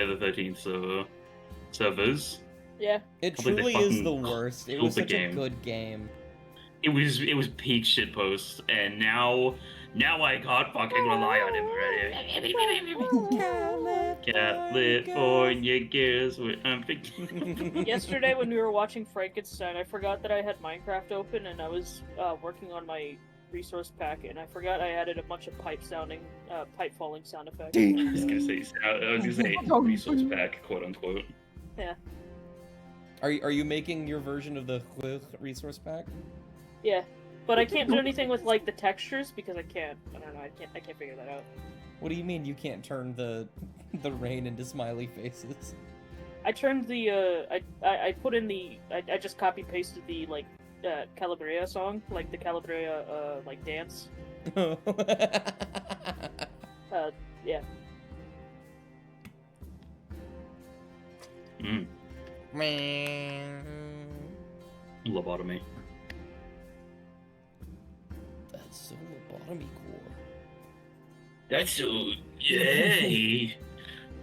Friday the 13th servers. Yeah. It Completely truly is fucking the worst. It killed was the such a game. good game. It was peak shitpost, and now I can't fucking rely on him already. California girls with Yesterday when we were watching Frankenstein, I forgot that I had Minecraft open and I was working on my resource pack, and I forgot I added a bunch of pipe falling sound effects. I was gonna say resource pack, quote unquote. Yeah. Are you making your version of the resource pack? Yeah, but I can't do anything with like the textures because I can't. I don't know. I can't figure that out. What do you mean you can't turn the rain into smiley faces? I turned the I put in the I just copy pasted the like Calabria song, like the Calabria like dance. Yeah. Lobotomy. That's so lobotomy core. That's so yay.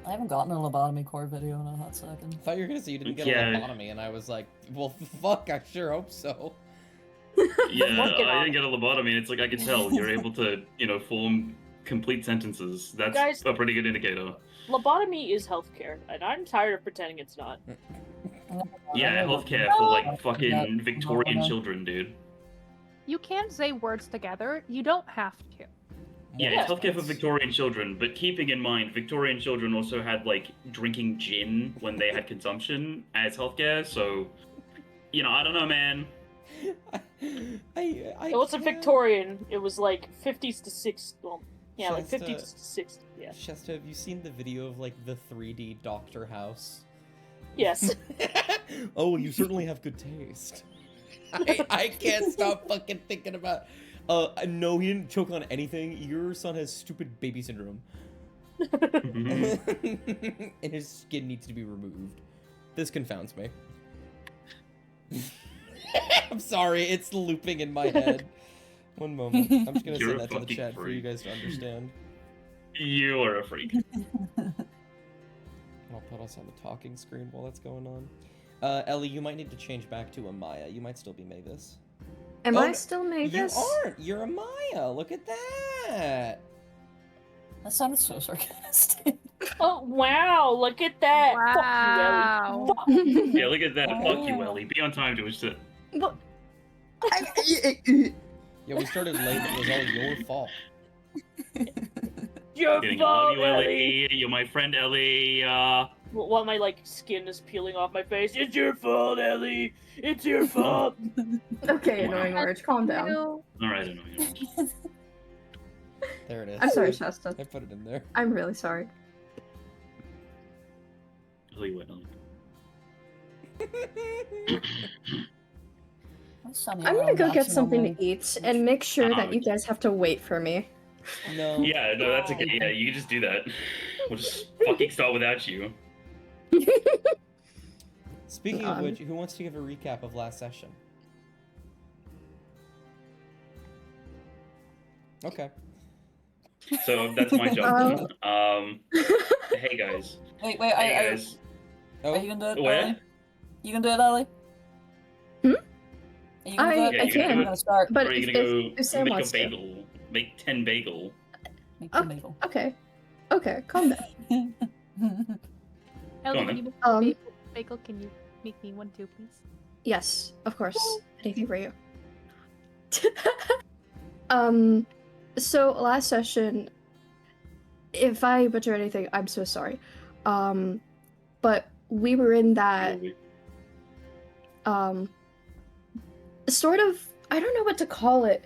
I haven't gotten a lobotomy core video in a hot second. I thought you were gonna say you didn't get Yeah. a lobotomy, and I was like, well, fuck, I sure hope so. Yeah, I didn't get a lobotomy. It's like I can tell you're able to, form complete sentences. That's Guys- a pretty good indicator. Lobotomy is healthcare, and I'm tired of pretending it's not. Yeah, healthcare for like fucking Victorian children, dude. You can say words together. You don't have to. Yeah, Yeah. it's healthcare for Victorian children, but keeping in mind, Victorian children also had, like, drinking gin when they had consumption as healthcare, so, I don't know, man. It wasn't Victorian. It was like 50s to 60s. Well, yeah, like Shasta- 50s to 60s. Yeah. Shasta, have you seen the video of, like, the 3D Doctor House? Yes. Oh, you certainly have good taste. I can't stop fucking thinking about... no, he didn't choke on anything. Your son has stupid baby syndrome. And his skin needs to be removed. This confounds me. I'm sorry, it's looping in my head. One moment. I'm just gonna You're send a that to the fucking chat for you freak. guys to understand. You are a freak. I'll put us on the talking screen while that's going on. Ellie, you might need to change back to a Maya. You might still be Mavis. Am Oh, I still Mavis? You aren't! You're a Maya! Look at that! That sounded so sarcastic. Oh, wow. Look at that. Wow. Fuck you, Ellie. Fuck. Yeah, look at that. Fuck you, Ellie. Be on time to his shit. Yeah, we started late. It was all your fault. Your Kidding, I love fault, you, Ellie. You're my friend, Ellie. While my like skin is peeling off my face. It's your fault, Ellie. It's your fault. Okay, Wow. annoying orange, calm down. Alright, annoying. There it is. I'm sorry, Shasta. I put it in there. I'm really sorry. Ellie, what, Ellie? I'm gonna go get something to eat and make sure that you okay. guys have to wait for me. No. Yeah, no, that's okay. Yeah, you can just do that. We'll just fucking start without you. Speaking of which, who wants to give a recap of last session? Okay. So that's my job. Hey guys. Wait, Hey guys. are you gonna do it, What? Ellie? You gonna do it, Ellie? Hmm? Are you gonna do it? Yeah, I you're gonna can, do I'm gonna start. but Or are you if, gonna go if Sam make a wants to. bagel? Make 10 bagel. Make Oh. the bagel. Okay. Okay, calm down. Ellie, on, when you make Um, bagel, can you make me one too, please? Yes, of course. Anything for you. So last session, if I butcher anything, I'm so sorry. But we were in that sort of, I don't know what to call it,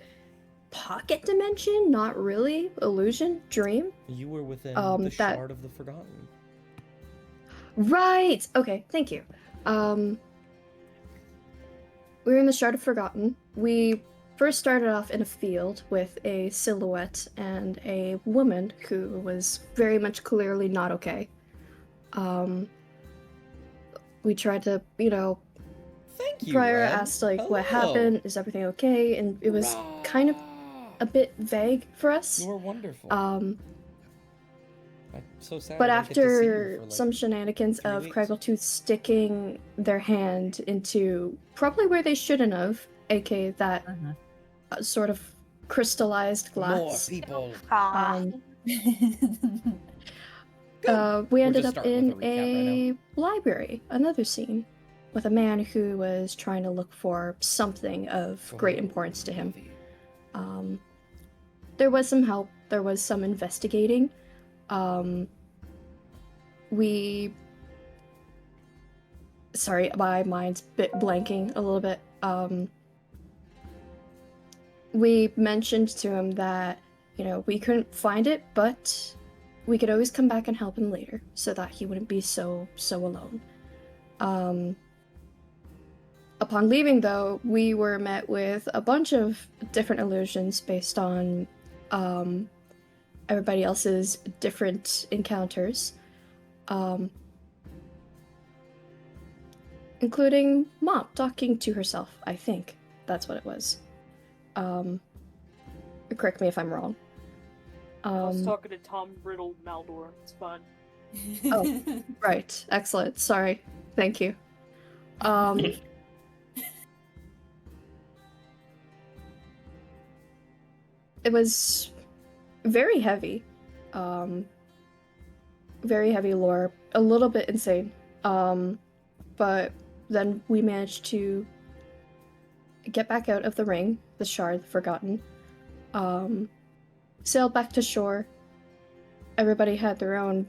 pocket dimension, not really, illusion, dream. You were within that- the Shard of the Forgotten. Right. Okay, thank you. We were in the Shard of Forgotten. We first started off in a field with a silhouette and a woman who was very much clearly not okay. We tried to, Thank you, Briar Red. asked, like, what Hello. happened? Is everything okay? And it was kind of a bit vague for us. You are wonderful. I'm so sad. But I didn't get to see you after for, like, some shenanigans 3 of weeks. Craggletooth sticking their hand into probably where they shouldn't have, aka that Mhm. sort of crystallized More glass, people. um, Good. we We're ended just up starting in with a recap right a library, another scene, with a man who was trying to look for something of great importance to him. There was some help, there was some investigating. Sorry, my mind's blanking a little bit. We mentioned to him that, we couldn't find it, but we could always come back and help him later, so that he wouldn't be so alone. Upon leaving, though, we were met with a bunch of different illusions based on everybody else's different encounters, including Mom talking to herself. I think that's what it was. Correct me if I'm wrong. I was talking to Tom Riddle Maldor. It's fun. Oh, right. Excellent. Sorry. Thank you. It was very heavy. Very heavy lore. A little bit insane. But then we managed to get back out of the ring, the shard, the Forgotten. Sailed back to shore. Everybody had their own.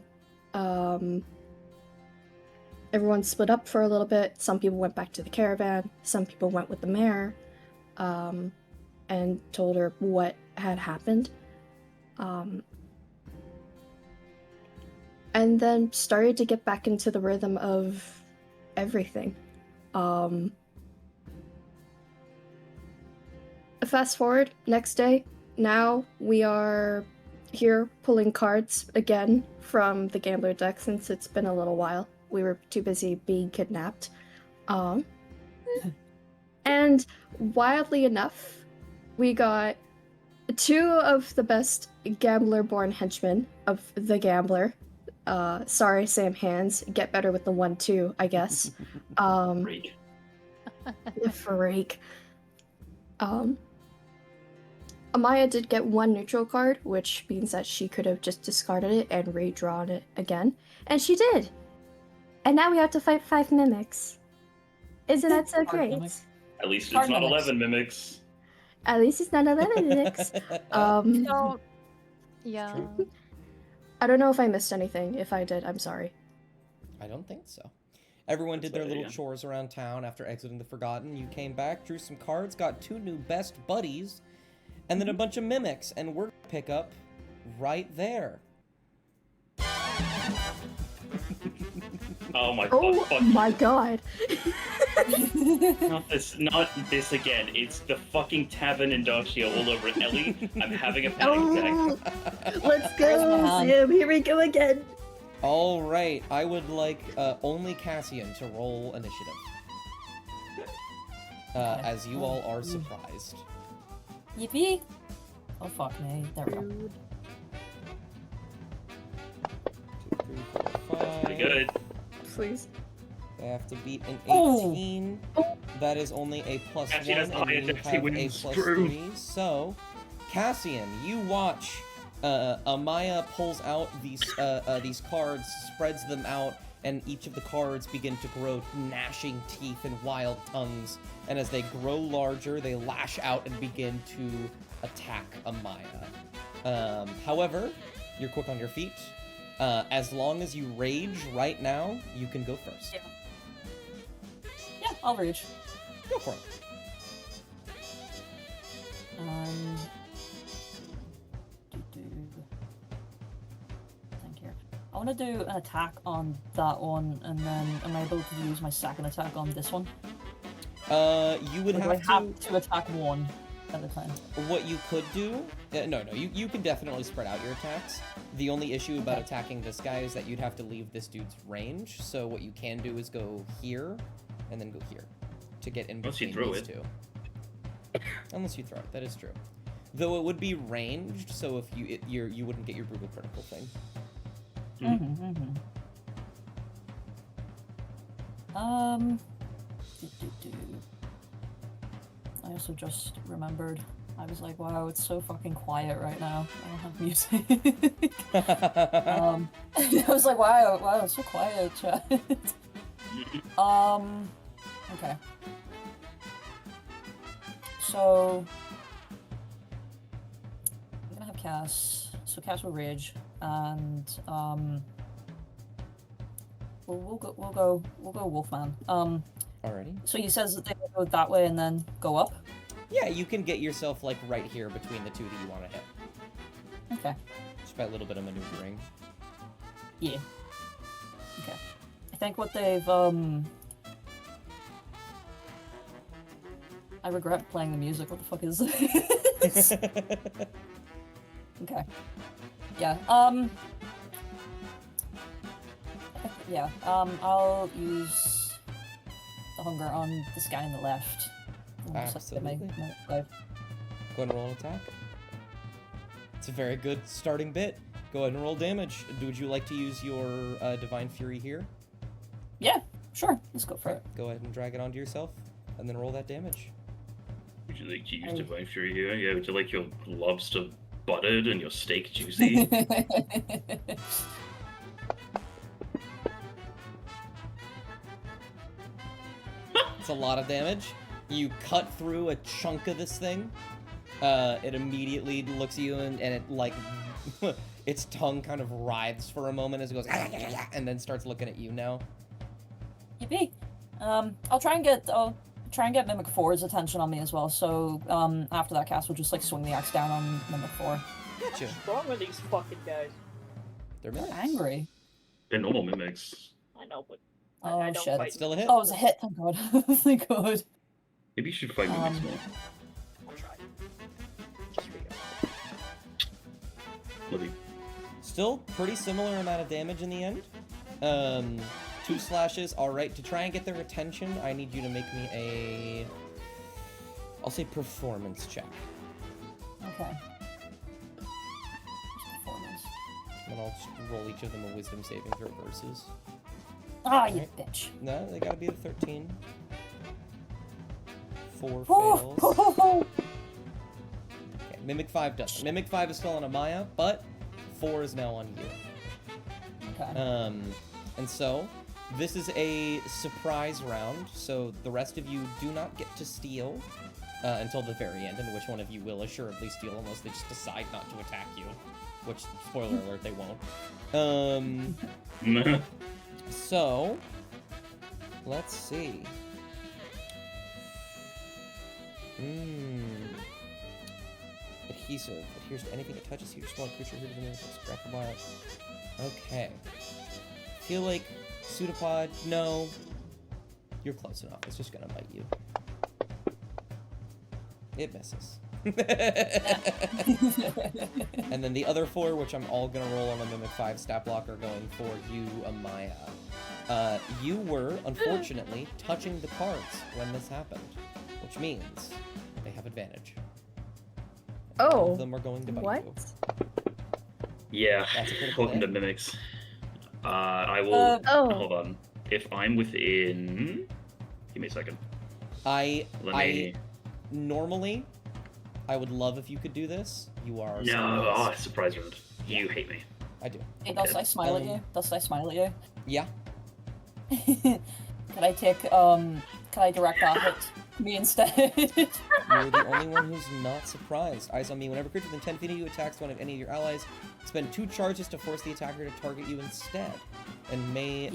Everyone split up for a little bit. Some people went back to the caravan. Some people went with the mayor, and told her what had happened. And then started to get back into the rhythm of everything. Fast forward, next day, now we are here pulling cards again from the gambler deck since it's been a little while. We were too busy being kidnapped. And wildly enough, we got 2 of the best gambler-born henchmen of the gambler. Sorry, Sam Hands. Get better with the 1-2, I guess. Freak. The freak. Amaya did get 1 neutral card, which means that she could have just discarded it and redrawn it again. And she did! And now we have to fight 5 mimics. Isn't that so Card great? mimics. At least it's Card not mimics. 11 mimics. At least it's not 11 mimics. So, yeah. True. I don't know if I missed anything. If I did, I'm sorry. I don't think so. Everyone did their That's little yeah. chores around town after exiting the Forgotten. You came back, drew some cards, got 2 new best buddies, and then a bunch of mimics, and we're gonna pick up right there. Oh my Oh fuck. my god. Not this again. It's the fucking Tavern Industrial all over it. Ellie, I'm having a panic attack. Let's Where's my go, hand? Sam. Here we go again. All right, I would like only Cassian to roll initiative. As you all are surprised. Yippee! Oh fuck me. There we go. 2, 3, 4, 5. Pretty good. Please. They have to beat an Oh. 18. That is only a +1, Cassian has the and highest you dexterity have when a he's +3. screwed. So, Cassian, you watch Amaya pulls out these cards, spreads them out, and each of the cards begin to grow gnashing teeth and wild tongues. And as they grow larger, they lash out and begin to attack Amaya. However, you're quick on your feet. As long as you rage right now, you can go first. Yeah, I'll rage. Go for it. Think here. I want to do an attack on that one, and then am I able to use my second attack on this one? You would Or do have I to. have to attack one at a time? What you could do, no, you can definitely spread out your attacks. The only issue about attacking this guy is that you'd have to leave this dude's range. So what you can do is go here, and then go here, to get in Unless you between throw these it. two. Unless you throw it, that is true. Though it would be ranged, so if you wouldn't get your brutal critical thing. Mm-hmm, mm-hmm. I also just remembered. I was like, wow, it's so fucking quiet right now. I don't have music. I was like, wow, it's so quiet, chat. Okay. So I'm gonna have Cass. So Cass will rage, and we'll go Wolfman. Alrighty. So he says that they go that way and then go up. Yeah, you can get yourself like right here between the two that you want to hit. Okay. Just by a little bit of maneuvering. Yeah. Okay. I think what they've I regret playing the music. What the fuck is this? Okay. Yeah. Yeah. I'll use the hunger on this guy on the left. Absolutely. My life. Go ahead and roll an attack. It's a very good starting bit. Go ahead and roll damage. Would you like to use your Divine Fury here? Yeah, sure. Let's go for it. Go ahead and drag it onto yourself, and then roll that damage. Would you like to use Divine Fury here? Yeah, would you like your lobster buttered and your steak juicy? It's a lot of damage. You cut through a chunk of this thing. It immediately looks at you and it like its tongue kind of writhes for a moment as it goes and then starts looking at you now. Yippee. I'll try and get Mimic 4's attention on me as well. So after that cast, we'll just like swing the axe down on Mimic 4. Gotcha. What's wrong with these fucking guys? They're They're mimics. angry. They're normal mimics. I know, but Oh I don't shit. fight. Still a hit. Oh, it was a hit. Thank God. Thank God. Maybe you should fight mimics more. I'll try. Just for you. Libby. Still pretty similar amount of damage in the end. 2 slashes. Alright, to try and get their attention, I need you to make me a... I'll say performance check. Okay. Performance. And I'll just roll each of them a wisdom saving throw versus. Ah, you Right. bitch. No, they gotta be a 13. 4 Oh, fails. oh, Okay, Mimic 5 doesn't. Mimic 5 is still on Amaya, but 4 is now on you. Okay. And so, this is a surprise round, so the rest of you do not get to steal until the very end, in which one of you will assuredly steal unless they just decide not to attack you. Which, spoiler alert, they won't. So, let's see. Adhesive. Adheres to anything it touches. You just want creature here to the nearest scrap Okay. Feel like pseudopod? No. You're close enough. It's just gonna bite you. It misses. And then the other 4, which I'm all gonna roll on the Mimic 5 stat block, are going for you, Amaya. You were, unfortunately, touching the cards when this happened, which means they have advantage. All Oh, of them are going to bite what? you. Yeah, That's a critical welcome to hit. mimics. I will... Oh. Hold on. If I'm within... Give me a second. Normally, I would love if you could do this. You are No, someone else. oh, surprise round. You hate me. I do. Hey, Dust, I smile at you. Dust, I smile at you. Yeah. Can I take, can I direct that hit to me instead? You're the only one who's not surprised. Eyes on me. Whenever a creature within 10 feet of you attacks one of any of your allies, spend 2 charges to force the attacker to target you instead, and may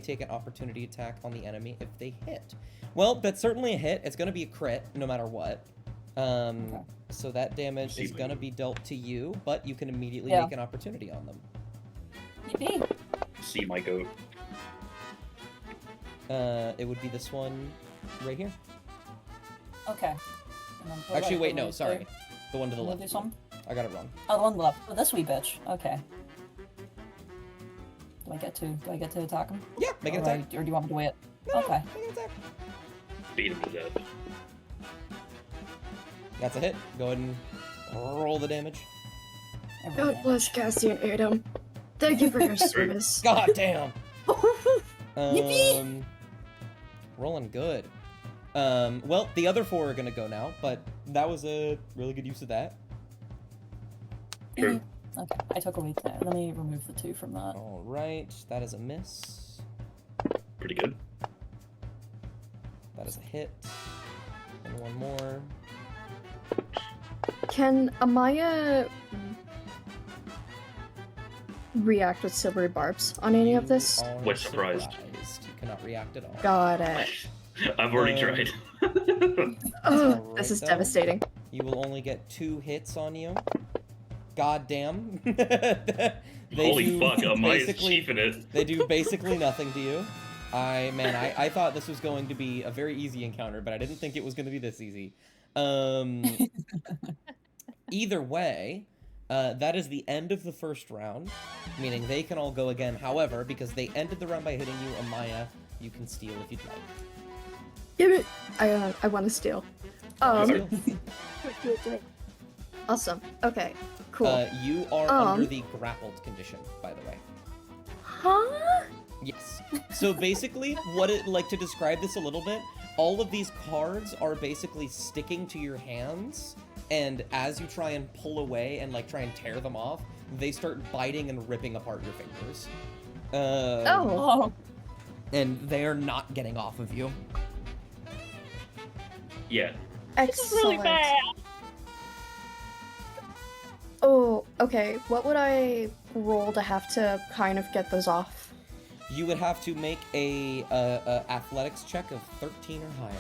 take an opportunity attack on the enemy if they hit. Well, that's certainly a hit. It's going to be a crit, no matter what. So that damage is going to be dealt to you, but you can immediately make an opportunity on them. Yippee. See my goat. It would be this one right here. Okay. And then what Actually, do I- wait, what do no, I sorry. do? The one to the Wanna left. do something? I got it wrong. Oh, the one left. Oh, this wee bitch. Okay. Do I get to attack him? Yeah, make an attack. Or do you want me to wait? No, Okay. make an attack. Beat him to death. That's a hit. Go ahead and roll the damage. God bless Cassian Adam. Thank you for your service. God damn. Yippee! Rolling good. Well, the other 4 are gonna go now, but that was a really good use of that. True. Okay, I took away 10. Let me remove the 2 from that. All right, that is a miss. Pretty good. That is a hit. And 1 more. Can Amaya react with silvery barbs on any of this? You are We're surprised. You cannot react at all. Got it. I've already Um, tried. Oh, alright, this is though. devastating. You will only get 2 hits on you. God damn. They Holy do fuck, Amaya's basically- chiefing it. They do basically nothing to you. I thought this was going to be a very easy encounter, but I didn't think it was going to be this easy. Either way, that is the end of the first round, meaning they can all go again. However, because they ended the round by hitting you, Amaya, you can steal if you'd like. Give it. I want to steal. Steal. Awesome. Okay. Cool. You are under the grappled condition, by the way. Huh? Yes. So basically, to describe this a little bit, all of these cards are basically sticking to your hands, and as you try and pull away and try and tear them off, they start biting and ripping apart your fingers. Oh. And they are not getting off of you. Yeah. This is really Excellent. bad. Oh, okay. What would I roll to have to kind of get those off? You would have to make a athletics check of 13 or higher.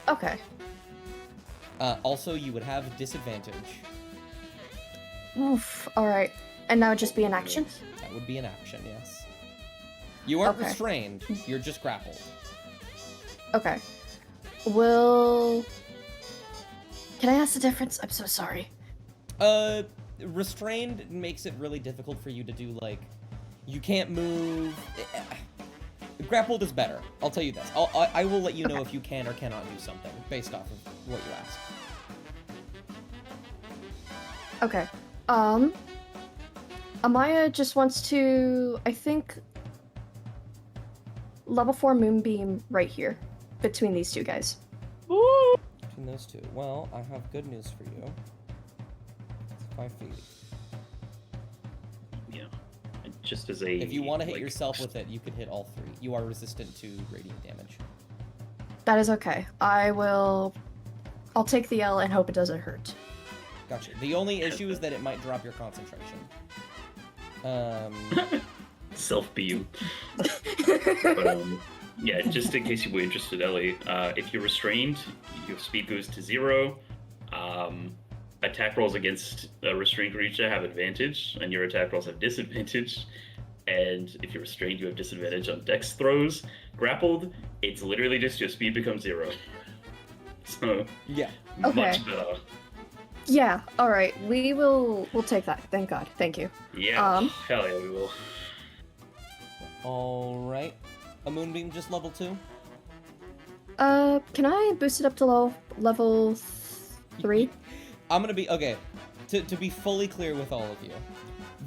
Okay. Also, you would have disadvantage. Oof. All right. And that would just be an action? That would be an action, yes. You aren't Okay. restrained, you're just grappled. Okay. Can I ask the difference? I'm so sorry. Restrained makes it really difficult for you to do, you can't move. Grappled is better, I'll tell you this. I will let you know if you can or cannot do something, based off of what you ask. Okay. Amaya just wants to, I think, level 4 Moonbeam right here, between these two guys. Woo! Between those two. Well, I have good news for you. It's 5 feet. Yeah. Just as a. If you want to hit yourself with it, you can hit all 3. You are resistant to radiant damage. That is okay. I'll take the L and hope it doesn't hurt. Gotcha. The only issue is that it might drop your concentration. Self-beam. But, yeah, just in case you were interested, Ellie, if you're restrained, your speed goes to 0. Attack rolls against a restrained creature have advantage, and your attack rolls have disadvantage. And if you're restrained, you have disadvantage on dex throws. Grappled, it's literally just your speed becomes 0. So, Yeah. Okay. much better. Yeah, alright. We'll take that. Thank God. Thank you. Yeah, hell yeah, we will. Alright. A Moonbeam just level 2? Can I boost it up to level 3? I'm gonna be... Okay. To be fully clear with all of you,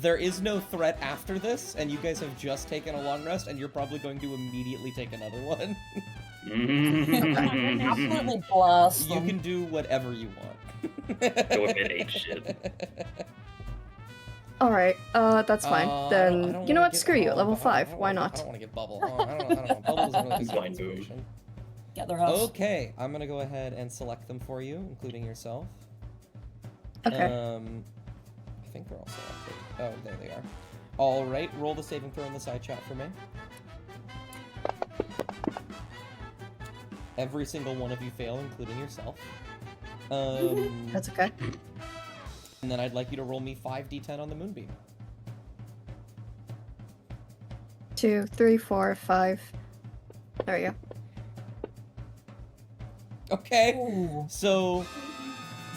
there is no threat after this, and you guys have just taken a long rest, and you're probably going to immediately take another one. Absolutely blast You them. can do whatever you want. Go ahead, ape shit. Alright, that's fine. I don't Then, wanna you know what? get- Screw you. oh, Level I don't 5. wanna- Why I not? don't want to get Bubble. Oh, I don't know. Bubble doesn't really fit Fine, the boo. situation. Get their house. Okay, I'm gonna go ahead and select them for you, including yourself. Okay. I think they're all selected. Oh, there they are. Alright, roll the saving throw in the side chat for me. Every single one of you fail, including yourself. That's okay. And then I'd like you to roll me 5d10 on the Moonbeam. 2, 3, 4, 5. There you go. Okay, Ooh. so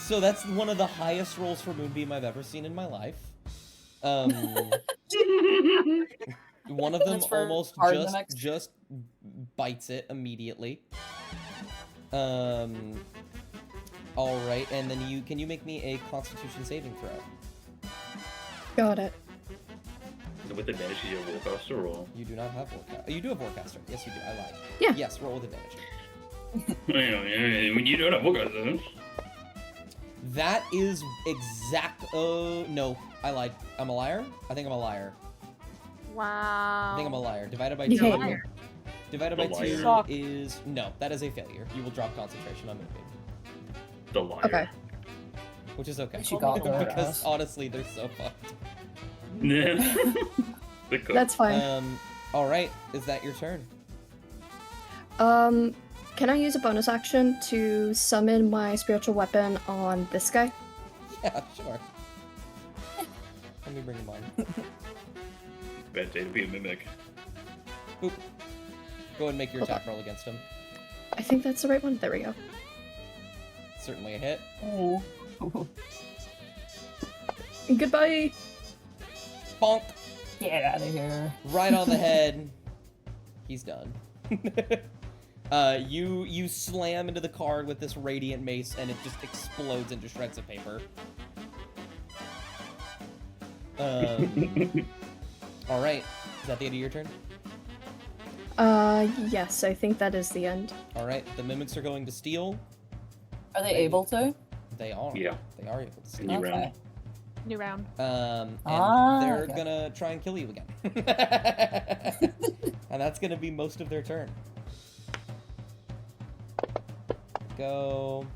that's one of the highest rolls for Moonbeam I've ever seen in my life. One of them That's for almost hard mimics. just bites it immediately. All right, and then can you make me a Constitution saving throw? Got it. With advantage, you have Warcaster roll. You do not have Warcaster. You do have Warcaster. Yes, you do. I lied. Yeah. Yes, roll with advantage. When you don't have Warcaster. That is exact. Oh, no. I lied. I'm a liar? I think I'm a liar. Wow. I think I'm a liar. Divided by You 2. hate Divided by The 2 liar. is... No, that is a failure. You will drop concentration on moving. The liar. Okay. Which is okay. She got there. Because honestly, they're so fucked. Yeah. The cook. That's fine. Alright. Is that your turn? Can I use a bonus action to summon my spiritual weapon on this guy? Yeah, sure. Let me bring him on. Bad day to be a mimic. Boop. Go ahead and make your Hold attack roll against him. I think that's the right one. There we go. Certainly a hit. Oh. Goodbye. Bonk! Get out of here. Right on the head. He's done. You slam into the card with this radiant mace, and it just explodes into shreds of paper. All right. Is that the end of your turn? Yes, I think that is the end. All right. The mimics are going to steal. Are they able to? They are. Yeah. They are able to steal. New round. New round. And they're okay. gonna try and kill you again. And that's gonna be most of their turn. Go.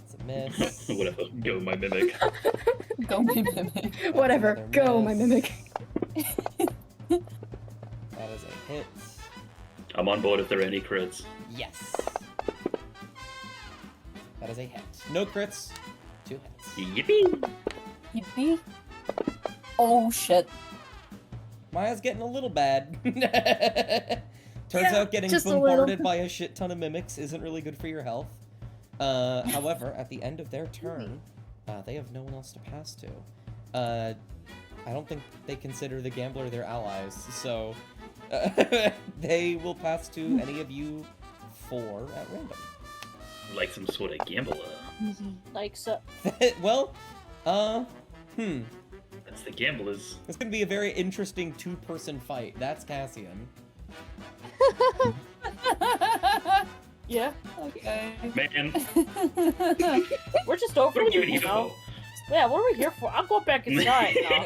It's a miss. Whatever. Go, my mimic. Go me mimic. Whatever. Another Go, my miss. mimic. That is a hit. I'm on board if there are any crits. Yes. That is a hit. No crits. 2 hits. Yippee! Yippee. Oh shit. Maya's getting a little bad. Turns Yeah, out getting just a bombarded little. by a shit ton of mimics isn't really good for your health. However, at the end of their turn, they have no one else to pass to. I don't think they consider the gambler their allies, so they will pass to any of you 4 at random. Like some sort of gambler. Like so. Well, That's the gamblers. it's gonna be a very interesting 2-person fight. That's Cassian. Yeah. Okay. Man, We're just over what are you here even here now. for? Yeah, what are we here for? I'll go back inside now.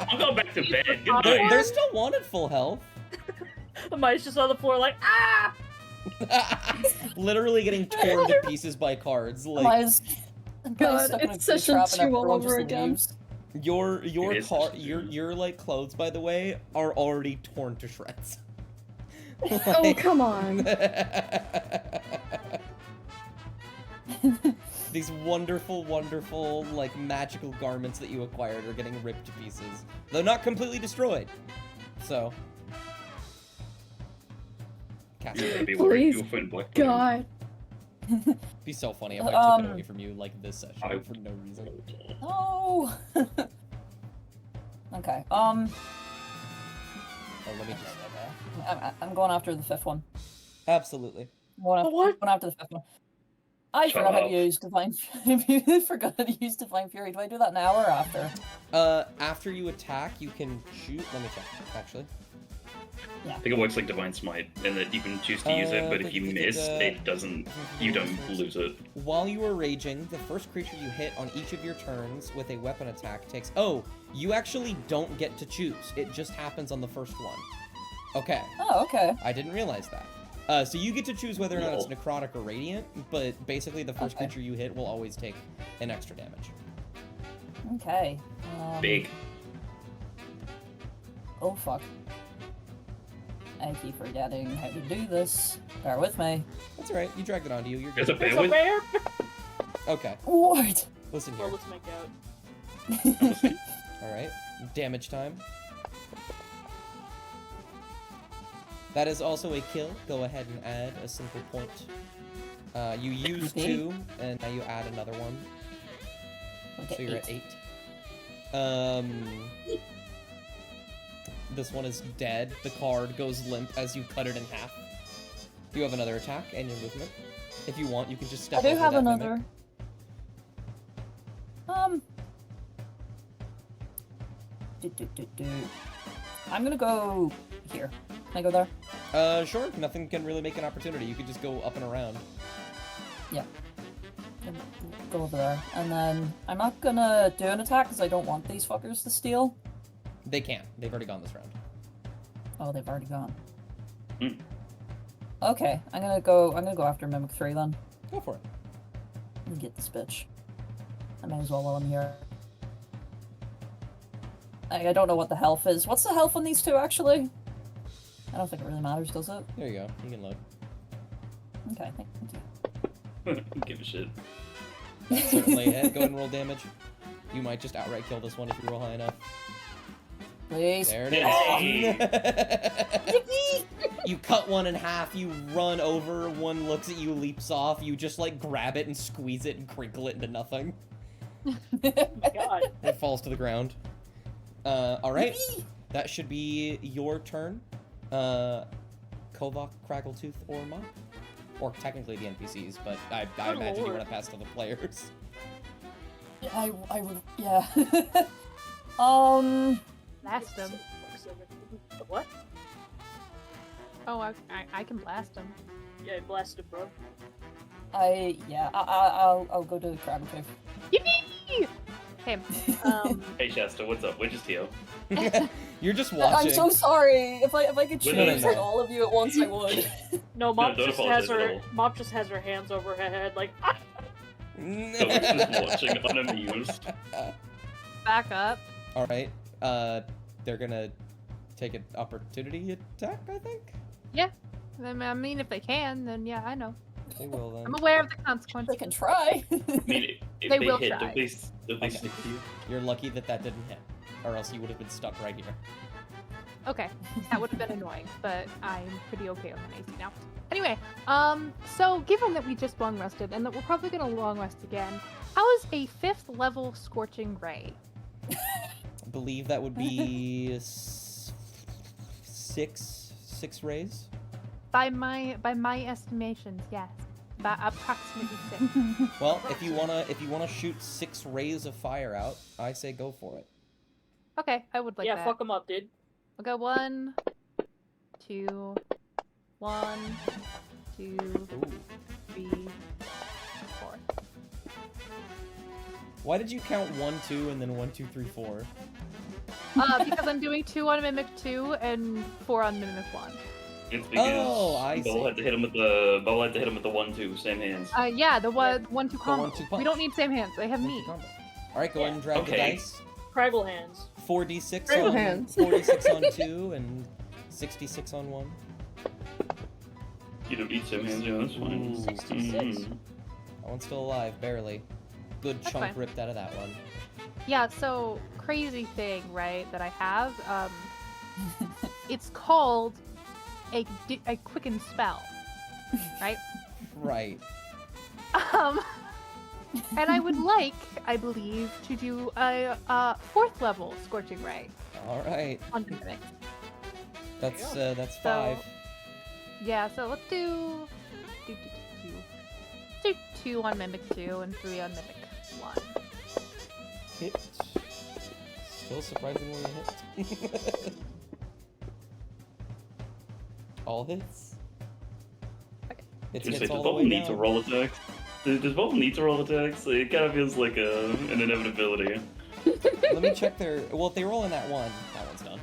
I'll go back to bed. Good they're, night. they're still one at full health. Somebody's just on the floor like, ah! Literally getting torn to pieces by cards. Like Maya's God, stuck in a it's session trap and 2 have all rolled over just again. leaves. your It is car just- your like clothes, by the way, are already torn to shreds. Oh, Like- come on. These wonderful, wonderful, like, magical garments that you acquired are getting ripped to pieces. Though not completely destroyed. So. Cassie, Be worried, Please, you'll find Black God. it'd be so funny if I took it Um, away from you, like, this session I- for no reason. No. Okay. Oh, let me Okay, just... okay. I'm going after the 5th one. Absolutely. I'm going after, What? going after the 5th one. I Shut forgot how up. to use Divine forgot how to use Divine Fury. Do I do that now or after? After you attack, you can shoot... Let me check, actually. I think it works like Divine Smite, in that you can choose to use it, but if you miss, it doesn't. You don't lose it. While you are raging, the first creature you hit on each of your turns with a weapon attack takes... Oh, you actually don't get to choose. It just happens on the first one. Okay, Oh, okay. I didn't realize that. So you get to choose whether or not it's Cool. necrotic or radiant, but basically the first Okay. creature you hit will always take an extra damage. Okay. Big. Oh, fuck. I keep forgetting how to do this. Bear with me. That's alright, you dragged it onto you, you're There's a good. bear There's a with. bear! Okay, What? listen Well, here. let's make out. Alright, damage time. That is also a kill. Go ahead and add a simple point. You used Okay. 2, and now you add another one. Okay, So you're at 8. This one is dead. The card goes limp as you cut it in half. You have another attack and your movement. If you want, you can just step I do over have that mimic. another. I'm gonna go here. Can I go there? Sure. Nothing can really make an opportunity. You could just go up and around. Yeah. Go over there. And then I'm not gonna do an attack because I don't want these fuckers to steal. They can't. They've already gone this round. Oh, they've already gone. Mm. Okay, I'm gonna go after Mimic 3 then. Go for it. Let me get this bitch. I may as well while I'm here. I don't know what the health is. What's the health on these two, actually? I don't think it really matters, does it? There you go. You can load. Okay, thank you. Don't give a shit. Certainly. Go ahead and roll damage. You might just outright kill this one if you roll high enough. Please. There it Yay! is. You cut one in half, you run over, one looks at you, leaps off, you just like grab it and squeeze it and crinkle it into nothing. Oh my god. It falls to the ground. Alright. That should be your turn. Kovak, Craggletooth, or Mop. Or technically the NPCs, but I imagine you want to pass to the players. I would, yeah. Blast him. What? Oh, I can blast him. Yeah, blast him, bro. I'll go to the Craggletooth. Yippee! Okay. Hey Shasta, what's up? We're just here. You're just watching. I'm so sorry. If I could No, no, choose no. like all of you at once, I would. No, Mop don't just apologize has at her all. Mop just has her hands over her head like ah! So we're just watching unamused. Back up. Alright. They're gonna take an opportunity attack, I think? I mean, if they can, then yeah, I know. They will then. I'm aware of the consequences. They can try. I mean, if They they will hit, try. don't they stick to you? You're lucky that didn't hit. Or else you would have been stuck right here. Okay, that would have been annoying, but I'm pretty okay on an AC now. Anyway, so given that we just long rested and that we're probably gonna long rest again, how is a 5th level Scorching Ray? I believe that would be six rays. By my estimations, yes, by approximately 6. Well, if you wanna shoot 6 rays of fire out, I say go for it. Okay, I would like yeah, that. fuck him up, dude. I'll go 1, 2, 1, 2, Ooh. 3, 4. Why did you count 1, 2, and then 1, 2, 3, 4? Because I'm doing 2 on Mimic 2 and 4 on Mimic 1. It's because I Bowl see. had to hit him with the 1-2, same hands. Yeah, the 1-2 combo. 1-2 We punch. don't need same hands. They have me. Alright, go ahead and drag the Okay. dice. Craggle hands. 4d6 Craggle on hands. 46 on 2 and 66 on 1. You don't need same hands, yeah, that's fine. Ooh. 66. Mhm. That one's still alive, barely. Good That's chunk fine. ripped out of that one. Yeah, so crazy thing, right, that I have, it's called a quicken spell, right? Right. And I would like, I believe, to do a 4th level Scorching Ray Alright. on Mimic. That's 5. Yeah, so let's do 2 on Mimic 2 and 3 on Mimic 1. Hit. Still surprisingly a hit. All hits. Okay. It's Just hits say, all does the Bowl way need to down. roll attacks? Does Bowl need to roll attacks? It kind of feels like an inevitability. Let me check their. Well, if they roll in that one's done.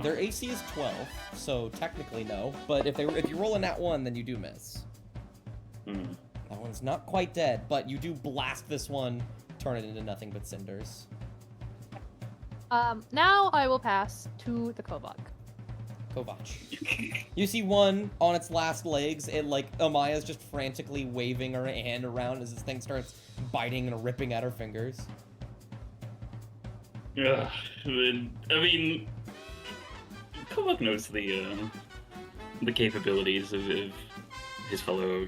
Their AC is 12, so technically no. But if you roll in that one, then you do miss. Hmm. That one's not quite dead, but you do blast this one, turn it into nothing but cinders. Now I will pass to the Kovak. Kovach. You see one on its last legs. It like Amaya's just frantically waving her hand around as this thing starts biting and ripping at her fingers. Yeah, I mean, Kovak knows the capabilities of his fellow,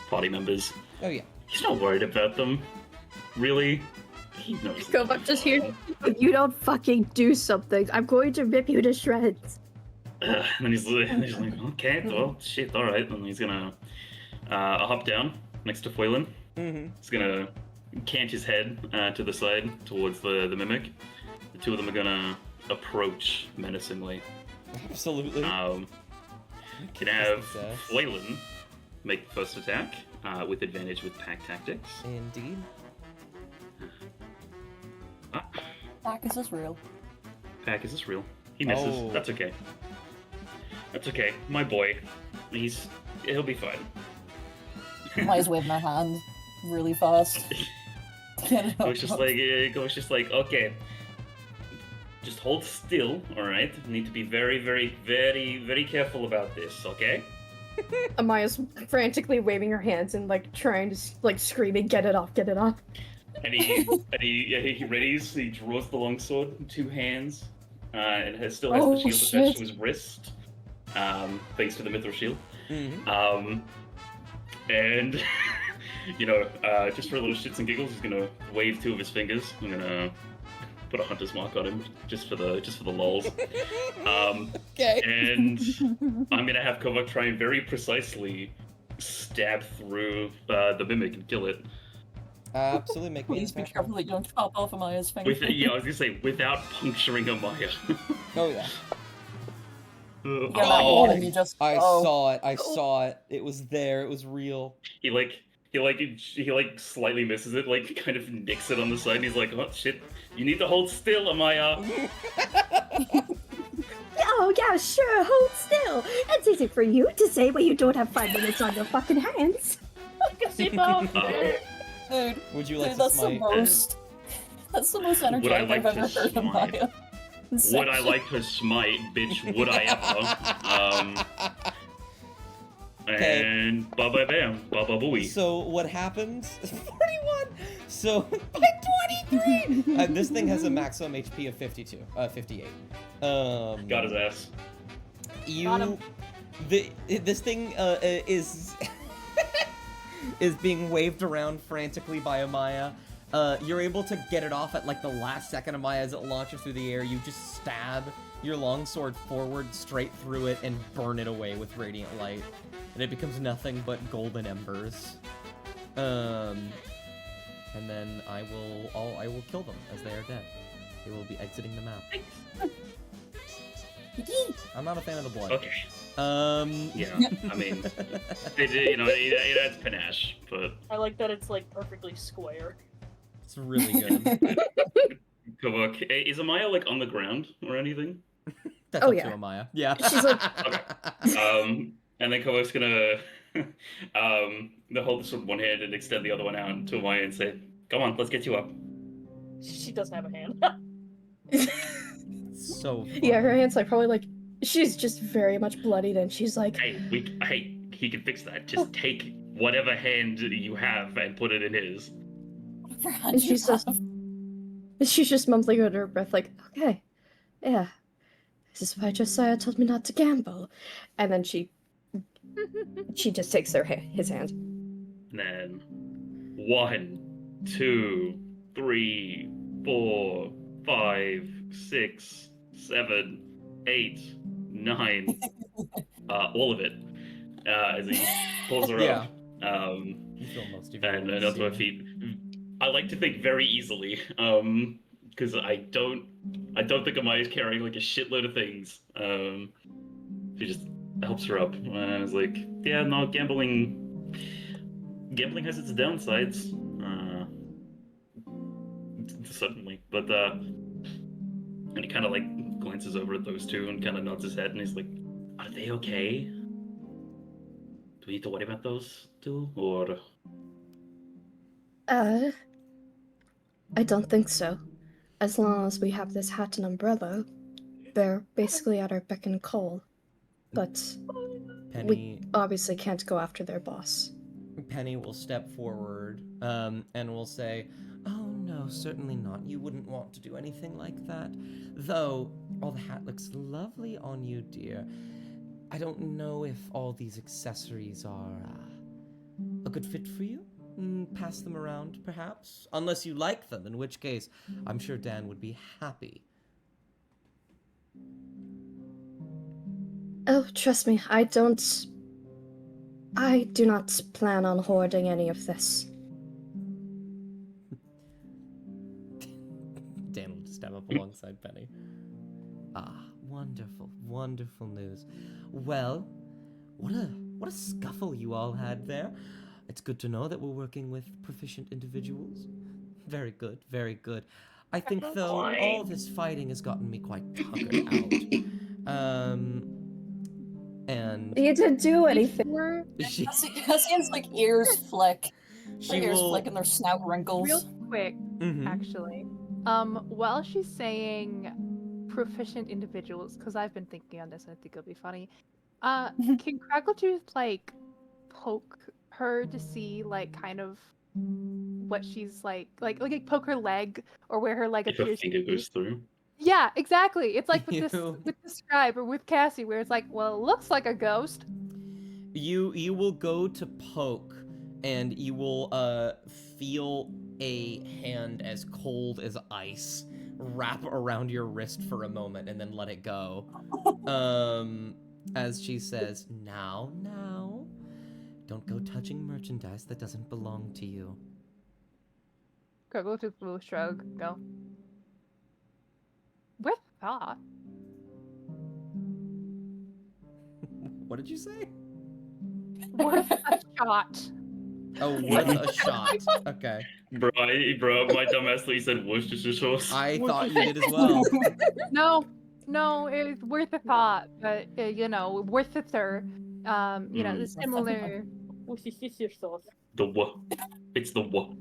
party members. Oh yeah. He's not worried about them, really. He knows. Go back just here. If you don't fucking do something, I'm going to rip you to shreds. And he's like, okay, well, shit, all right. And he's gonna hop down next to Foylan. Mm-hmm. He's gonna cant his head to the side towards the mimic. The two of them are gonna approach menacingly. Absolutely. Can have Flaylin make the first attack with advantage with pack tactics. Indeed. Pack, is this real? Pack, is this real? He misses. Oh. That's okay. That's okay. My boy. He'll be fine. Maya's waving her hand really fast. Get it It was just like, okay. Just hold still, alright? Need to be very, very, very, very careful about this, okay? Amaya's frantically waving her hands and like trying to like screaming, "Get it off! Get it off!" And he readies. He draws the longsword in two hands, and still has the shield attached to his wrist, thanks to the mithril shield. Mm-hmm. And just for a little shits and giggles, he's gonna wave two of his fingers. I'm gonna put a hunter's mark on him just for the lols. Okay. And I'm gonna have Kovak try and very precisely stab through the mimic and kill it. Absolutely, make me Please be attack. careful that you don't chop off Amaya's finger. I was gonna say without puncturing Amaya. Oh yeah. You get that one and you just. I oh. saw it. I saw it. It was there. It was real. He slightly misses it, like kind of nicks it on the side, and he's like, "Oh shit! You need to hold still, Amaya." Oh yeah, sure. Hold still. It's easy for you to say when you don't have 5 minutes on your fucking hands. Gazebo. Dude, Would you like dude, to that's the smite? most. That's the most Would I energetic like I've to ever heard of smite? Maya. Would I like to smite, bitch? Would I ever? Okay. And baba bam, baba booey. So what happens? 41. So by 23. This thing has a maximum HP of 58. Got his ass. Got him. This thing is is being waved around frantically by Amaya. You're able to get it off at like the last second, Amaya, as it launches through the air. You just stab your longsword forward straight through it and burn it away with radiant light. And it becomes nothing but golden embers. And then I will kill them as they are dead. They will be exiting the map. I'm not a fan of the blood. Okay. Yeah. I mean, it adds panache, but I like that it's like perfectly square. It's really good. Kovak, is Amaya like on the ground or anything? That's Oh, up yeah. to Amaya. Yeah. She's like, And then Kovak's gonna hold this with one hand and extend the other one out to Amaya and say, "Come on, let's get you up." She doesn't have a hand. So fun. yeah, her hands like probably like she's just very much bloodied, and she's like, Hey, he can fix that. Just take whatever hand you have and put it in his. and she's just mumbling under her breath, like, "Okay, yeah, this is why Josiah told me not to gamble," and then she just takes his hand. And then 1, 2, 3, 4, 5, 6, 7, 8, 9. All of it. As he pulls her Yeah. up. You feel most of your And wounds, onto her yeah. feet. I like to think very easily, because I don't think Amaya's carrying like a shitload of things. She just helps her up. I was like, yeah, no, gambling has its downsides. Certainly, but and he kind of like glances over at those two and kind of nods his head, and he's like, "Are they okay? Do we need to worry about those two, or?" I don't think so. As long as we have this hat and umbrella, they're basically at our beck and call. But Penny we obviously can't go after their boss. Penny will step forward and will say, "Oh no, certainly not. You wouldn't want to do anything like that. Though, all the hat looks lovely on you, dear. I don't know if all these accessories are a good fit for you. Pass them around, perhaps? Unless you like them, in which case, I'm sure Dan would be happy." Oh, trust me, I do not plan on hoarding any of this. Dan will just step up. alongside Penny. Ah, wonderful, wonderful news. Well, what a scuffle you all had there. It's good to know that we're working with proficient individuals. Very good, very good. I think, though, all this fighting has gotten me quite tuckered out. And You didn't do anything. Before, she, Cassian's like ears flick. she Their ears will... flick and their snout wrinkles. real quick, Mhm. actually, while she's saying proficient individuals, because I've been thinking on this and I think it'll be funny, can Crackletooth, like, poke her to see, like, kind of what she's like poke her leg or where her leg If a appears to finger be? goes through. Yeah, exactly. It's like with You- the scribe or with Cassie, where it's like, well, it looks like a ghost. You will go to poke, and you will feel a hand as cold as ice wrap around your wrist for a moment and then let it go. As she says, now, don't go touching merchandise that doesn't belong to you. Crackletooth will shrug, go. With thought. What did you say? Worth a shot. Oh, worth a shot. Okay. Bro, my dumbass lady said Worcestershire sauce. I thought you did as well. No, it's worth a thought, but worth it, sir. The similar. Worcestershire sauce. The what? It's the what?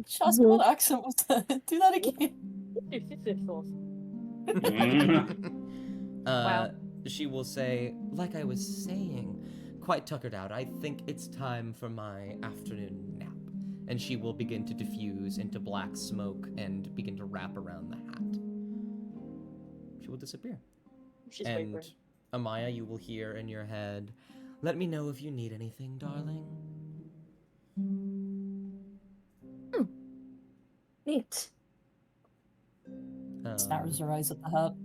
Shasta, what accent was that? Do that again. Worcestershire sauce. Wow. She will say, like I was saying, quite tuckered out, I think it's time for my afternoon nap. And she will begin to diffuse into black smoke and begin to wrap around the hat. She will disappear. She's And wavering. Amaya, you will hear in your head, let me know if you need anything, darling. Neat. Snatters her eyes at the hut.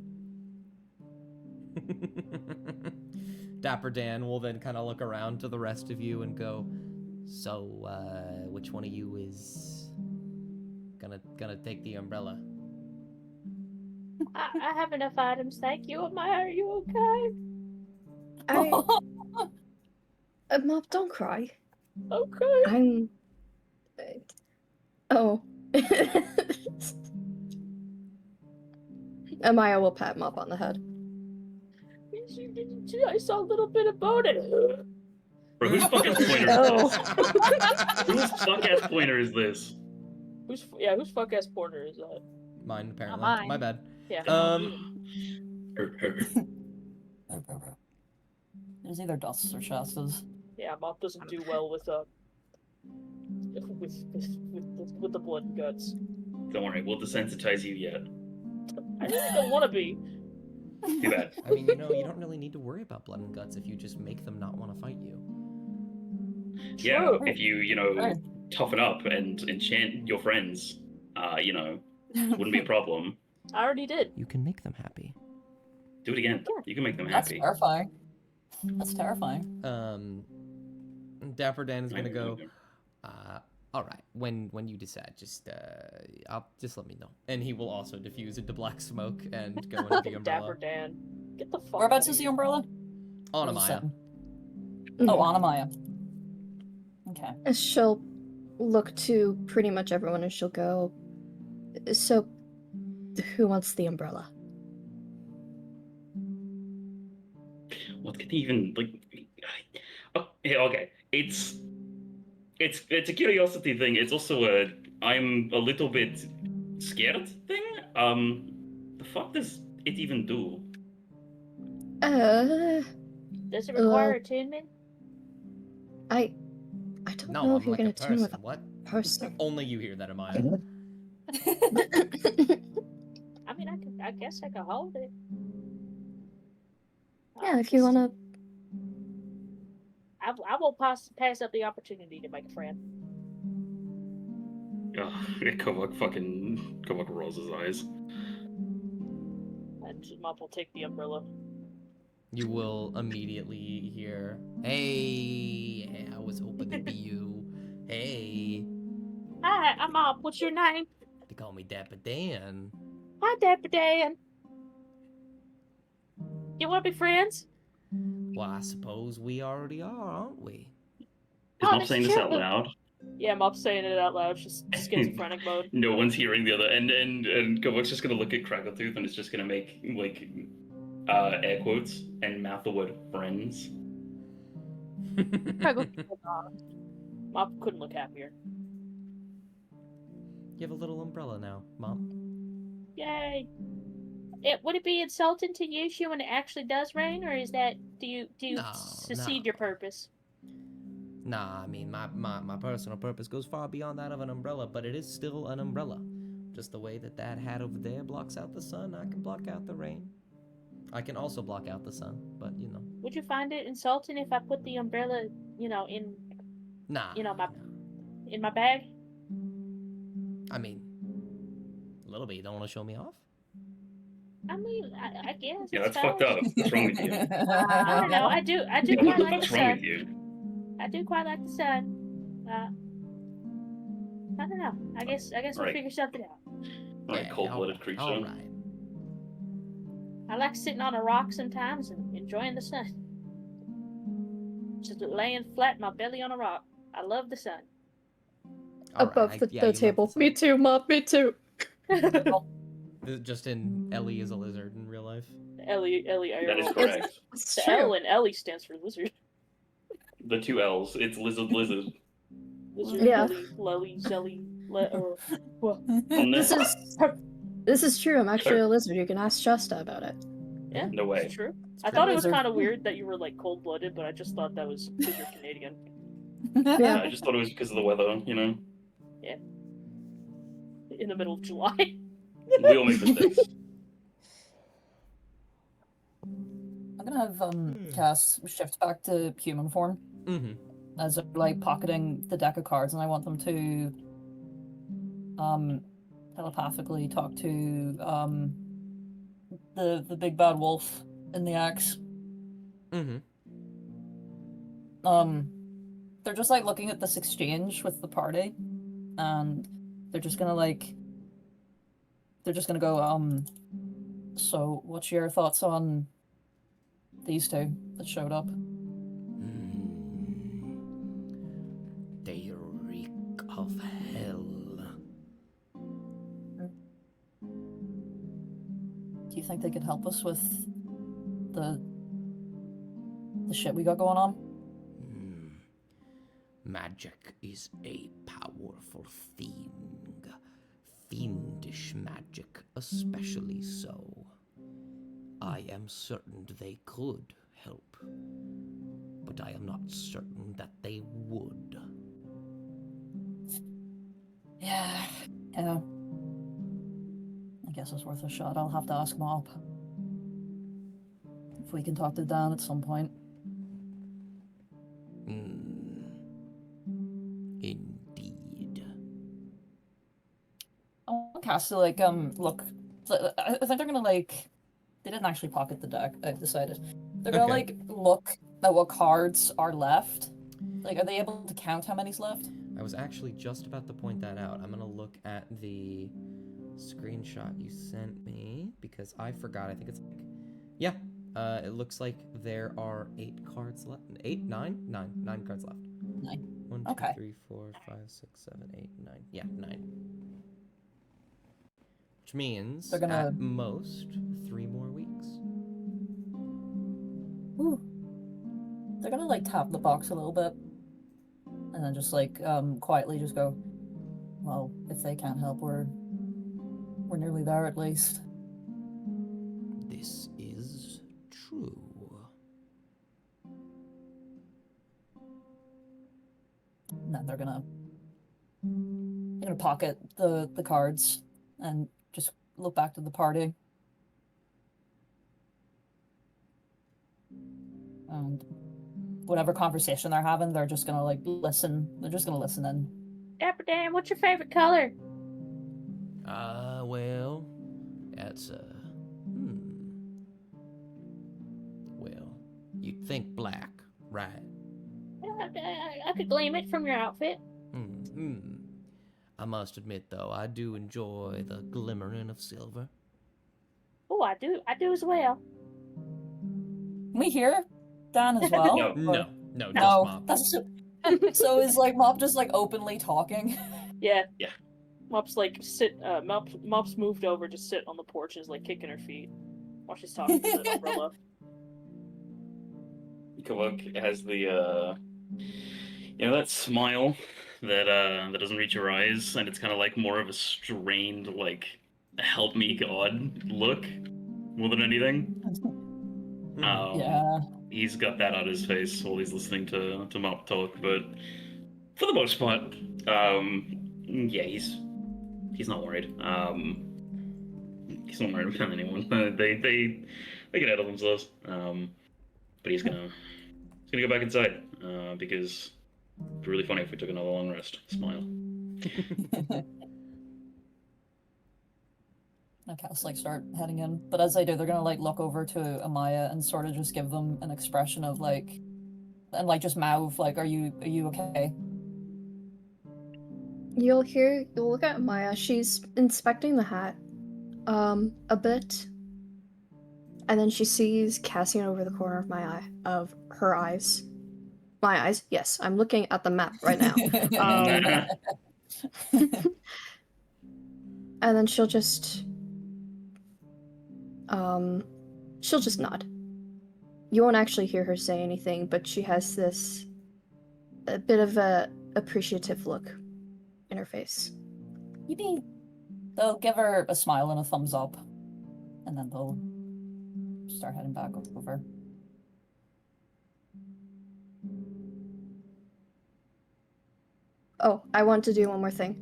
Dapper Dan will then kind of look around to the rest of you and go, so, which one of you is gonna take the umbrella? I have enough items, thank you. Amaya, are you okay? Mom, don't cry. Okay. I'm. Oh. Amaya will pat Mop on the head. Yes, you didn't see. I saw a little bit about it. Bro, whose fuck ass pointer is this? Whose fuck ass pointer is this? Whose fuck ass porter is that? Mine, apparently. mine. My bad. Yeah. There's either Dusts or Shastas. Yeah, Mop doesn't do well with the blood and guts. Don't worry, we'll desensitize you yet. I really don't want to be. Too bad. I mean, you don't really need to worry about blood and guts if you just make them not want to fight you. Yeah, True. if you toughen up and enchant your friends, wouldn't be a problem. I already did. You can make them happy. Do it again. You can make them That's happy. terrifying. That's terrifying. Dapper Dan is gonna go, all right, when you decide, just let me know. And he will also diffuse into black smoke and go into the umbrella. Dapper Dan. Get the fuck Whereabouts out is of the here. umbrella? On What is Amaya. it? Oh, on Amaya. Okay. She'll look to pretty much everyone and she'll go, so, who wants the umbrella? What can he even Oh, yeah, okay. It's a curiosity thing. It's also I'm a little bit scared thing. The fuck does it even do? Does it require attunement? I don't No, know I'm if you're like gonna a tune with person. What? a person. Only you hear that, Amaya. I mean, I guess I could hold it. Yeah, if you wanna. I won't pass up the opportunity to make a friend. Kovak rolls his eyes. And Mop will take the umbrella. You will immediately hear, hey, I was hoping to be you. Hey, Hi, I'm Mop. What's your name? they call me Dapper Dan. Hi, Dapper Dan. You want to be friends? Well, I suppose we already are, aren't we? Is Oh, Mop this saying is this true. out loud? Yeah, Mop's saying it out loud. Just schizophrenic mode. No one's hearing the other, and Gobok's just gonna look at Crackletooth and it's just gonna make like air quotes and mouth the word friends. Craggle- Mop couldn't look happier. You have a little umbrella now, Mom. Yay! Would it be insulting to use you when it actually does rain, or is that do you No, succeed no. your purpose? Nah, I mean, my personal purpose goes far beyond that of an umbrella, but it is still an umbrella. Just the way that hat over there blocks out the sun, I can block out the rain. I can also block out the sun, but you know. Would you find it insulting if I put the umbrella, in Nah. in my bag? I mean, a little bit. You don't want to show me off? I mean, I guess. Yeah, it's that's fucked up. What's wrong with you? I don't know. I do What quite the like the fuck's wrong with sun. you? I do quite like the sun. I don't know. I guess we'll Right. figure something out. Right, Yeah, cold-blooded creature. All right. I like sitting on a rock sometimes and enjoying the sun. Just laying flat, my belly on a rock. I love the sun. All Above right. the, Yeah, the you love table. sun. Me too, Mom. Me too. Just in Ellie is a lizard in real life. Ellie, That is Arrow. correct. It's The true. L in Ellie stands for lizard. The two L's. It's lizard. Lizard, Yeah. Lily, Zelly, On This this, this is true. I'm actually a lizard. You can ask Shasta about it. Yeah, No way. it's true. It's I pretty thought it was lizard. kind of weird that you were like cold-blooded, but I just thought that was because you're Canadian. Yeah, I just thought it was because of the weather. You know, In the middle of July. we all make mistakes. I'm gonna have Cass shift back to human form Mm-hmm. as they're like pocketing the deck of cards, and I want them to telepathically talk to the big bad wolf in the axe. Mm-hmm. They're just like looking at this exchange with the party, and they're just gonna go, so what's your thoughts on these two that showed up? They reek of hell. Do you think they could help us with the shit we got going on? Magic is a powerful thing. Fiendish magic, especially so. I am certain they could help, but I am not certain that they would. Yeah. I guess it's worth a shot. I'll have to ask Mop if we can talk to Dan at some point. Indeed. I want Cass to look. I think they're gonna they didn't actually pocket the deck. I've decided they're gonna Okay. look at what cards are left. Are they able to count how many's left? I was actually just about to point that out. I'm gonna look at the screenshot you sent me because I forgot. I think it's yeah. It looks like there are 8 cards left. 9 cards left. 9. 1, 2, Okay. 3, 4, 5, 6, 7, 8, 9. Yeah, 9. Which means They're gonna- at most 3 more weeks. Ooh. They're gonna tap the box a little bit, and then just quietly just go, well, if they can't help, we're nearly there at least. This is true. And then they're gonna pocket the cards and just look back to the party. And whatever conversation they're having, they're just gonna listen. They're just gonna listen in. Dapper Dan, what's your favorite color? Well, that's Well, you'd think black, right? I could glean it from your outfit. I must admit, though, I do enjoy the glimmering of silver. Oh, I do as well. Can we hear Dan as well? No. Or- No, just No, Mop. that's so is like Mop just like openly talking? Yeah. Yeah. Mop's like Mop's moved over to sit on the porch and is like kicking her feet while she's talking to the umbrella. Kavuk has the that smile that doesn't reach your eyes, and it's kind of like more of a strained, like, help me God look more than anything. Yeah. He's got that on his face while he's listening to Mop talk, but for the most part, yeah, he's not worried. He's not worried about anyone. They get out of themselves. But he's gonna go back inside because it'd be really funny if we took another long rest. Smile. Okay, let's like start heading in. But as they do, they're gonna like look over to Amaya and sort of just give them an expression of like, and like just mouth like, "Are you okay?" You'll look at Maya. She's inspecting the hat, a bit, and then she sees Cassian over the corner of her eyes. My eyes. Yes, I'm looking at the map right now. And then she'll just nod. You won't actually hear her say anything, but she has this a bit of a appreciative look in her face. Maybe they'll give her a smile and a thumbs up, and then they'll start heading back over. Oh, I want to do one more thing.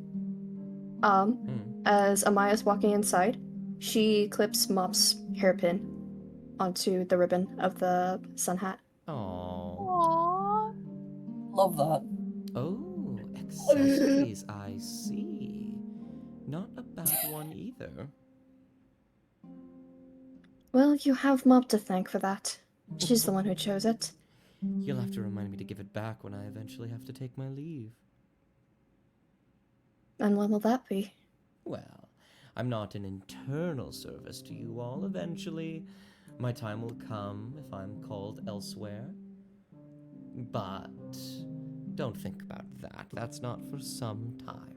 As Amaya's walking inside, she clips Mop's hairpin onto the ribbon of the sun hat. Aww. Aww. Love that. Oh, accessories, I see. Not a bad one either. Well, you have Mop to thank for that. She's the one who chose it. You'll have to remind me to give it back when I eventually have to take my leave. And when will that be? Well, I'm not an internal service to you all. Eventually, my time will come if I'm called elsewhere. But don't think about that. That's not for some time.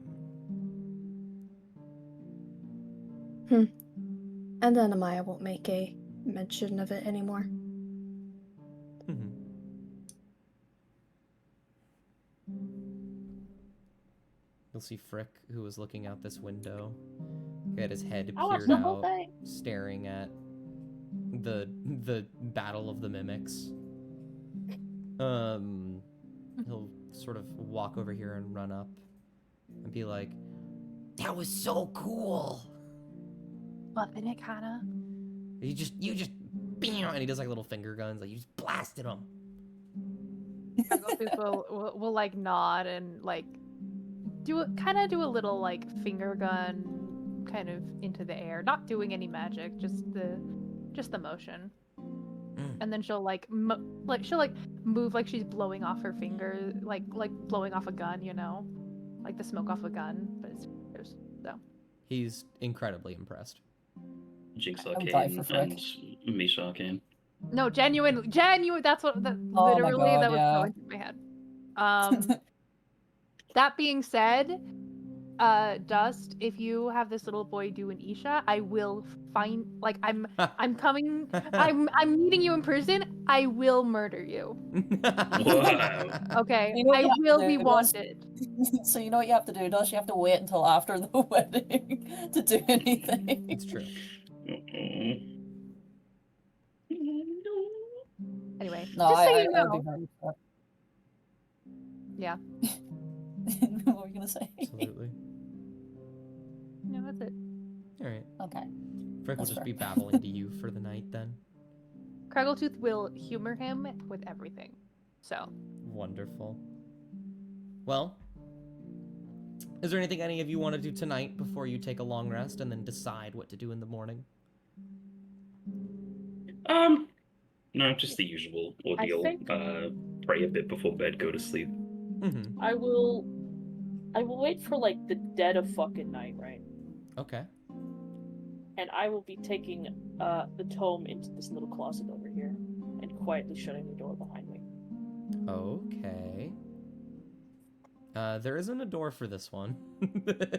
And then Amaya won't make a mention of it anymore. You'll see Frick, who was looking out this window. He had his head I watched peered the whole out, thing. staring at the battle of the mimics. He'll sort of walk over here and run up and be like, "That was so cool." Loving it, kinda. You just, bam, and he does like little finger guns, like you just blasted him. will like nod and like do a little like finger gun kind of into the air, not doing any magic, just the motion. And then she'll like move like she's blowing off her finger, like blowing off a gun, you know, like the smoke off a gun, but it's fingers. So He's incredibly impressed. Jigsaw I would die Kane for Frick. and Misha Kane. no, genuine. That's what Oh my literally God, that was yeah. going through my head. That being said, Dust, if you have this little boy do an Isha, I will find like I'm coming. I'm meeting you in person. I will murder you. Wow. Okay, You know what I you have to will do, be Dust? wanted. So you know what you have to do, Dosh? You have to wait until after the wedding to do anything. It's true. Anyway, No, just so I you would be know. very upset. Yeah. What were you gonna say? Absolutely. Yeah, that's it. All right. Okay. Frick will That's just fair. be babbling to you for the night then. Craggletooth will humor him with everything. So. Wonderful. Well, is there anything any of you want to do tonight before you take a long rest and then decide what to do in the morning? No, just the usual ordeal. think- Pray a bit before bed, go to sleep. Mm-hmm. I will wait for like the dead of fucking night, right? Okay. and I will be taking the tome into this little closet over here and quietly shutting the door behind me. Okay. There isn't a door for this one.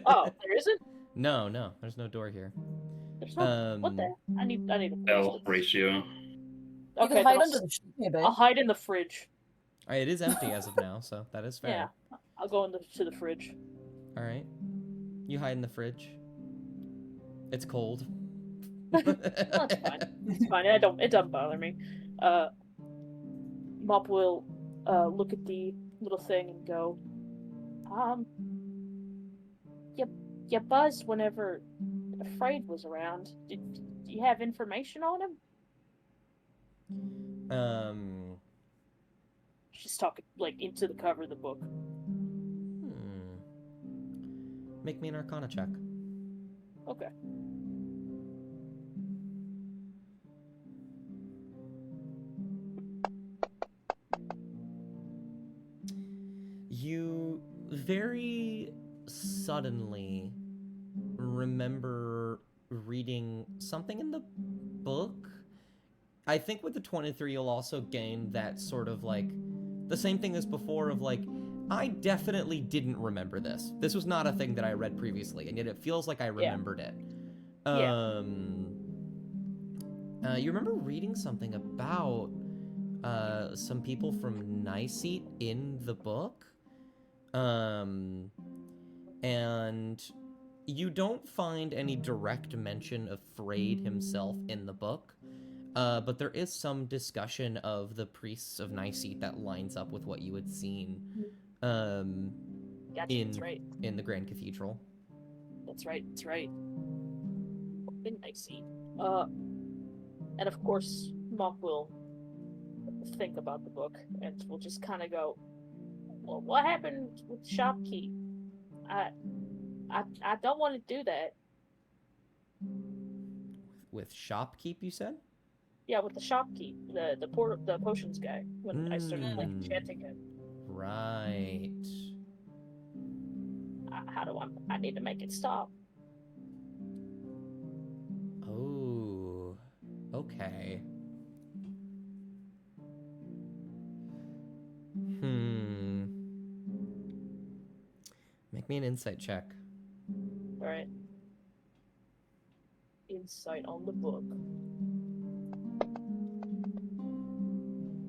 Oh, there isn't? No, there's no door here. There's no. What the? I need a L ratio. You Okay, can then hide under the sheet, maybe. I'll hide in the fridge. It is empty as of now, so that is fair. Yeah, I'll go to the fridge. All right. You hide in the fridge. It's cold. That's fine. It's fine. It doesn't bother me. Mop will look at the little thing and go, you buzzed whenever Afraid was around. Do you have information on him? She's talking like into the cover of the book. Make me an Arcana check. Okay. You very suddenly remember reading something in the book. I think with the 23 you'll also gain that sort of like the same thing as before of like, I definitely didn't remember this. This was not a thing that I read previously, and yet it feels like I remembered it. You remember reading something about some people from Niceet in the book? And you don't find any direct mention of Frayed himself in the book, but there is some discussion of the priests of Niceet that lines up with what you had seen Gotcha, that's right. in the Grand Cathedral. That's right. In Niceet. And of course, Mop will think about the book and will just kind of go, well, what happened with Shopkeep? I don't want to do that. With Shopkeep, you said? Yeah, with the Shopkeep, the potions guy, when I started like enchanting him. Right. How do I need to make it stop? Oh, okay. Make me an insight check. Alright. Insight on the book.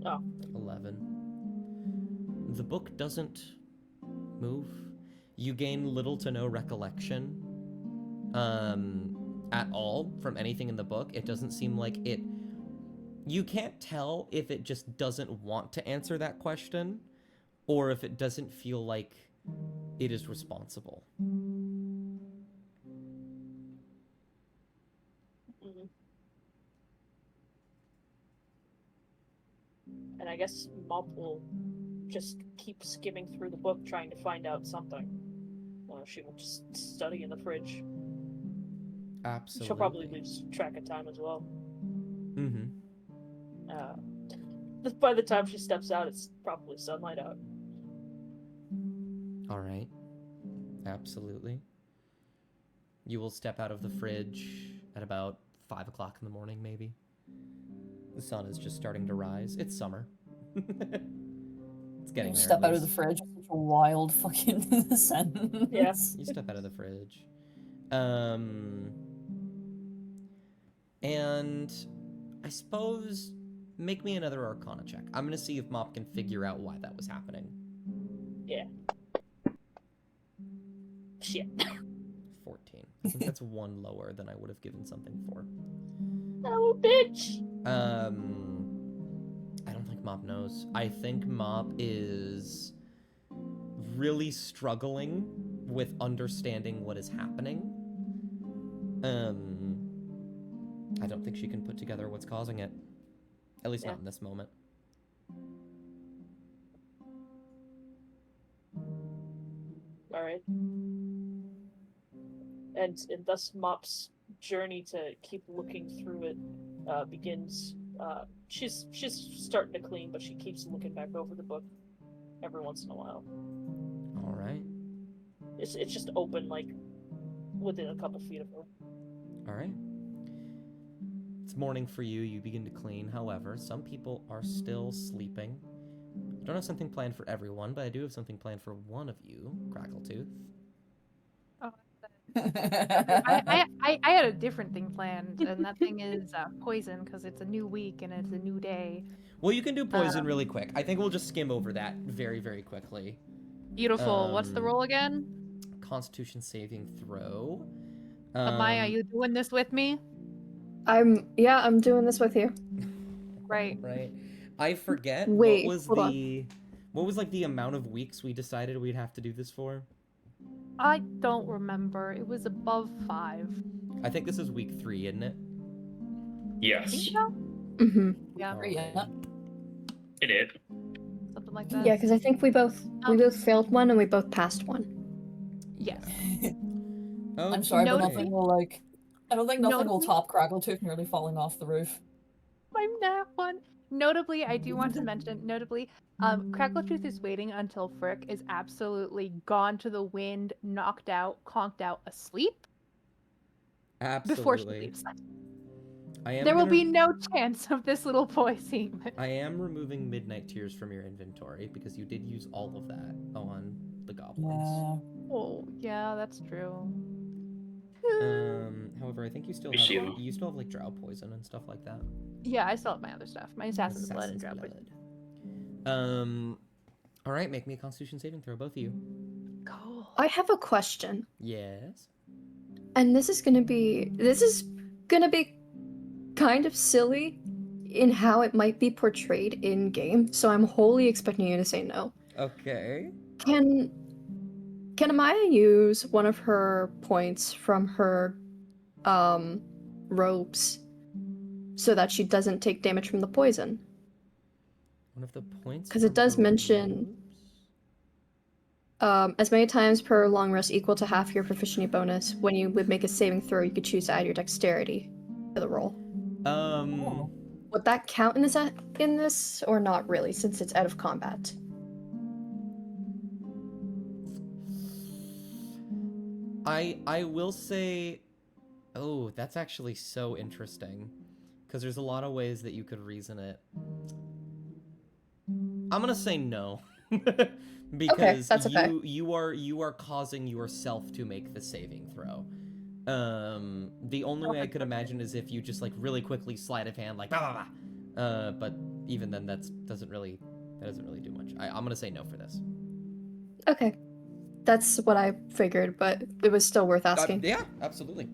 Oh. 11. The book doesn't move. You gain little to no recollection at all from anything in the book. It doesn't seem like it... You can't tell if it just doesn't want to answer that question or if it doesn't feel like it is responsible. And I guess Mop will just keep skimming through the book trying to find out something. She will just study in the fridge. Absolutely. She'll probably lose track of time as well. By the time she steps out, it's probably sunlight out. All right. Absolutely. You will step out of the fridge at about 5 o'clock in the morning, maybe. The sun is just starting to rise. It's summer. It's getting there. Step out of the fridge. Such a wild fucking sentence. Yes. You step out of the fridge. And I suppose make me another Arcana check. I'm gonna see if Mop can figure out why that was happening. Yeah. Shit. 14. I think that's one lower than I would have given something for. Oh, bitch! I don't think Mop knows. I think Mop is really struggling with understanding what is happening. I don't think she can put together what's causing it. At least not in this moment. Alright. And thus Mop's journey to keep looking through it begins. She's starting to clean, but she keeps looking back over the book every once in a while. All right. It's just open, like, within a couple feet of her. All right. It's morning for you. You begin to clean. However, some people are still sleeping. I don't have something planned for everyone, but I do have something planned for one of you, Crackletooth. I had a different thing planned, and that thing is poison, because it's a new week and it's a new day. Well, you can do poison really quick. I think we'll just skim over that very, very quickly. Beautiful. What's the roll again? Constitution saving throw. Amaya, are you doing this with me? I'm doing this with you. Right. Right. I forget Wait, what was hold what was like the amount of weeks we decided we'd have to do this for? I don't remember. It was above 5. I think this is week 3, isn't it? Yes, Think so? Mm-hmm. Yeah, Yeah. it did. something like that. Yeah, because I think we both failed one and we both passed one. Yes. I'm sorry, but Noted. nothing will like. I don't think nothing will Notably- top Crackletooth nearly falling off the roof. I'm that one. Notably, I do want to mention, Crackletooth is waiting until Frick is absolutely gone to the wind, knocked out, conked out, asleep, before she Absolutely. leaves. There will be no chance of this little boy seeing this. I am removing Midnight Tears from your inventory because you did use all of that on the goblins. Yeah. Oh, yeah, that's true. However, I think you still We see have you. like drow poison and stuff like that. Yeah, I still have my other stuff. My assassin's blood and drow poison. All right, make me a Constitution saving throw, both of you. Cool. I have a question, Yes. and this is gonna be kind of silly in how it might be portrayed in game. So I'm wholly expecting you to say no. Okay. Can Amaya use one of her points from her robes so that she doesn't take damage from the poison? One of the points. 'Cause it from does her mention- robes? As many times per long rest equal to half your proficiency bonus. When you would make a saving throw, you could choose to add your dexterity to the roll. Would that count in this or not really, since it's out of combat? I will say, oh, that's actually so interesting, because there's a lot of ways that you could reason it. I'm gonna say no, because that's okay. you are causing yourself to make the saving throw. The only way I could imagine is if you just like really quickly sleight of hand, like blah blah blah. But even then, that doesn't really do much. I'm gonna say no for this. Okay. That's what I figured, but it was still worth asking. Yeah, absolutely.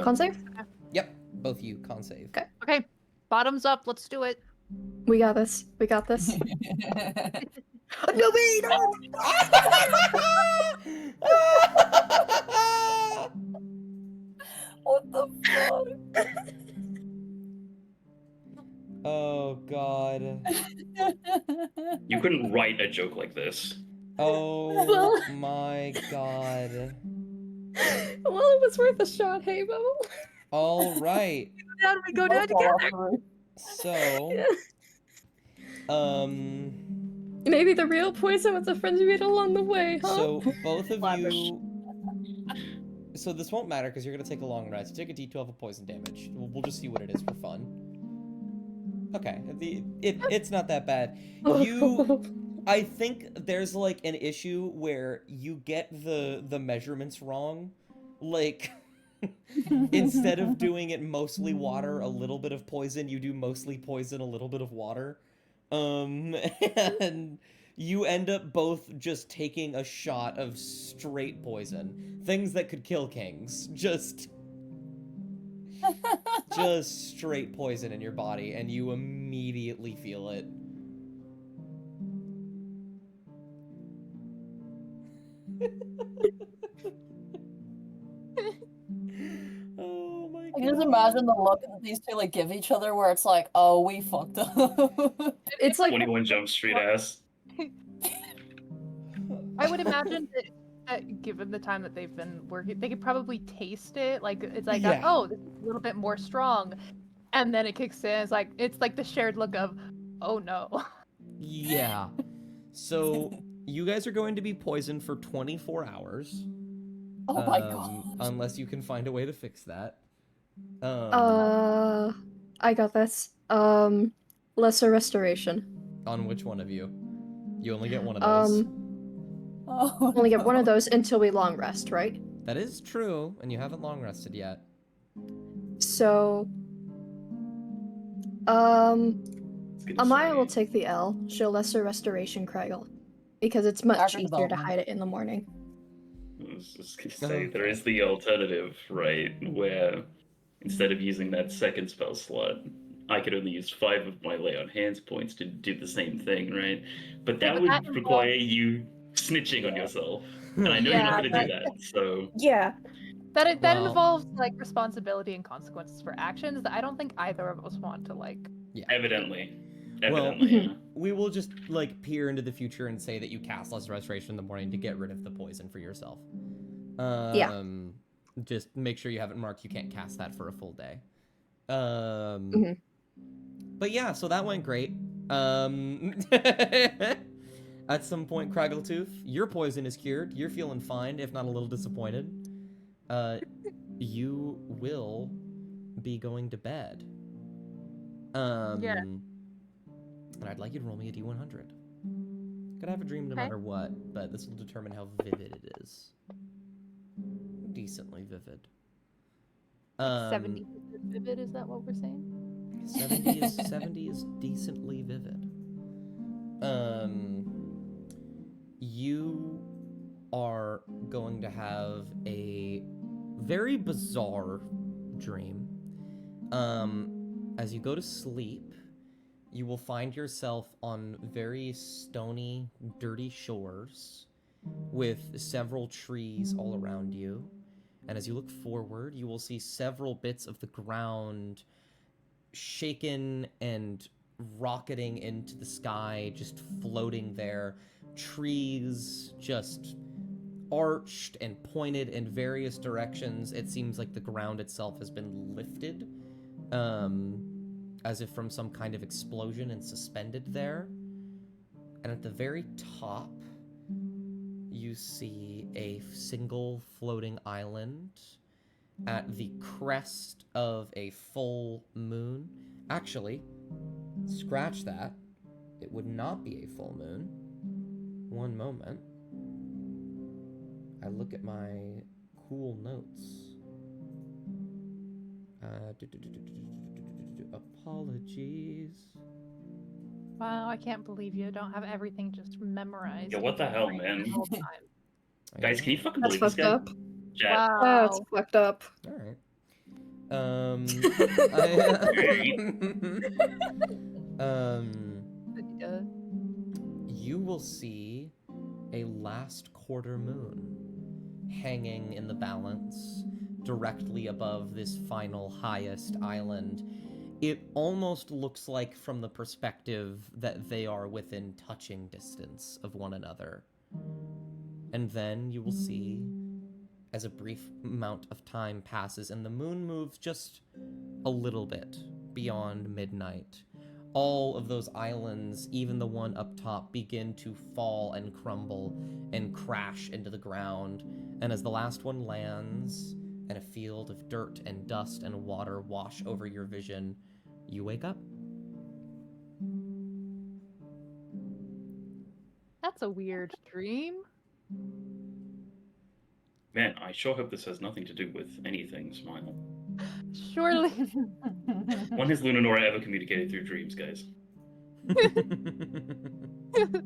Con save? Yep, both you con save. Okay. Okay, bottoms up. Let's do it. We got this. We got this. No, wait! What the fuck? Oh god. You couldn't write a joke like this. Oh my god. Well, it was worth a shot, hey, Bo. All right. Down we go down together. So, Maybe the real poison was the friends we made along the way, huh? so both of Lavish. you. So this won't matter because you're gonna take a long rest. Take a D12 of poison damage. We'll just see what it is for fun. Okay, it's not that bad. I think there's like an issue where you get the measurements wrong. Like, instead of doing it mostly water, a little bit of poison, you do mostly poison, a little bit of water. And you end up both just taking a shot of straight poison. Things that could kill kings. Just straight poison in your body, and you immediately feel it. Oh my god. I can just imagine the look that these two like give each other, where it's like, "Oh, we fucked up." It's like 21 Jump Street ass. I would imagine that given the time that they've been working, they could probably taste it. Like it's like, Yeah. oh, this is a little bit more strong, and then it kicks in. It's like the shared look of, oh no. Yeah. So, you guys are going to be poisoned for 24 hours. Oh my god. Unless you can find a way to fix that. I got this. Lesser restoration. On which one of you? You only get one of those. Oh, Only get one of no. those until we long rest, right? That is true, and you haven't long rested yet. So, I was gonna Amaya will say, take the L. She'll lesser restoration Craigle. Because it's much Character easier to development. hide it in the morning. I was just gonna say there Okay. is the alternative, right? Where instead of using that second spell slot, I could only use 5 of my lay on hands points to do the same thing, right? But Yeah, that but would that require involves you snitching on Yeah. yourself, and I know you're not Yeah, going to do that. So Yeah. that Well- involves like responsibility and consequences for actions that I don't think either of us want to like. Yeah. evidently, Well, yeah. we will just like peer into the future and say that you cast Lesser Restoration in the morning to get rid of the poison for yourself. Yeah. Just make sure you have it marked. You can't cast that for a full day. Mhm. But yeah, so that went great. At some point, Craggletooth, your poison is cured. You're feeling fine, if not a little disappointed. You will be going to bed. Yeah. And I'd like you to roll me a d100. Gonna have a dream no Okay. matter what, but this will determine how vivid it is. Decently vivid. 70 vivid, is that what we're saying? 70 is decently vivid. You are going to have a very bizarre dream. As you go to sleep, you will find yourself on very stony, dirty shores with several trees all around you. And as you look forward, you will see several bits of the ground shaken and rocketing into the sky, just floating there. Trees just arched and pointed in various directions. It seems like the ground itself has been lifted, as if from some kind of explosion and suspended there. And at the very top, you see a single floating island at the crest of a full moon. Actually, scratch that. It would not be a full moon. One moment. I look at my cool notes. Apologies. Wow, I can't believe you don't have everything just memorized. Yeah, what the hell, man? The whole time. Guys, can you fucking That's believe this fucked guy? up. Chat. That's Wow. fucked up. All right. You will see a last quarter moon hanging in the balance directly above this final highest island. It almost looks like from the perspective that they are within touching distance of one another. And then you will see, as a brief amount of time passes and the moon moves just a little bit beyond midnight, all of those islands, even the one up top, begin to fall and crumble and crash into the ground. And as the last one lands and a field of dirt and dust and water wash over your vision, you wake up. That's a weird dream. Man, I sure hope this has nothing to do with anything, Smile. Surely. When has Lunanora ever communicated through dreams, guys?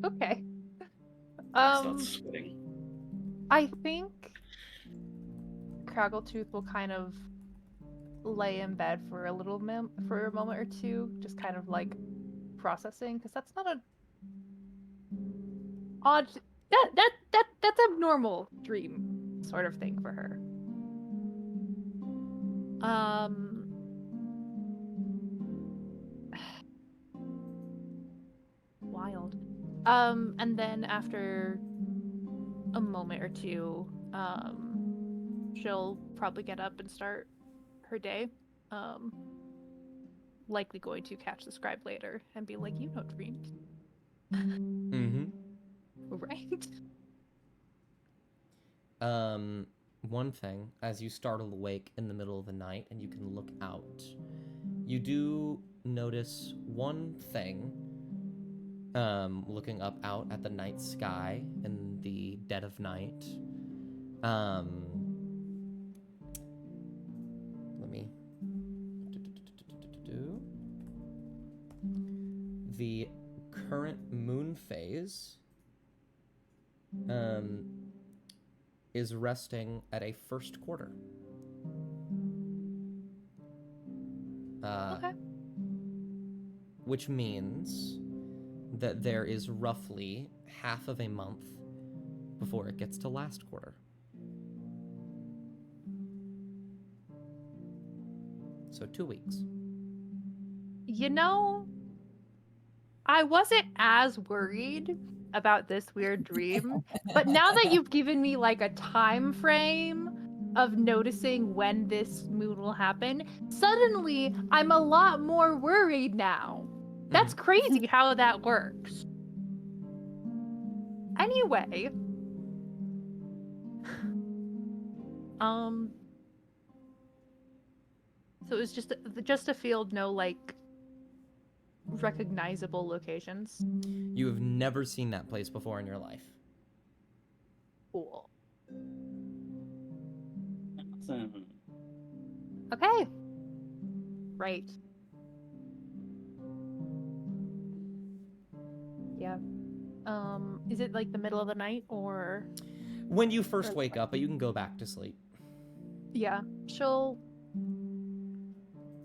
Okay. Start sweating. I think Craggletooth will kind of lay in bed for a for a moment or two, just kind of like processing, because that's not a odd. That's a normal dream sort of thing for her. Wild. And then after a moment or two, she'll probably get up and start her day. Likely going to catch the scribe later and be like, "You know dreams." Mm-hmm. Right? one thing as you startle awake in the middle of the night and you can look out. You do notice one thing, looking up out at the night sky in the dead of night. Let me. The current moon phase is resting at a first quarter. Okay. Which means that there is roughly half of a month before it gets to last quarter. So 2 weeks. You know, I wasn't as worried about this weird dream, but now that you've given me like a time frame of noticing when this moon will happen, suddenly I'm a lot more worried now. That's crazy how that works. Anyway, so it was just a field, no like recognizable locations. You have never seen that place before in your life. Cool. Awesome. Okay. Right. Yeah. Is it like the middle of the night or? When you first wake up, but you can go back to sleep. Yeah, she'll.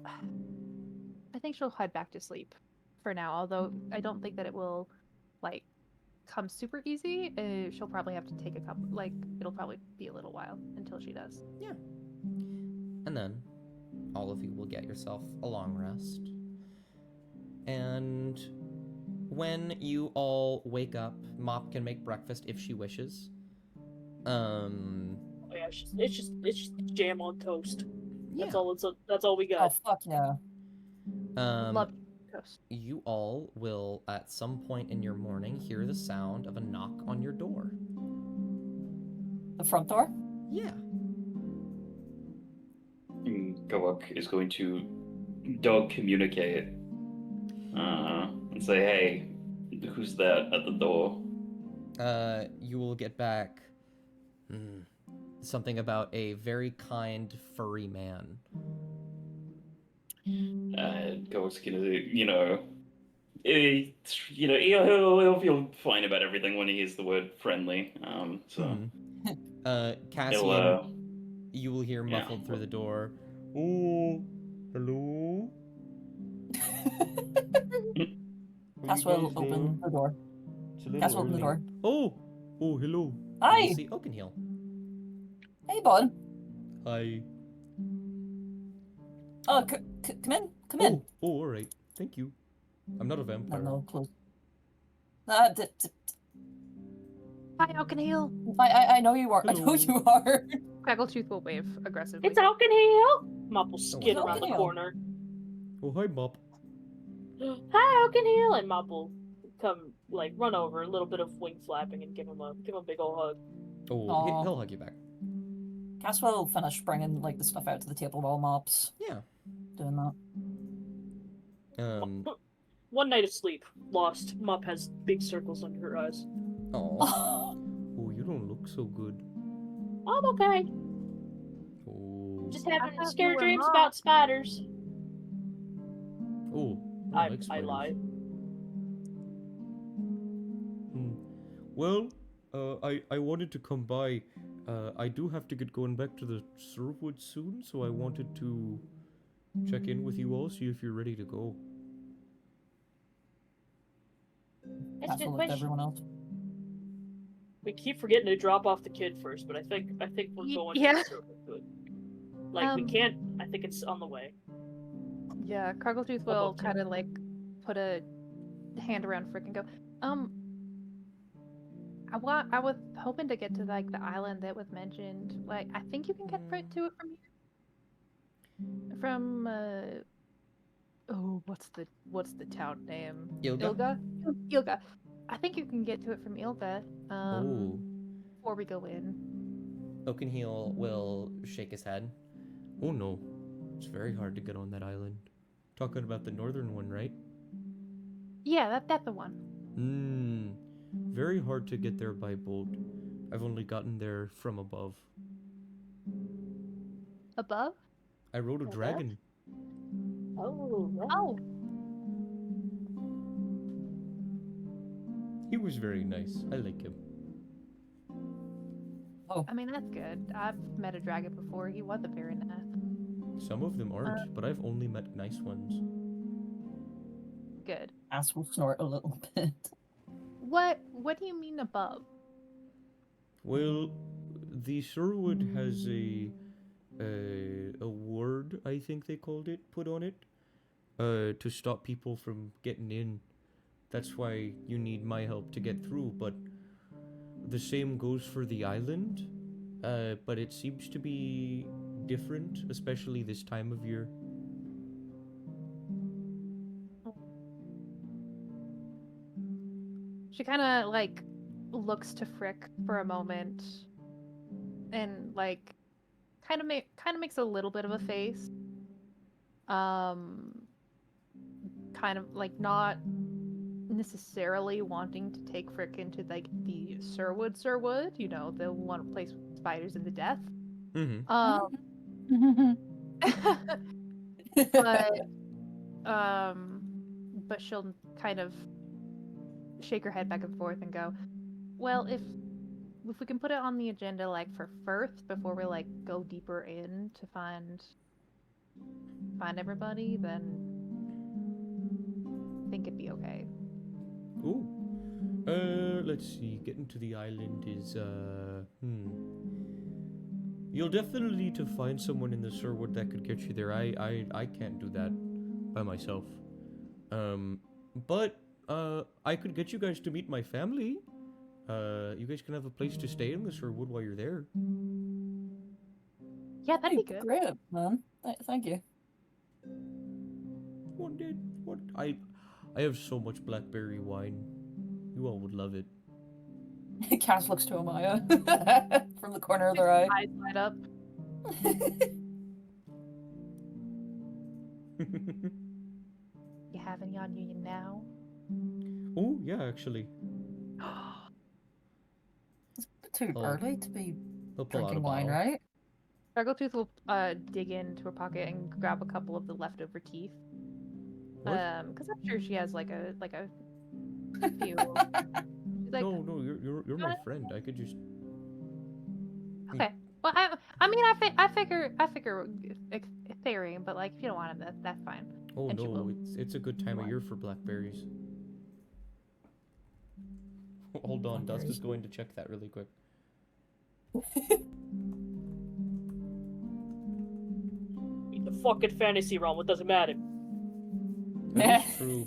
I think she'll head back to sleep for now. Although I don't think that it will, like, come super easy. She'll probably have to take a couple. Like, it'll probably be a little while until she does. Yeah. And then all of you will get yourself a long rest. And when you all wake up, Mop can make breakfast if she wishes. Oh yeah, it's just jam on toast. Yeah. That's all we Oh, got. fuck yeah. Love toast. You all will, at some point in your morning, hear the sound of a knock on your door. The front door? Yeah. Gowok is going to dog communicate and say, "Hey, who's that at the door?" You will get back something about a very kind furry man. Gowok's gonna, he'll feel fine about everything when he hears the word friendly. Cassian, you will hear yeah. muffled through the door. Oh, hello? Cass will open the door. Cass will open the door. Oh, hello. Hi! You see Oakenhill. Hey, bud. Hi. Oh, come in. Come in. Oh, all right. Thank you. I'm not a vampire. No, close. Hi, Alkenhill. I know you are. Hello. I know you are. Craggletooth will wave aggressively. It's Alkenhill! Mop will skid Oh, around the Alkenhill. corner. Oh, hi, Mop. Hi, Alkenhill! And Mop will come, like, run over, a little bit of wing flapping, and give him a big old hug. Oh, Aw. he'll hug you back. Cass will finish bringing like the stuff out to the table while Mop's Yeah. doing that. One night of sleep lost. Mop has big circles under her eyes. Oh. Oh, Oh, you don't look so good. I'm okay. Oh. Just I having thought you scary were dreams Mop. about spiders. Oh. I like spiders. lied. Well, I wanted to come by. I do have to get going back to the Sirwood soon, so I wanted to check in with you all, see if you're ready to go. That's a Cass good will look at question. everyone else. We keep forgetting to drop off the kid first, but I think we're going Yeah. to do it. Like we can't. I think it's on the way. Yeah, Craggletooth I'll will go too. kind of like put a hand around Frick and go, I was hoping to get to like the island that was mentioned. Like, I think you can get to it from here. From what's the town name? Ilga? Ilga. I think you can get to it from Ilga. Before we go in. Oakenheel will shake his head. Oh no, it's very hard to get on that island. Talking about the northern one, right? Yeah, that's the one. Very hard to get there by boat. I've only gotten there from above. Above? I rode a Above? dragon. Oh, right. Oh, He was very nice. I like him. I mean, that's good. I've met a dragon before. He was a very nice. Some of them aren't, but I've only met nice ones. Good. Ass will snort a little bit. What do you mean above? Well, the Sherwood has a word, I think they called it, put on it, to stop people from getting in. That's why you need my help to get through, but the same goes for the island, but it seems to be different, especially this time of year. She kind of like looks to Frick for a moment, and like kind of makes a little bit of a face. Kind of like not necessarily wanting to take Frick into like the Sherwood, you know, the one place with spiders and the death. Mm-hmm. But she'll kind of shake her head back and forth and go, well, if we can put it on the agenda like for first before we like go deeper in to find everybody, then I think it'd be okay. Ooh. Let's see. Getting to the island is, You'll definitely need to find someone in the Sherwood that could get you there. I can't do that by myself. But I could get you guys to meet my family. You guys can have a place to stay in the Sherwood while you're there. Yeah, that'd be good. Great, man. Thank you. What? I have so much blackberry wine. You all would love it. Cass looks to Amaya from the corner of their eye. Eyes light up. You have any on you now? Oh, yeah, actually. It's a bit too Oh. early to be I'll pull out a drinking wine, bottle. right? Struggletooth will dig into her pocket and grab a couple of the leftover teeth. What? Because I'm sure she has like a few. She's like, No, you're my friend. I could just. okay. Well, I mean, I figure Ethereum, but like if you don't want them, that's fine. Oh And she no, will. it's a good time of year for blackberries. Hold on, Dust is Blackberries. going to check that really quick. In the fucking fantasy realm, it doesn't matter. That's true.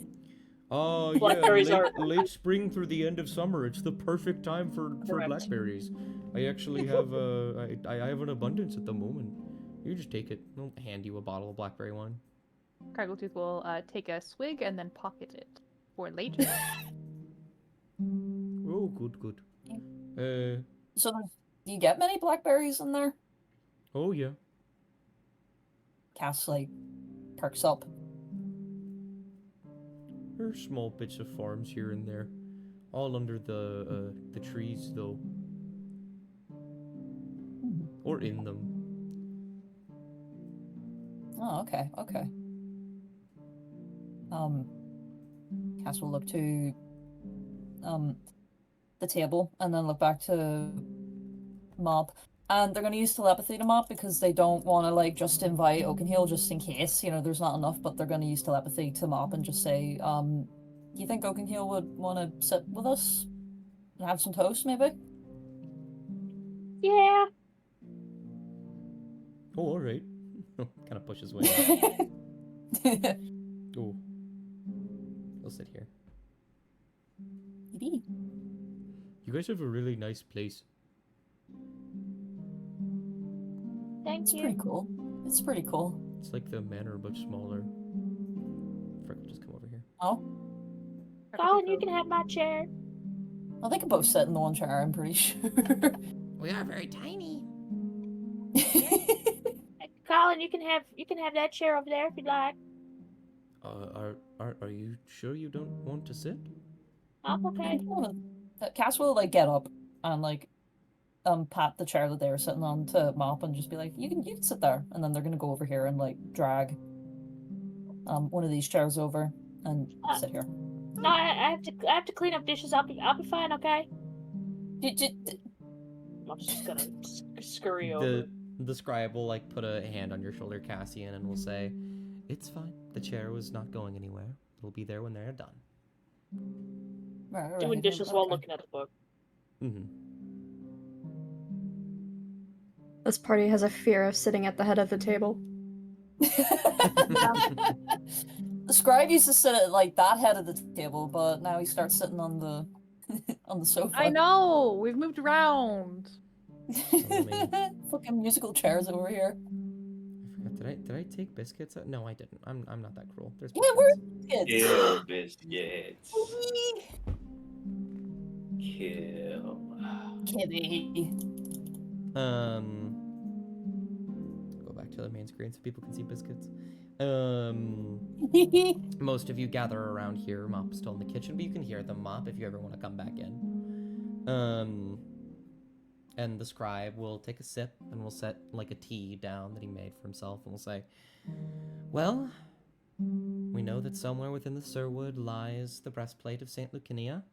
Oh yeah, Blackberries late spring through the end of summer. It's the perfect time for Correct. blackberries. I actually have I have an abundance at the moment. You just take it. I'll hand you a bottle of blackberry wine. Struggletooth will take a swig and then pocket it for later. Oh, good. So, do you get many blackberries in there? Oh yeah. Cass like perks up. There's small bits of farms here and there, all under the trees though, or in them. Oh, okay. Cass will look to the table and then look back to Mop. And they're going to use telepathy to Mop because they don't want to like just invite Oakenheel just in case, you know, there's not enough, but they're going to use telepathy to Mop and just say, do you think Oakenheel would want to sit with us and have some toast maybe? Yeah. Oh, all right. Kind of pushes away. Oh, I'll sit here. Maybe. You guys have a really nice place. Thank It's you. pretty cool. It's pretty cool. It's like the manor but smaller. Frick, just come over here. Oh, Colin, you can have my chair. well, they can both sit in the one chair, I'm pretty sure. We are very tiny. Colin, you can have that chair over there if you'd like. Are you sure you don't want to sit? I'm okay. Cass will like get up and like pat the chair that they were sitting on to Mop and just be like, you can sit there. And then they're gonna go over here and like drag one of these chairs over and sit here. No, I have to clean up dishes. I'll be fine. Okay. I'm just gonna scurry over. The scribe will like put a hand on your shoulder, Cassian, and will say, "It's fine. The chair was not going anywhere. It'll be there when they're done." Right, Doing dishes while looking at the book. Mm-hmm. This party has a fear of sitting at the head of the table. The scribe used to sit at like that head of the table, but now he starts sitting on the on the sofa. I know. We've moved around. Fucking musical chairs over here. I forgot. Did I take biscuits? No, I didn't. I'm not that cruel. There's Yeah, biscuits. where's Biscuits. Kill. Kitty? Go back to the main screen so people can see biscuits. Most of you gather around here. Mop's still in the kitchen, but you can hear them. Mop, if you ever want to come back in. And the scribe will take a sip and will set like a tea down that he made for himself and will say, "Well, we know that somewhere within the Sirwood lies the breastplate of Saint Lucinia.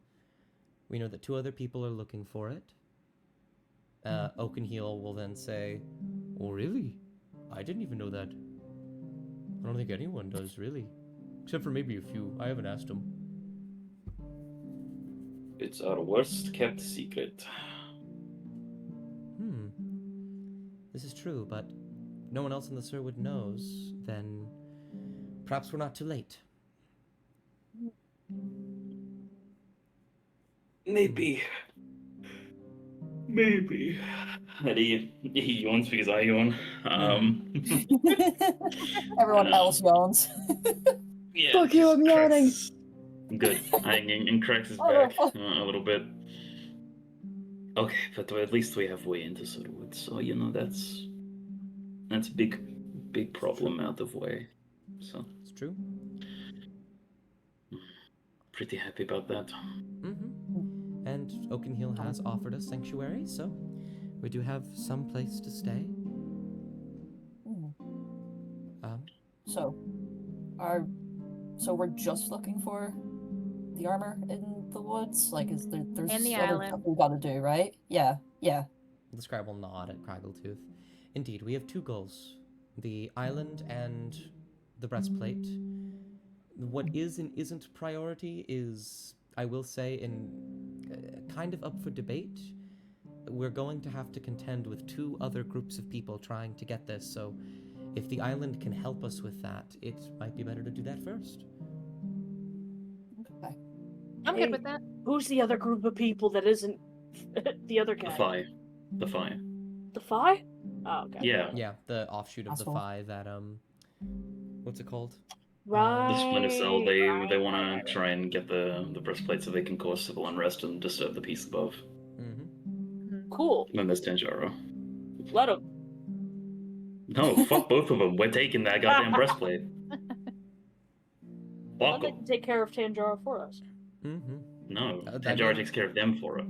We know that 2 other people are looking for it." Oakenheel will then say, "Oh, really? I didn't even know that. I don't think anyone does, really. Except for maybe a few. I haven't asked them." It's our worst kept secret. This is true, but no one else in the Sirwood knows, then perhaps we're not too late. Maybe. And he yawns because I yawn. Everyone else yawns. Yeah, Fuck you, I'm yawning. Good. And cracks his back a little bit. Okay, but at least we have way into Sirwood, so you know that's a big problem out of way. So It's true. pretty happy about that. And Oakenhill has offered us sanctuary, so we do have some place to stay. So we're just looking for the armor in the woods? Like, there's And the other island. stuff we gotta do, right? Yeah. The scribe will nod at Craggletooth. Indeed, we have 2 goals. The island and the breastplate. What is and isn't priority is, I will say, kind of up for debate. We're going to have to contend with 2 other groups of people trying to get this, so if the island can help us with that, it might be better to do that first. Okay. I'm good with that. Who's the other group of people that isn't the other guy? The Fi. The Fi? Oh, okay. Yeah. Yeah, the offshoot of the Asshole. Fi that, what's it called? Right. The Splinter Cell, they right, want right. to try and get the breastplate so they can cause civil unrest and disturb the peace above. Cool. And there's Tanjiro. Let him. No, fuck both of them. We're taking that goddamn breastplate. Well, Fuck they 'em. can take care of Tanjiro for us. No, that Tanjiro means- takes care of them for it.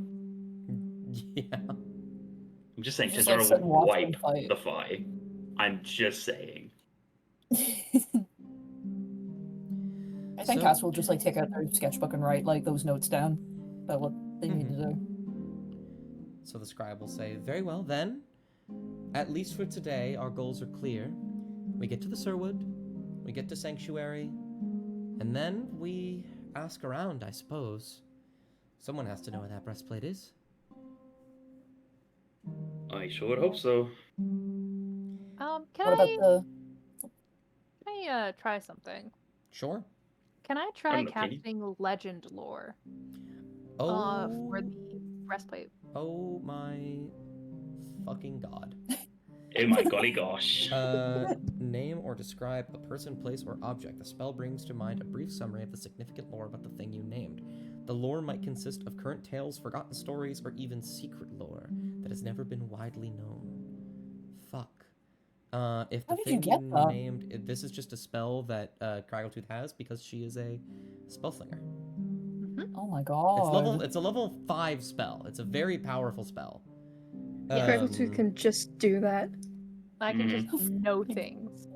Yeah. I'm just saying Just like Tanjiro sit and will watch wipe them fight. the Fi. I'm just saying. I think So- Cass will just like take out their sketchbook and write like those notes down about what they need to do. So the scribe will say, "Very well, then. At least for today, our goals are clear. We get to the Sirwood, we get to Sanctuary, and then we ask around, I suppose. Someone has to know where that breastplate is." I sure would hope so. Can What about the? I try something? Sure. Can I try I'm okay. casting legend lore Oh, for the breastplate? oh my fucking god. Oh my golly gosh. Name or describe a person, place, or object. The spell brings to mind a brief summary of the significant lore about the thing you named. The lore might consist of current tales, forgotten stories, or even secret lore that has never been widely known. Fuck. If How the did you thing get that? named, this is just a spell that Craggletooth has because she is a spellslinger. Oh my god. It's a level 5 spell. It's a very powerful spell. Yeah. Craggletooth can just do that. I can just know things.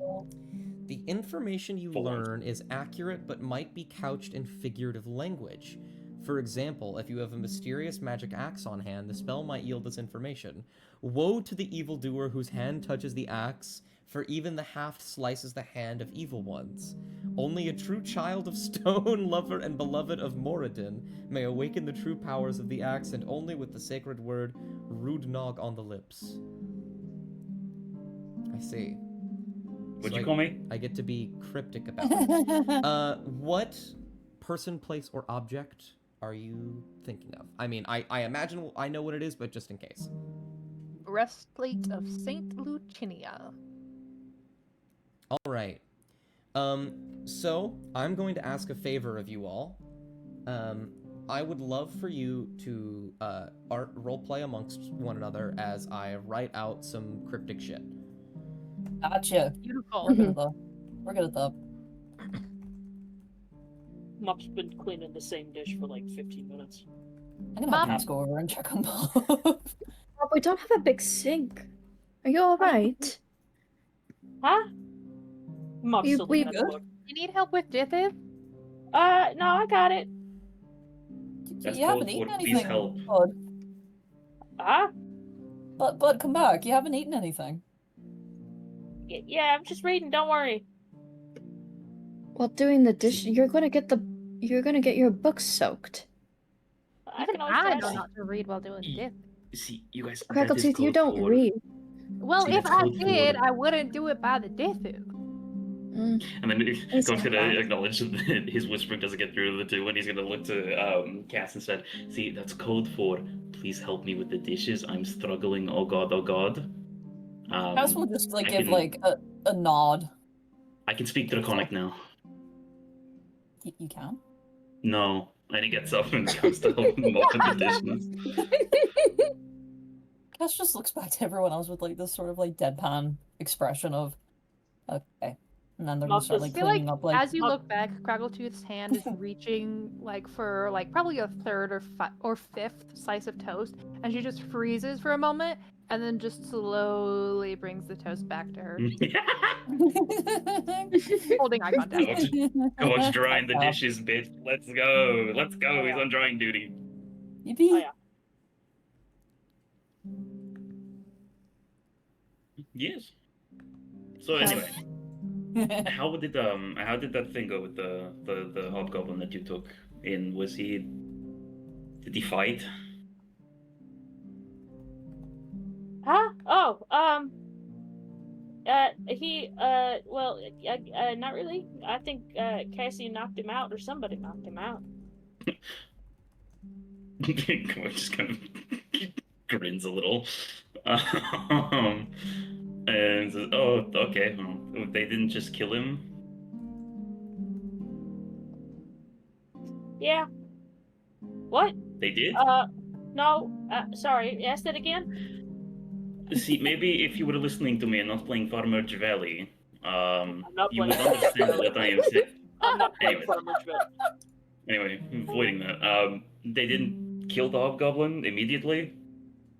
The information you For once. learn is accurate but might be couched in figurative language. For example, if you have a mysterious magic axe on hand, the spell might yield this information. Woe to the evildoer whose hand touches the axe, for even the haft slices the hand of evil ones. Only a true child of stone, lover and beloved of Moradin, may awaken the true powers of the axe, and only with the sacred word Rudnog on the lips. I see. What'd you call me? I get to be cryptic about it. What person, place, or object are you thinking of? I mean, I imagine I know what it is, but just in case. Breastplate of Saint Lucinia. All right. So I'm going to ask a favor of you all. I would love for you to art roleplay amongst one another as I write out some cryptic shit. Gotcha. Beautiful. We're good at that. We're good at that. Mop's been cleaning the same dish for like 15 minutes. I'm gonna have Cass go over and check on both. Oh, we don't have a big sink. Are you alright? Huh? Mop's still we looking at the good? book. You need help with Dithith? No, I got it. That's You haven't code eaten for please anything, help. Bud. Huh? Bud, come back. You haven't eaten anything. Yeah, I'm just reading, don't worry. While doing the dish, you're gonna get your book soaked. I Even can always I try know that. not to read while doing Dith. See, you guys. that is Craggletooth, you code don't for- read. Well, See, if that's I code for- did, I wouldn't do it by the Dithu. Mm. And then It's Go's gonna fine. acknowledge that his whispering doesn't get through to the two, and he's gonna look to Cass instead. See, that's code for please help me with the dishes. I'm struggling. Oh god, oh god. Cass will just like I give can- like a nod. I can speak Draconic now. You can. No. And he gets up and goes to help him mop the dishes. Cass just looks back to everyone else with like this sort of like deadpan expression of, okay, and then they're gonna start like I feel like cleaning up like. as you look back, Craggletooth's hand is reaching like for like probably a third or fifth slice of toast, and she just freezes for a moment, and then just slowly brings the toast back to her, holding eye contact. Go's drying the dishes, bitch. Let's go. Let's go. He's on drying duty. Yippee. Oh, yeah. Yes. So anyway, how did that thing go with the hobgoblin that you took in? Did he fight? Huh? Oh, well, not really. I think, Cassie knocked him out, or somebody knocked him out. Go just kind of grins a little. And says, "Oh, okay. Well, they didn't just kill him." Yeah. What? They did. No, sorry, ask that again? See, maybe if you were listening to me and not playing Farmer Valley, not you would playing- understand that I am sick. I'm not playing Anyways. Farmer's Village. Anyway, avoiding that. They didn't kill the hobgoblin immediately.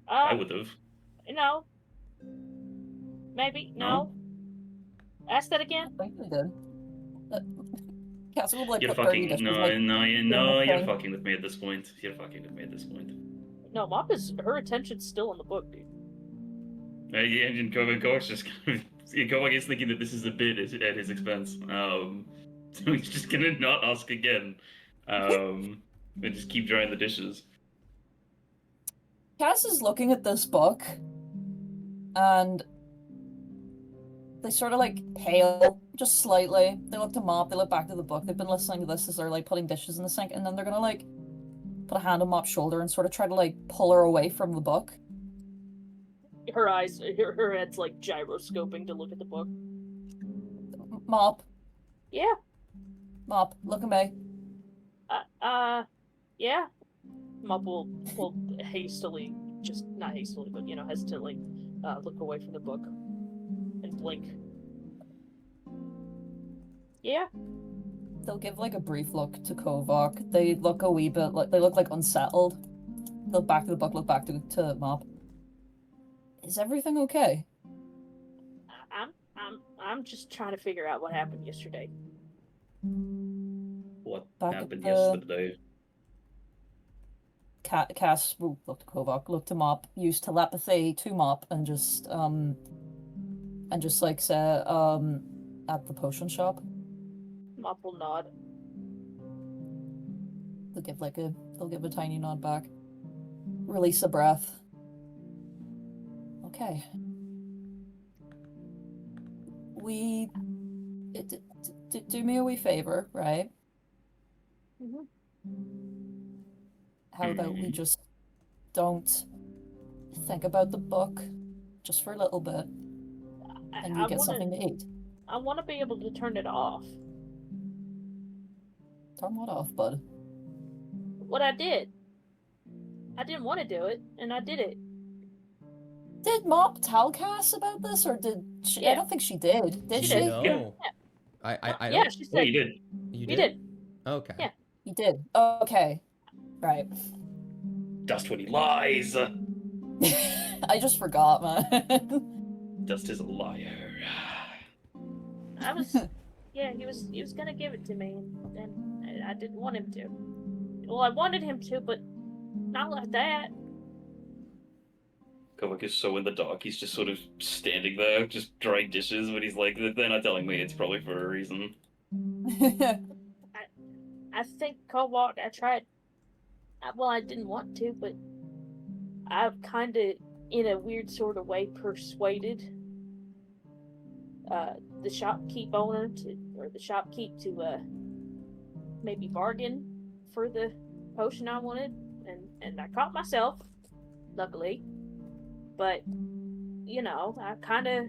I would have. No. Maybe, no. Ask that again? I think we did. Cass will like You're put dirty fucking dishes, no, like, no, in no. the You're thing. fucking with me at this point. You're fucking with me at this point. No, her attention's still on the book, dude. Yeah, and Go's just kind of, Go, I guess, thinking that this is a bit at his expense. So he's just gonna not ask again. And just keep drying the dishes. Cass is looking at this book, and they sort of like pale just slightly. They look to Mop, they look back to the book. They've been listening to this as they're like putting dishes in the sink, and then they're gonna like put a hand on Mop's shoulder and sort of try to like pull her away from the book. Her eyes, her head's like gyroscoping to look at the book. Mop, Yeah. Mop, look at me. Yeah. Mop will hastily, just not hastily, but hesitantly, look away from the book. and blink. Yeah. They'll give like a brief look to Kovok. They look a wee bit like they look like unsettled. They'll back to the book, look back to Mop. Is everything okay? I'm just trying to figure out what happened yesterday. What Back at happened the- yesterday? Cass will look to Kovok, look to Mop, use telepathy to Mop, and just like say at the potion shop. Mop will nod. They'll give a tiny nod back. Release a breath. Okay. Do me a wee favor, right? Mhm. How about we just don't think about the book just for a little bit, and you get something to eat. I want to be able to turn it off. Turn what off, bud? What I did. I didn't want to do it, and I did it. Did Mop tell Cass about this, or did she? Yeah. I don't think she did. Did She she? did. No. Yeah. I Yeah, don't. she Yeah, said you did. You we did? did. Okay. Yeah. You did. Okay. Right. Dust when he lies. I just forgot, man. Dust is a liar. I was, yeah, he was gonna give it to me, and I didn't want him to. Well, I wanted him to, but not like that. Kovac is so in the dark. He's just sort of standing there, just drying dishes. But he's like, they're not telling me. It's probably for a reason. I think Cobalt. I tried. Well, I didn't want to, but I've kind of, in a weird sort of way, persuaded the shopkeep owner or the shopkeep to maybe bargain for the potion I wanted, and I caught myself, luckily. But you know, I kind of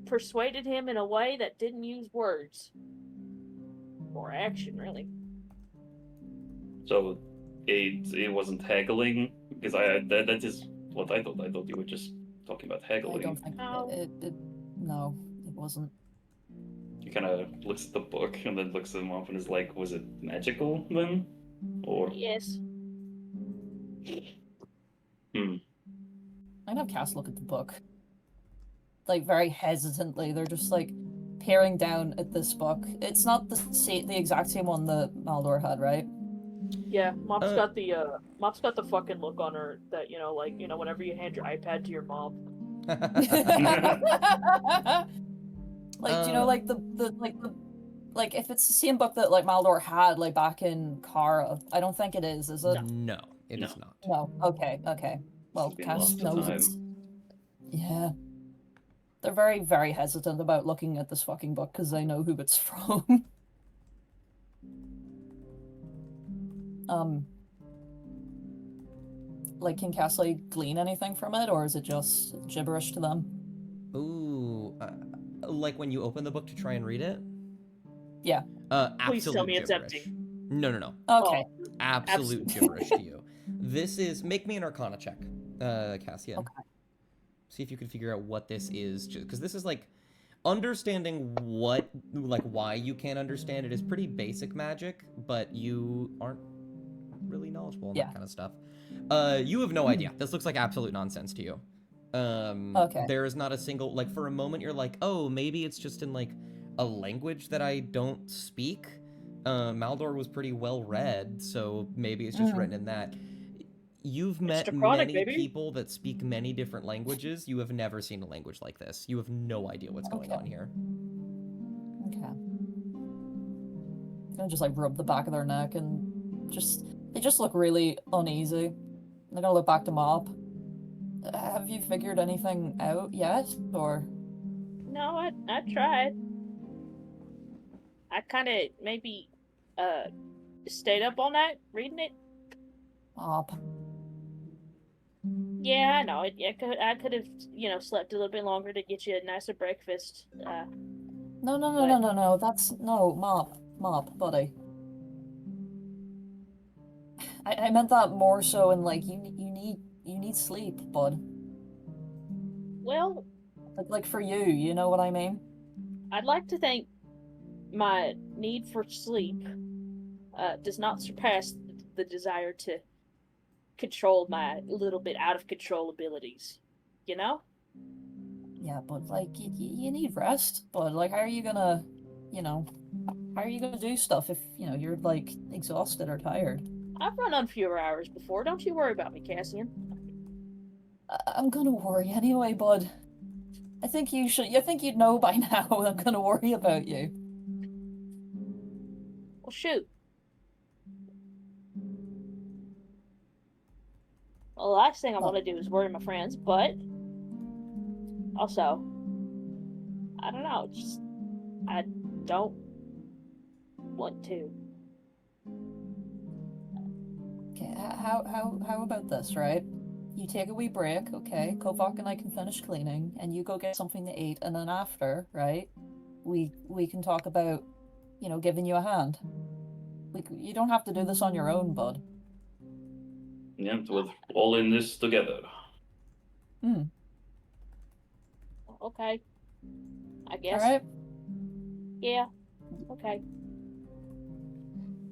persuaded him in a way that didn't use words or action, really. So it wasn't haggling because that is what I thought. I thought you were just talking about I haggling. don't think No. No, it wasn't. He kind of looks at the book and then looks at him up and is like, "Was it magical then, or?" Yes. I'd have Cass look at the book. Like, very hesitantly. They're just, like, peering down at this book. It's not the exact same one that Maldor had, right? Yeah, Mop's got the fucking look on her that, you know, like, you know, whenever you hand your iPad to your mom. Like, do you know, like, like, if it's the same book that, like, Maldor had, like, back in Kara, I don't think it is it? No, it is No. not. No. Okay. Well, It's been Cass lost to knows time. it's... Yeah. They're very, very hesitant about looking at this fucking book because they know who it's from. Like, can Cass, like, glean anything from it, or is it just gibberish to them? Ooh, like when you open the book to try and read it? Yeah. Please Absolute tell me it's gibberish. empty. No. Okay. Absolute Absolute. gibberish to you. This is make me an Arcana check, Cassian. Okay. See if you can figure out what this is, because this is like understanding why you can't understand it is pretty basic magic, but you aren't really knowledgeable in that kind of stuff. You have no idea. This looks like absolute nonsense to you. Okay. There is not a single, like, for a moment you're like, oh, maybe it's just in like a language that I don't speak. Maldor was pretty well read, so maybe it's just written in that. You've met Draconic, many baby. people that speak many different languages. You have never seen a language like this. You have no idea what's going on here. Okay. Gonna just, like, rub the back of their neck and they just look really uneasy. They're gonna look back to Mop. Have you figured anything out yet, or? No, I tried. I kind of maybe stayed up all night reading it. Mop. Yeah, I know. I could have, you know, slept a little bit longer to get you a nicer breakfast. No. That's no Mop, buddy. I meant that more so in, like, you need sleep, bud. Well, Like for you know what I mean? I'd like to think my need for sleep does not surpass the desire to control my little bit out of control abilities. You know? Yeah, but like you need rest. But like, how are you gonna, how are you gonna do stuff if you're like exhausted or tired? I've run on fewer hours before. Don't you worry about me, Cassian. I'm gonna worry anyway, bud. I think you should. I think you'd know by now. I'm gonna worry about you. Well, shoot. Well, the last thing I want to do is worry my friends, but also, I don't know. Just I don't want to. Okay, how about this, right? You take a wee break, okay? Kovac and I can finish cleaning, and you go get something to eat, and then after, right? We can talk about, giving you a hand. You don't have to do this on your own, bud. Yeah, we're all in this together. Hmm. Okay. I All guess. right. Yeah. Okay.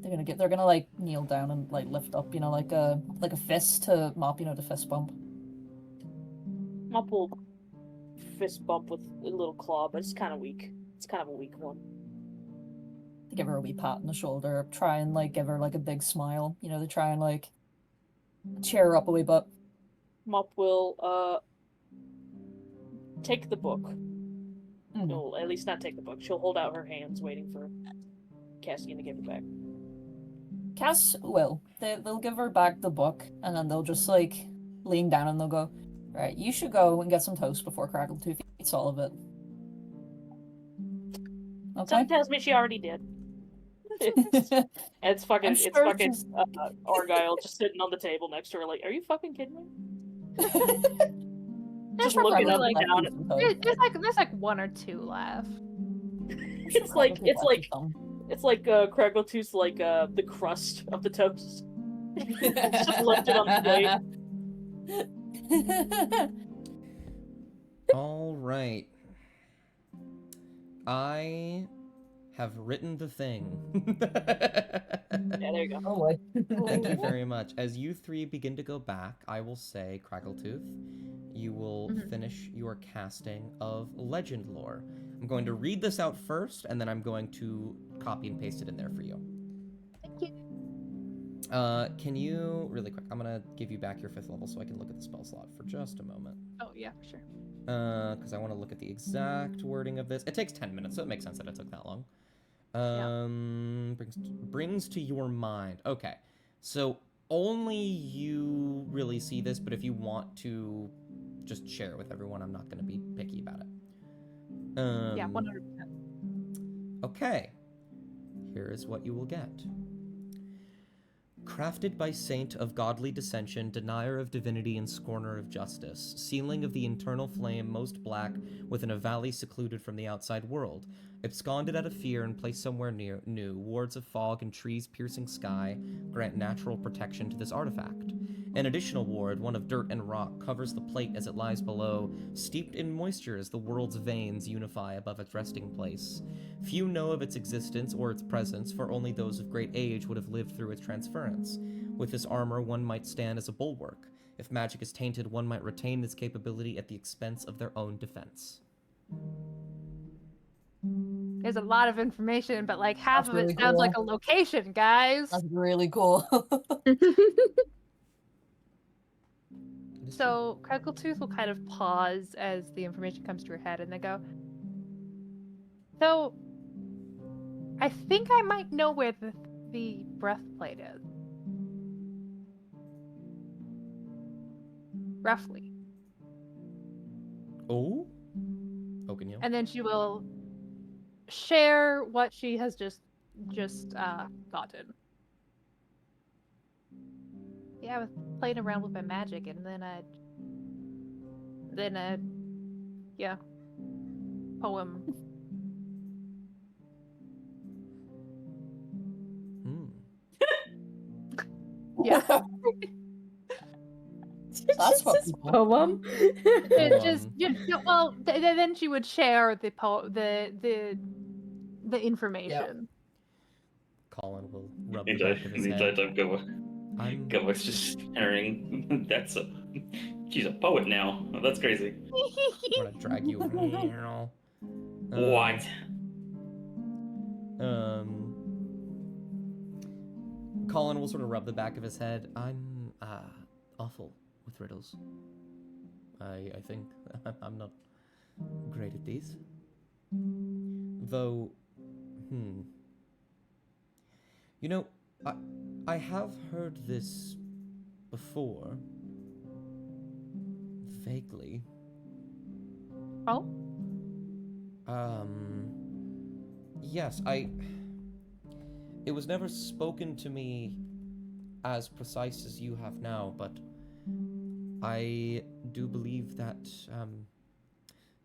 They're gonna like kneel down and like lift up, like a fist to mop, to fist bump. Mop will fist bump with a little claw, but it's kind of weak. It's kind of a weak one. They give her a wee pat on the shoulder, try and like give her like a big smile. They try and like cheer her up a wee bit. Mop will take the book. Mm. No, at least not take the book. She'll hold out her hands, waiting for Cassian to give it back. Cass will. They'll give her back the book, and then they'll just like lean down and they'll go, "Right, you should go and get some toast before Crackletooth eats all of it." Okay. Something tells me she already did. It's fucking, I'm it's sure fucking she's- Argyle just sitting on the table next to her, like, are you fucking kidding me? There's Just looking up probably, and down. There's like one or two left. It's like Craggletooth's like the crust of the toast. Just lifted on the plate. All right. I have written the thing. Yeah, there you go. Oh boy. Thank you very much. As you three begin to go back, I will say, Crackletooth, you will finish your casting of Legend Lore. I'm going to read this out first, and then I'm going to copy and paste it in there for you. Thank you. Can you, really quick, I'm going to give you back your 5th level so I can look at the spell slot for just a moment. Oh yeah, for sure. Because I want to look at the exact wording of this. It takes 10 minutes, so it makes sense that it took that long. Brings to your mind. Okay, so only you really see this, but if you want to just share it with everyone, I'm not going to be picky about it. Yeah, 100%. Okay, here is what you will get. Crafted by saint of godly dissension, denier of divinity and scorner of justice, sealing of the internal flame most black within a valley secluded from the outside world, absconded out of fear and placed somewhere new, wards of fog and trees piercing sky grant natural protection to this artifact. An additional ward, one of dirt and rock, covers the plate as it lies below, steeped in moisture as the world's veins unify above its resting place. Few know of its existence or its presence, for only those of great age would have lived through its transference. With this armor, one might stand as a bulwark. If magic is tainted, one might retain this capability at the expense of their own defense. There's a lot of information, but like half That's of it really sounds cool. like a location, guys. That's really cool. So Crackletooth will kind of pause as the information comes to her head, and then go, "So, I think I might know where the breastplate is. Roughly." Oh? Oakenhill? And then she will share what she has just gotten. Yeah, I was playing around with my magic, and then yeah, poem. Hmm. Yeah. That's what This people- poem. It just, Poem. well, then she would share the information. Colin will rub the Meantime, back of his head. I'm Gavok's just staring. She's a poet now. Oh, that's crazy. gonna drag you. What? Colin will sort of rub the back of his head. I'm awful with riddles. I think I'm not great at these. Though, you know, I have heard this before. Vaguely. Oh? Yes, it was never spoken to me as precise as you have now, but I do believe that,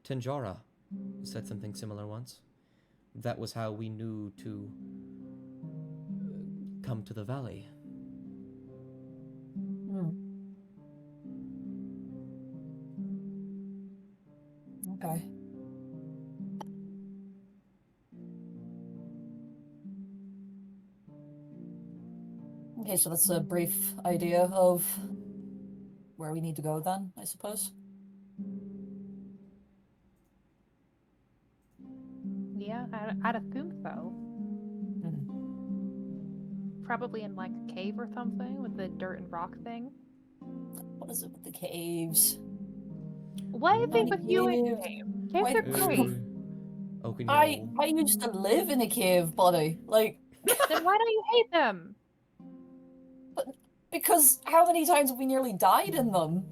Tenjara said something similar once. That was how we knew to come to the valley. Okay. Okay, so that's a brief idea of where we need to go then, I suppose. Yeah, I'd assume so. Probably in like a cave or something with the dirt and rock thing. What is it with the caves? What is it Not with a you and cave. caves? Caves Why- are great. I used to live in a cave, buddy. Like, Then why don't you hate them? because how many times have we nearly died in them?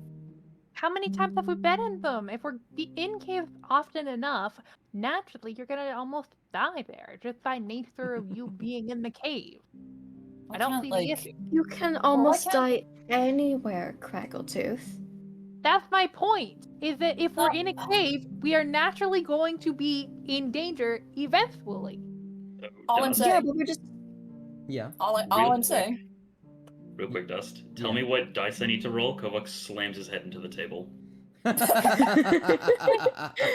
How many times have we been in them? If we're in caves often enough, naturally you're gonna almost die there just by nature of you being in the cave. Why I don't can't, see like, the issue. You can almost die anywhere, Craggletooth. That's my point. Is that if we're No. in a cave, we are naturally going to be in danger eventually. All I'm Dust, saying. Yeah, but we're just Yeah. All Real I'm quick. saying. Real quick, Dust. Tell Yeah. me what dice I need to roll. Kovak slams his head into the table.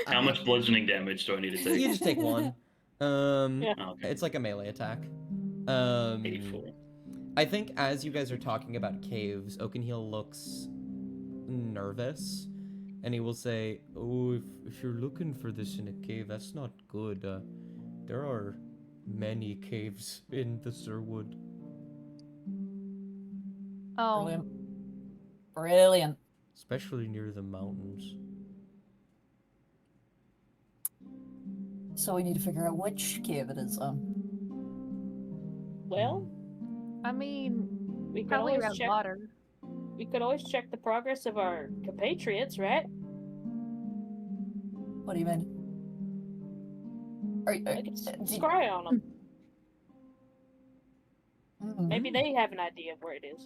How much bludgeoning damage do I need to take? You just take one. Yeah. Oh, okay. It's like a melee attack. 84. I think as you guys are talking about caves, Oakenheel looks nervous, and he will say, "Oh, if you're looking for this in a cave, that's not good. There are many caves in the Sirwood." Oh, Brilliant. Brilliant. Especially near the mountains. So we need to figure out which cave it is. Well, I mean, we could probably always around check. water. We could always check the progress of our compatriots, right? What do you mean? I could scry on them. Maybe they have an idea of where it is.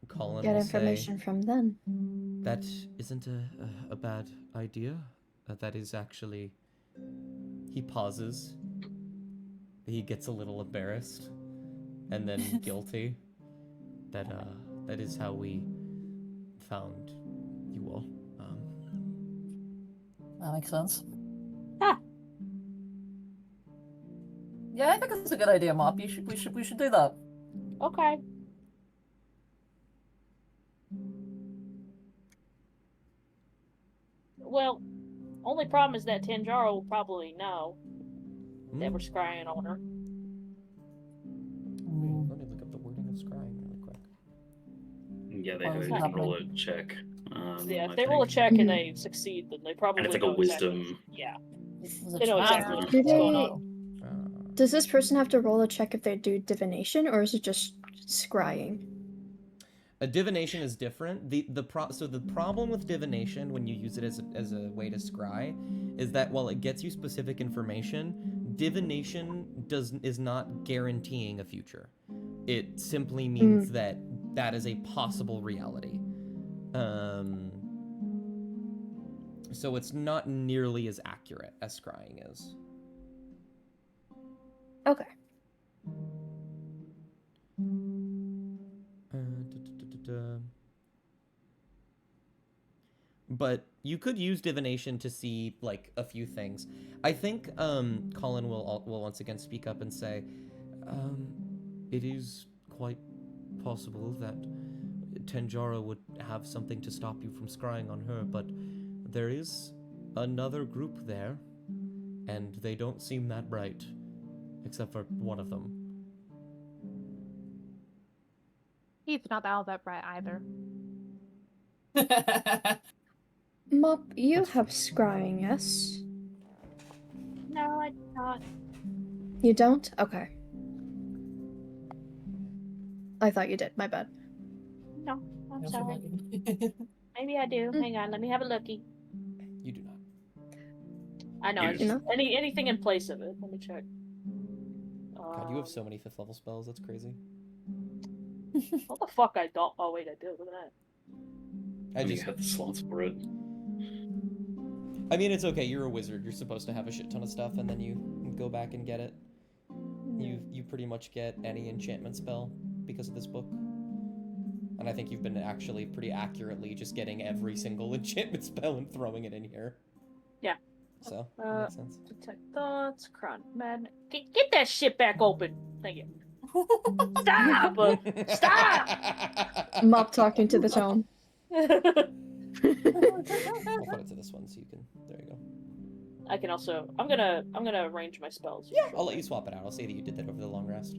Colin get will information from them. say, "That isn't a bad idea. That is actually..." He pauses. He gets a little embarrassed, and then guilty. That is how we found you all. That makes sense. Ah. Yeah, I think it's a good idea, Mop. We should do that. Okay. Well, only problem is that Tanjaro will probably know that we're scrying on her. Let me look up the wording of scrying really quick. Yeah, they, Well, they it's can not roll a check. Yeah, I if they roll a think. check and they succeed, then they probably And it's like a know exactly- wisdom. Yeah, Is they know it exactly Yeah. what's Do going they- on. Does this person have to roll a check if they do divination, or is it just scrying? A divination is different. So the problem with divination when you use it as a way to scry is that while it gets you specific information, divination is not guaranteeing a future. It simply means that is a possible reality. So it's not nearly as accurate as scrying is. Okay. but you could use divination to see like a few things. I think Colin will once again speak up and say, it is quite possible that Tenjara would have something to stop you from scrying on her, but there is another group there, and they don't seem that bright, except for one of them. He's not all that bright either. Mop, you have scrying, yes? No, I not. You don't? Okay. I thought you did. My bad. No, I'm Never sorry. mind. Maybe I do. Hang on, let me have a looky. You do not. I know. You It's just- just anything in place of it. Let me check. God, you have so many 5th level spells. That's crazy. What the fuck? I don't. Oh wait, I do. Look at that. I You just. have the slots for it. I mean, it's okay. You're a wizard. You're supposed to have a shit ton of stuff, and then you go back and get it. You pretty much get any enchantment spell because of this book. And I think you've been actually pretty accurately just getting every single enchantment spell and throwing it in here. Yeah. So, that makes sense. Detect thoughts. Crown man. Get that shit back open. Thank you. Stop! Stop! Mop talking to the tome. I'll put it to this one so you can. There you go. I can also. I'm gonna arrange my spells. Yeah, I'll let you swap it out. I'll say that you did that over the long rest.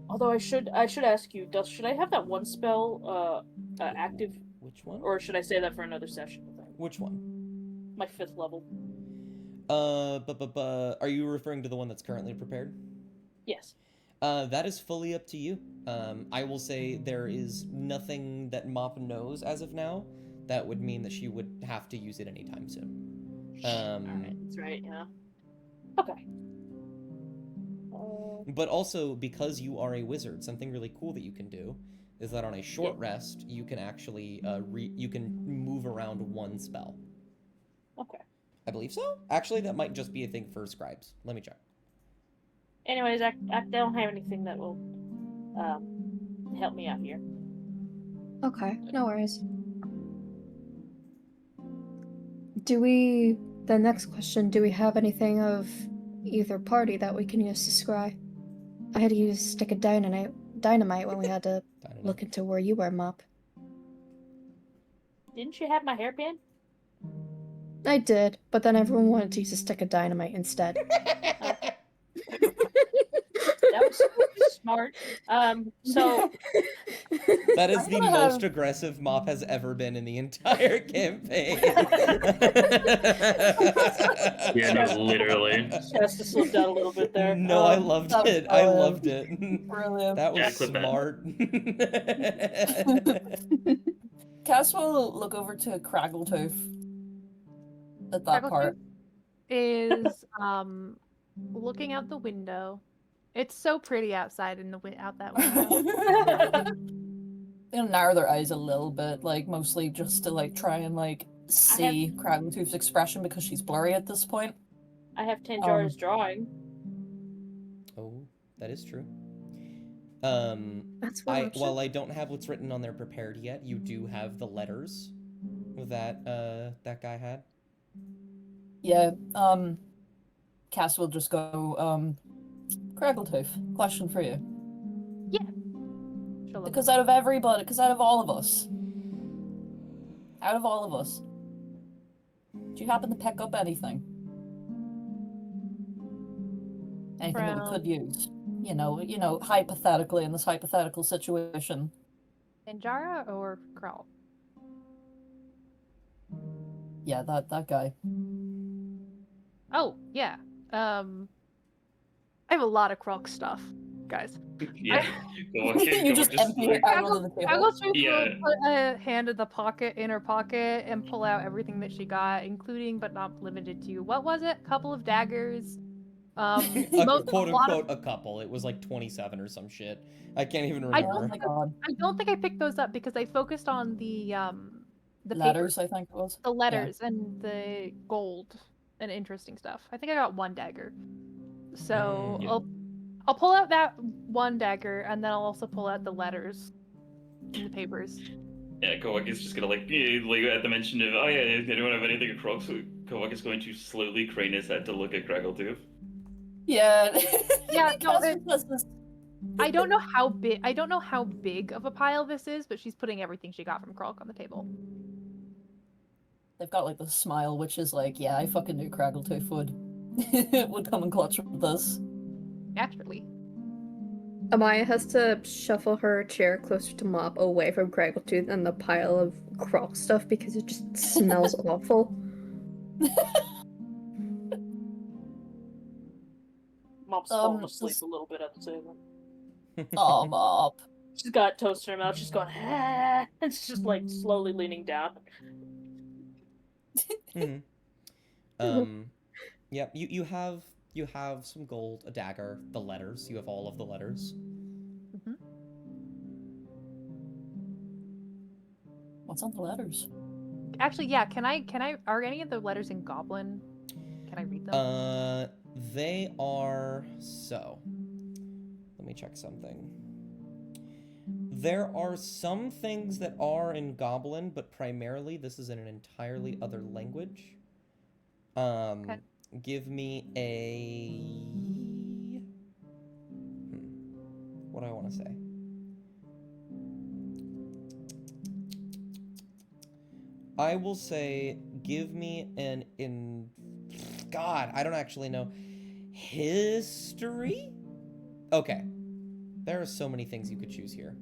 Although I should ask you, should I have that one spell active, Which one? or should I say that for another session? Which one? My 5th level. Are you referring to the one that's currently prepared? Yes. That is fully up to you. I will say there is nothing that Mop knows as of now that would mean that she would have to use it anytime soon. Alright, that's right, yeah. Okay. But also, because you are a wizard, something really cool that you can do is that on a short rest, you can actually you can move around one spell. Okay. I believe so. Actually, that might just be a thing for scribes. Let me check. Anyways, I don't have anything that will help me out here. Okay, no worries. The next question, do we have anything of either party that we can use to scry? I had to use a stick of dynamite when we had to look into where you were, Mop. Didn't you have my hairpin? I did, but then everyone wanted to use a stick of dynamite instead. That was smart. So That is the gonna most have- aggressive Mop has ever been in the entire campaign. Yeah, no, literally. chest to slip down a little bit there. No, I loved that was it. I brilliant. loved it. Brilliant. That was Yeah, clip that. smart. Cass will look over to Craggletooth at that Craggletooth? part. Is looking out the window. It's so pretty outside in the out that window. They'll narrow their eyes a little bit, like mostly just to like try and like see Craggletooth's expression because she's blurry at this point. I have Tanjara's drawing. Oh, that is true. That's one option. While I don't have what's written on there prepared yet, you do have the letters that that guy had. Yeah, Cass will just go, Craggletooth, question for you. She'll look Because out of everybody, because out of all of us, do you happen to pick up anything? Anything that we From- could use? You know, hypothetically, in this hypothetical situation. Ninjara or Krell? Yeah, that guy. Oh, yeah. I have a lot of Krelk stuff, guys. Yeah. You just empty it out onto the I table. go through Yeah. put a hand in the inner pocket, and pull out everything that she got, including but not limited to, what was it? A couple of daggers. Quote unquote a couple. It was like 27 or some shit. I can't even I remember. Oh my god. I don't think I picked those up because I focused on the Letters, papers, I think it was. the letters, and the gold and interesting stuff. I think I got one dagger. So Yeah. I'll pull out that one dagger, and then I'll also pull out the letters and the papers. Yeah, Kowak is just gonna like at the mention of oh yeah, does anyone have anything at Crocs? Kowak is going to slowly crane his head to look at Craggletooth. Yeah. Yeah, no, Cassie does this. I don't know how big. I don't know how big of a pile this is, but she's putting everything she got from Kralk on the table. They've got like the smile, which is like, yeah, I fucking knew Craggletooth would come and clutch with this. Naturally. Amaya has to shuffle her chair closer to Mop, away from Craggletooth and the pile of Croc stuff because it just smells awful. Mom's falling asleep a little bit at the table. Oh, Mop. She's got toast in her mouth. She's going, ah, and she's just like slowly leaning down. Yeah, you have some gold, a dagger, the letters. You have all of the letters. Mm-hmm. What's on the letters? Actually, yeah. Can I? Are any of the letters in Goblin? Can I read them? They are so. Let me check something. There are some things that are in Goblin, but primarily this is in an entirely other language. Okay. Give me a... What do I want to say? I will say, give me an God, I don't actually know. History? Okay. There are so many things you could choose here.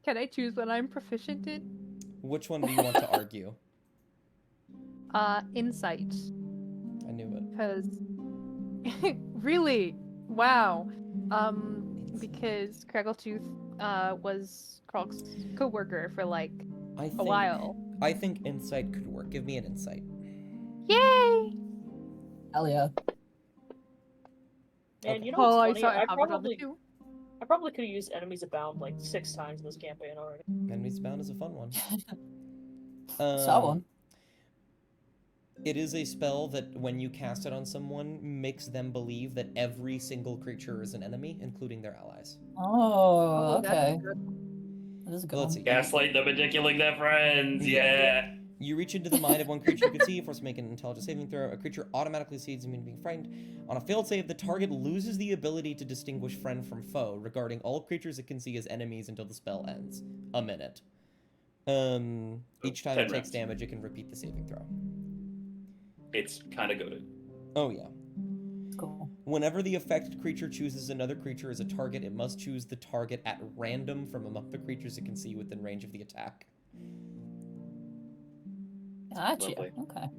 Can I choose what I'm proficient in? Which one do you want to argue? Insight. I knew it. Because really, wow. Because Craggletooth was Krog's co-worker for like a while. I think insight could work. Give me an insight. Yay! Hell yeah. And you know Oh, what's funny? I hovered on the two. I probably could have used Enemies Abound like 6 times in this campaign already. Enemies Bound is a fun one. Saw one. It is a spell that when you cast it on someone, makes them believe that every single creature is an enemy, including their allies. Oh, that's okay. good. That is a good Let's one. see. Gaslight them into killing their friends. Yeah. You reach into the mind of one creature you can see, force to make an intelligence saving throw. A creature automatically sees immune to being frightened. On a failed save, the target loses the ability to distinguish friend from foe, regarding all creatures it can see as enemies until the spell ends. A minute. Each time 10 it takes rounds. damage, it can repeat the saving throw. It's kind of goated. Oh yeah. Cool. Whenever the affected creature chooses another creature as a target, it must choose the target at random from among the creatures it can see within range of the attack. Gotcha. Lovely. Okay.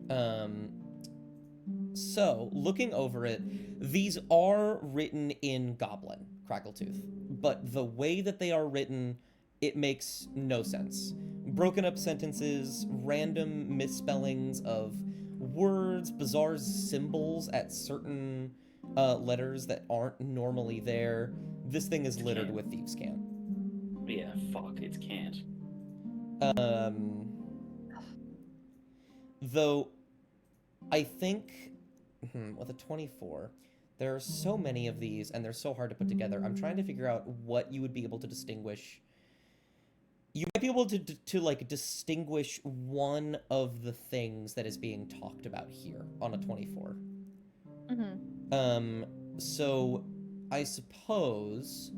So, looking over it, these are written in Goblin, Craggletooth, but the way that they are written, it makes no sense. Broken up sentences, random misspellings of words, bizarre symbols at certain letters that aren't normally there. This thing is littered with thieves' cant. Yeah, fuck, it's can't. Though, I think, with a 24, there are so many of these, and they're so hard to put together. I'm trying to figure out what you would be able to distinguish. You might be able to like, distinguish one of the things that is being talked about here on a 24. Mm-hmm. So, I suppose,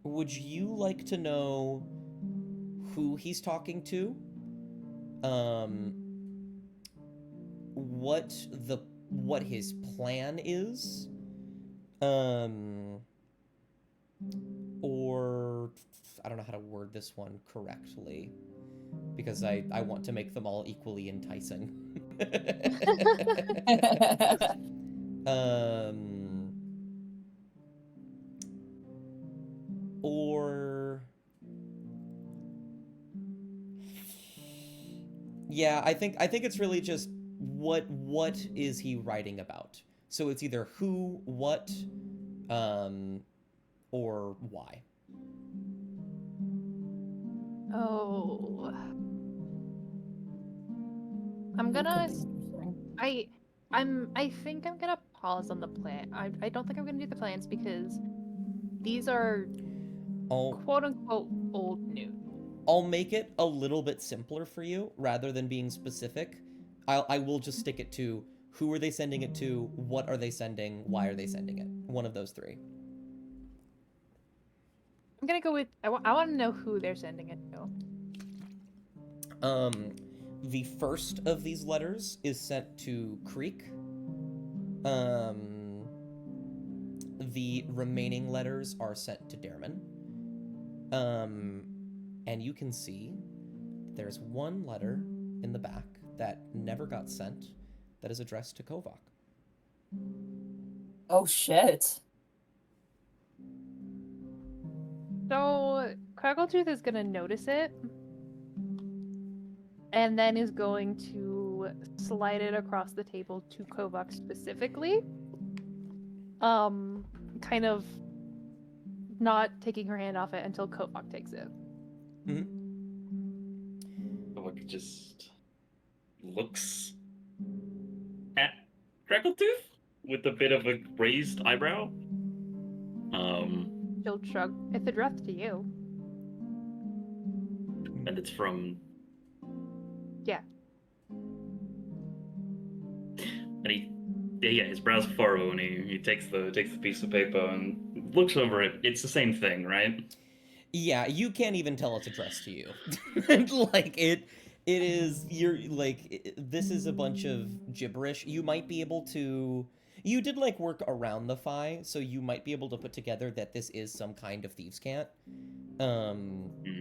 would you like to know who he's talking to? What his plan is? Or I don't know how to word this one correctly, because I want to make them all equally enticing. Or yeah, I think it's really just what is he writing about? So it's either who, what, or why. Oh. I'm gonna. I think I'm gonna pause on the plan. I don't think I'm gonna do the plans because these are Oh, quote unquote quote old news. I'll make it a little bit simpler for you rather than being specific. I will just stick it to who are they sending it to, what are they sending, why are they sending it. One of those three. I'm gonna go with I want to know who they're sending it to. The first of these letters is sent to Creek. The remaining letters are sent to Dareman. And you can see there's one letter in the back that never got sent that is addressed to Kovak. Oh shit. So Craggletooth is gonna notice it, and then is going to slide it across the table to Kovak specifically. Kind of not taking her hand off it until Kovak takes it. Kovak just looks at Crackletooth with a bit of a raised eyebrow. She'll shrug. It's addressed to you. And it's from. Yeah. And his brows furrow, and he takes the piece of paper and looks over it. It's the same thing, right? Yeah, you can't even tell it's addressed to you. Like it is. You're like this is a bunch of gibberish. You might be able to. You did like work around the Phi, so you might be able to put together that this is some kind of thieves' cant.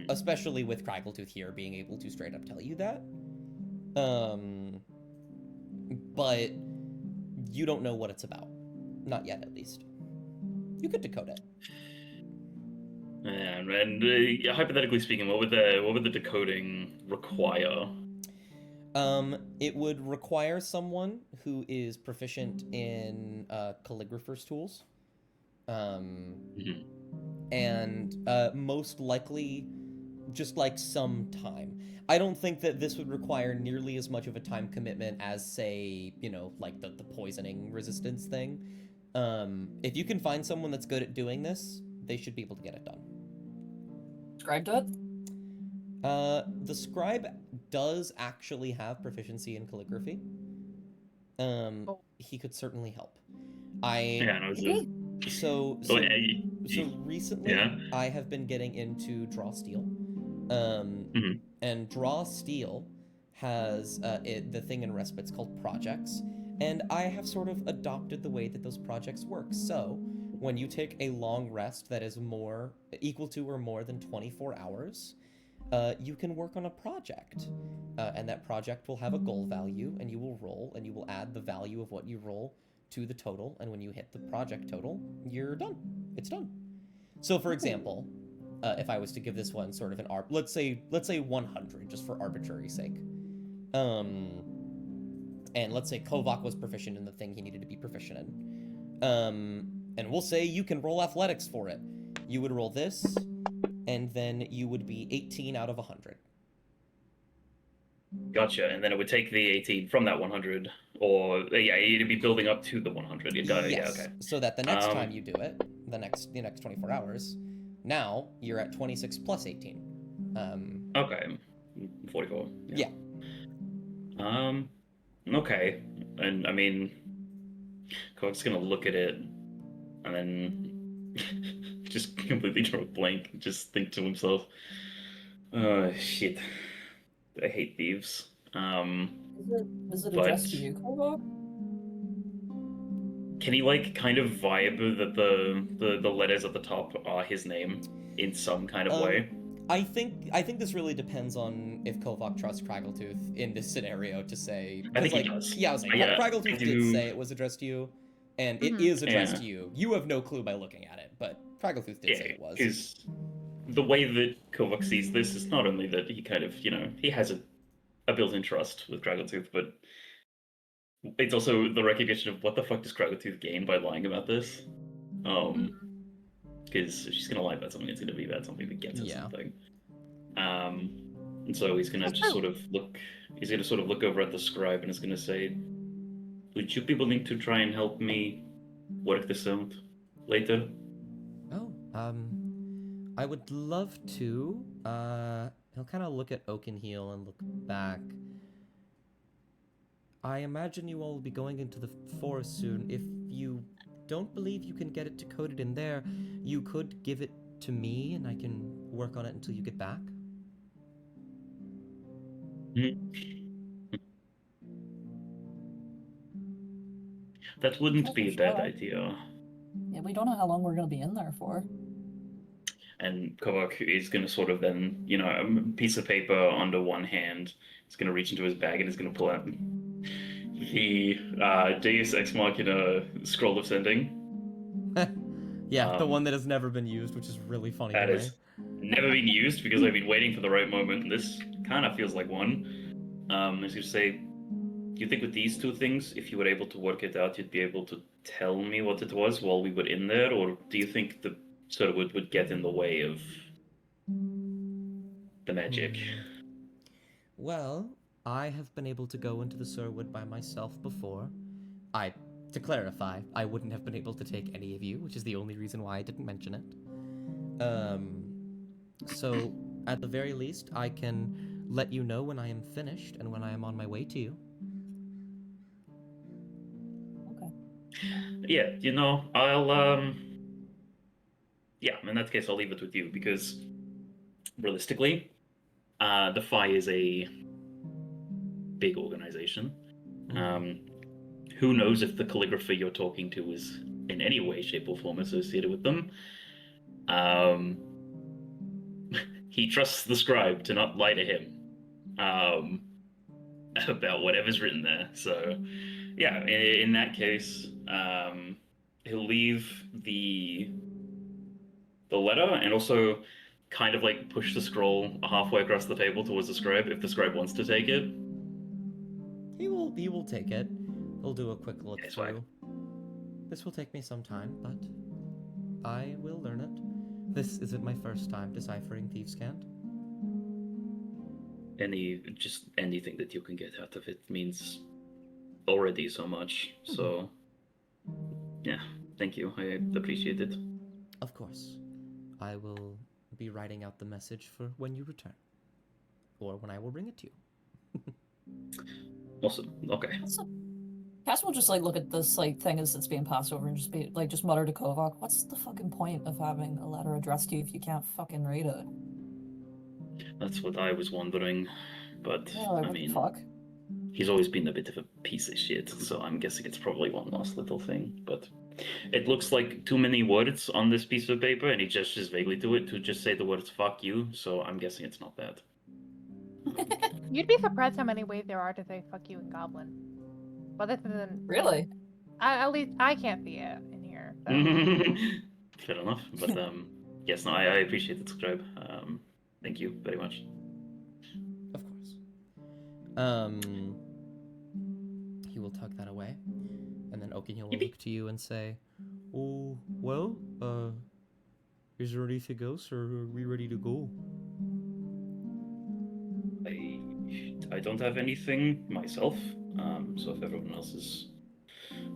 Especially with Craggletooth here being able to straight up tell you that. But you don't know what it's about. Not yet, at least. You could decode it. And hypothetically speaking, what would the decoding require? It would require someone who is proficient in calligrapher's tools. And most likely just like some time. I don't think that this would require nearly as much of a time commitment as, say, like the poisoning resistance thing. If you can find someone that's good at doing this, they should be able to get it done. Scribe do it? The scribe does actually have proficiency in calligraphy. He could certainly help. So recently, yeah. I have been getting into Draw Steel. And Draw Steel has the thing in Respite's called projects, and I have sort of adopted the way that those projects work. So when you take a long rest that is equal to or more than 24 hours, you can work on a project, and that project will have a goal value, and you will roll, and you will add the value of what you roll to the total, and when you hit the project total, you're done. It's done. So, for example, if I was to give this one sort of an let's say 100, just for arbitrary sake, and let's say Kovak was proficient in the thing he needed to be proficient in, and we'll say you can roll athletics for it. You would roll this, and then you would be 18 out of 100. Gotcha, and then it would take the 18 from that 100, or you'd be building up to the 100. Yes. Yeah, okay. So that the next time you do it, the next 24 hours, now you're at 26 plus 18. Okay, 44. Yeah. Okay, and I mean, Kovak's gonna look at it, and then just completely draw a blank, and just think to himself, "Oh shit, I hate thieves." Is it addressed to you, Kovak? Can he kind of vibe that the letters at the top are his name in some kind of way? I think this really depends on if Kovak trusts Craggletooth in this scenario to say. I think he does. Yeah, I was like, Craggletooth did say it was addressed to you, and it is addressed to you. You have no clue by looking at it, but Craggletooth did say it was. Because the way that Kovak sees this is not only that he kind of, he has a built-in trust with Craggletooth, but it's also the recognition of what the fuck does Craggletooth gain by lying about this? Because if she's gonna lie about something, it's gonna be about something that gets her something. And so he's gonna just sort of look. He's gonna sort of look over at the scribe and is gonna say, "Would you be willing to try and help me work this out later?" Oh, I would love to. He'll kind of look at Oakenheel and look back. I imagine you all will be going into the forest soon. If you don't believe you can get it decoded in there, you could give it to me and I can work on it until you get back. That wouldn't Yeah, be a for bad sure. idea. Yeah, we don't know how long we're gonna be in there for. And Kovak is going to sort of then, a piece of paper under one hand. He's going to reach into his bag and he's going to pull out the Deus Ex Machina Scroll of Sending. Yeah, the one that has never been used, which is really funny That to has never been used because I've been waiting for the right moment. And this kind of feels like one. I was going to say, do you think with these two things, if you were able to work it out, you'd be able to tell me what it was while we were in there? Or do you think the sort of would get in the way of the magic? Well, I have been able to go into the Surwood by myself before. To clarify, I wouldn't have been able to take any of you, which is the only reason why I didn't mention it. So, at the very least, I can let you know when I am finished and when I am on my way to you. Okay. Yeah, I'll yeah, in that case I'll leave it with you because realistically, the FI is a big organization. Who knows if the calligrapher you're talking to is in any way, shape, or form associated with them. He trusts the scribe to not lie to him about whatever's written there. So, yeah, in that case, he'll leave the letter and also kind of like push the scroll halfway across the table towards the scribe if the scribe wants to take it. He will take it. He'll do a quick look It's through. fine. This will take me some time, but I will learn it. This isn't my first time deciphering Thieves' Cant. Anything that you can get out of it means already so much. So, yeah, thank you. I appreciate it. Of course. I will be writing out the message for when you return. Or when I will bring it to you. Awesome. Okay. So, Cass will just look at this thing as it's being passed over and just mutter to Kovac, "What's the fucking point of having a letter addressed to you if you can't fucking read it?" That's what I was wondering, but Yeah, I what the mean, fuck? he's always been a bit of a piece of shit, so I'm guessing it's probably one last little thing. But it looks like too many words on this piece of paper, and he gestures vaguely to it to just say the words "fuck you." So I'm guessing it's not that. You'd be surprised how many ways there are to say "fuck you" in Goblin. But this isn't Really? at least I can't see it in here. So. Fair enough, but yes, no, I appreciate the subscribe. Thank you very much. Of course. He will tuck that away, and then Oakenhill will look to you and say, "Oh, well, is there anything else, or are we ready to go?" I don't have anything myself, so if everyone else is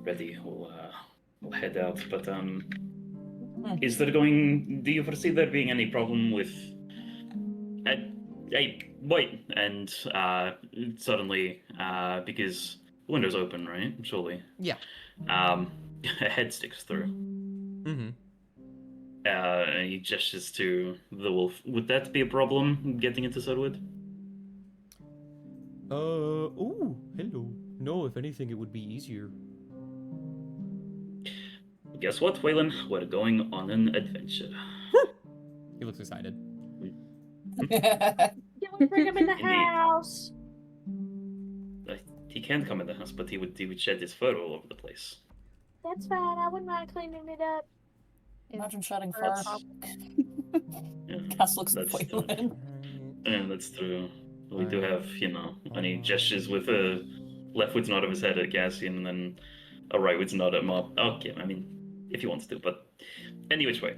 ready, we'll head out. But do you foresee there being any problem with? Wait, and suddenly, because the window's open, right? Surely. Yeah. A head sticks through. Mm-hmm. And he gestures to the wolf. Would that be a problem getting into Surwood? Oh, hello. No, if anything, it would be easier. Guess what, Waylon? We're going on an adventure. He looks excited. Can we bring him in the Indeed. house? He can come in the house, but he would shed his fur all over the place. That's fine. I wouldn't mind cleaning it up. Imagine shedding Fur a fur. Yeah, Cass looks at that's true. Waylon. Yeah, that's true. We do have, and he gestures with a leftwards nod of his head at Cassian and then a rightwards nod at Mob. Okay, I mean, if he wants to, but any which way.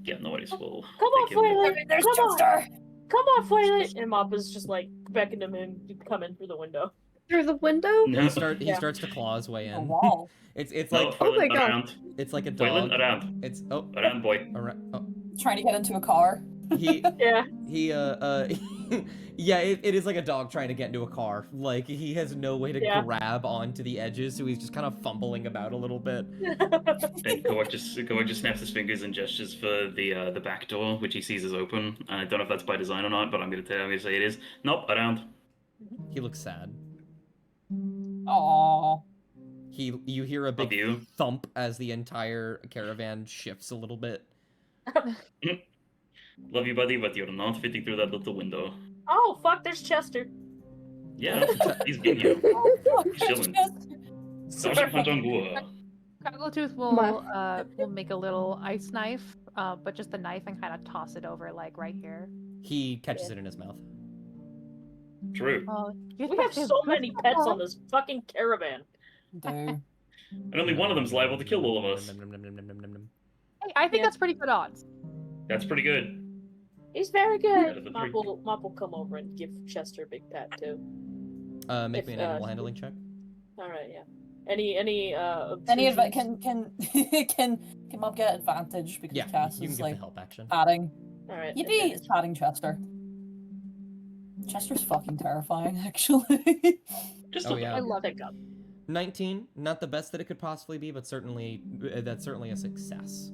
Yeah, no worries. We'll Come on, take him. Foilet! There's Come on! Jester! Come on, Foilet! And Mappa's just beckoning him to come in through the window. Through the window? No, He starts to claw his way A in. wall. It's no, like Oh my Foilen, God. around. it's like a Foilen, dog. around. It's Around, boy. around. Oh, Trying to get into a car. He Yeah. yeah, it is like a dog trying to get into a car. Like, he has no way to Yeah. grab onto the edges, so he's just kind of fumbling about a little bit. And Kowak just snaps his fingers and gestures for the back door, which he sees is open. I don't know if that's by design or not, but I'm gonna say it is. Nope, around. He looks sad. Aww. You hear a Love big you. thump as the entire caravan shifts a little bit. Love you, buddy, but you're not fitting through that little window. Oh fuck! There's Chester. Yeah, he's being you. He's chilling. Cockletooth will make a little ice knife, but just the knife and kind of toss it over like right here. He catches it in his mouth. True. Oh, We have so many pets on this fucking caravan. Do. And only one of them's liable to kill all of us. Hey, I think Yeah. that's pretty good odds. That's pretty good. He's very Out of good. the Mop three. will come over and give Chester a big pat too. Make If, me an animal handling check. All right, yeah. Any Any obtrusions? can Mob get advantage because Yeah, Cass you can is get like the help action. patting. All right. Yippee! It's patting Chester. Chester's fucking terrifying, actually. Just Oh, a yeah. I love it. 19, not the best that it could possibly be, but certainly that's certainly a success.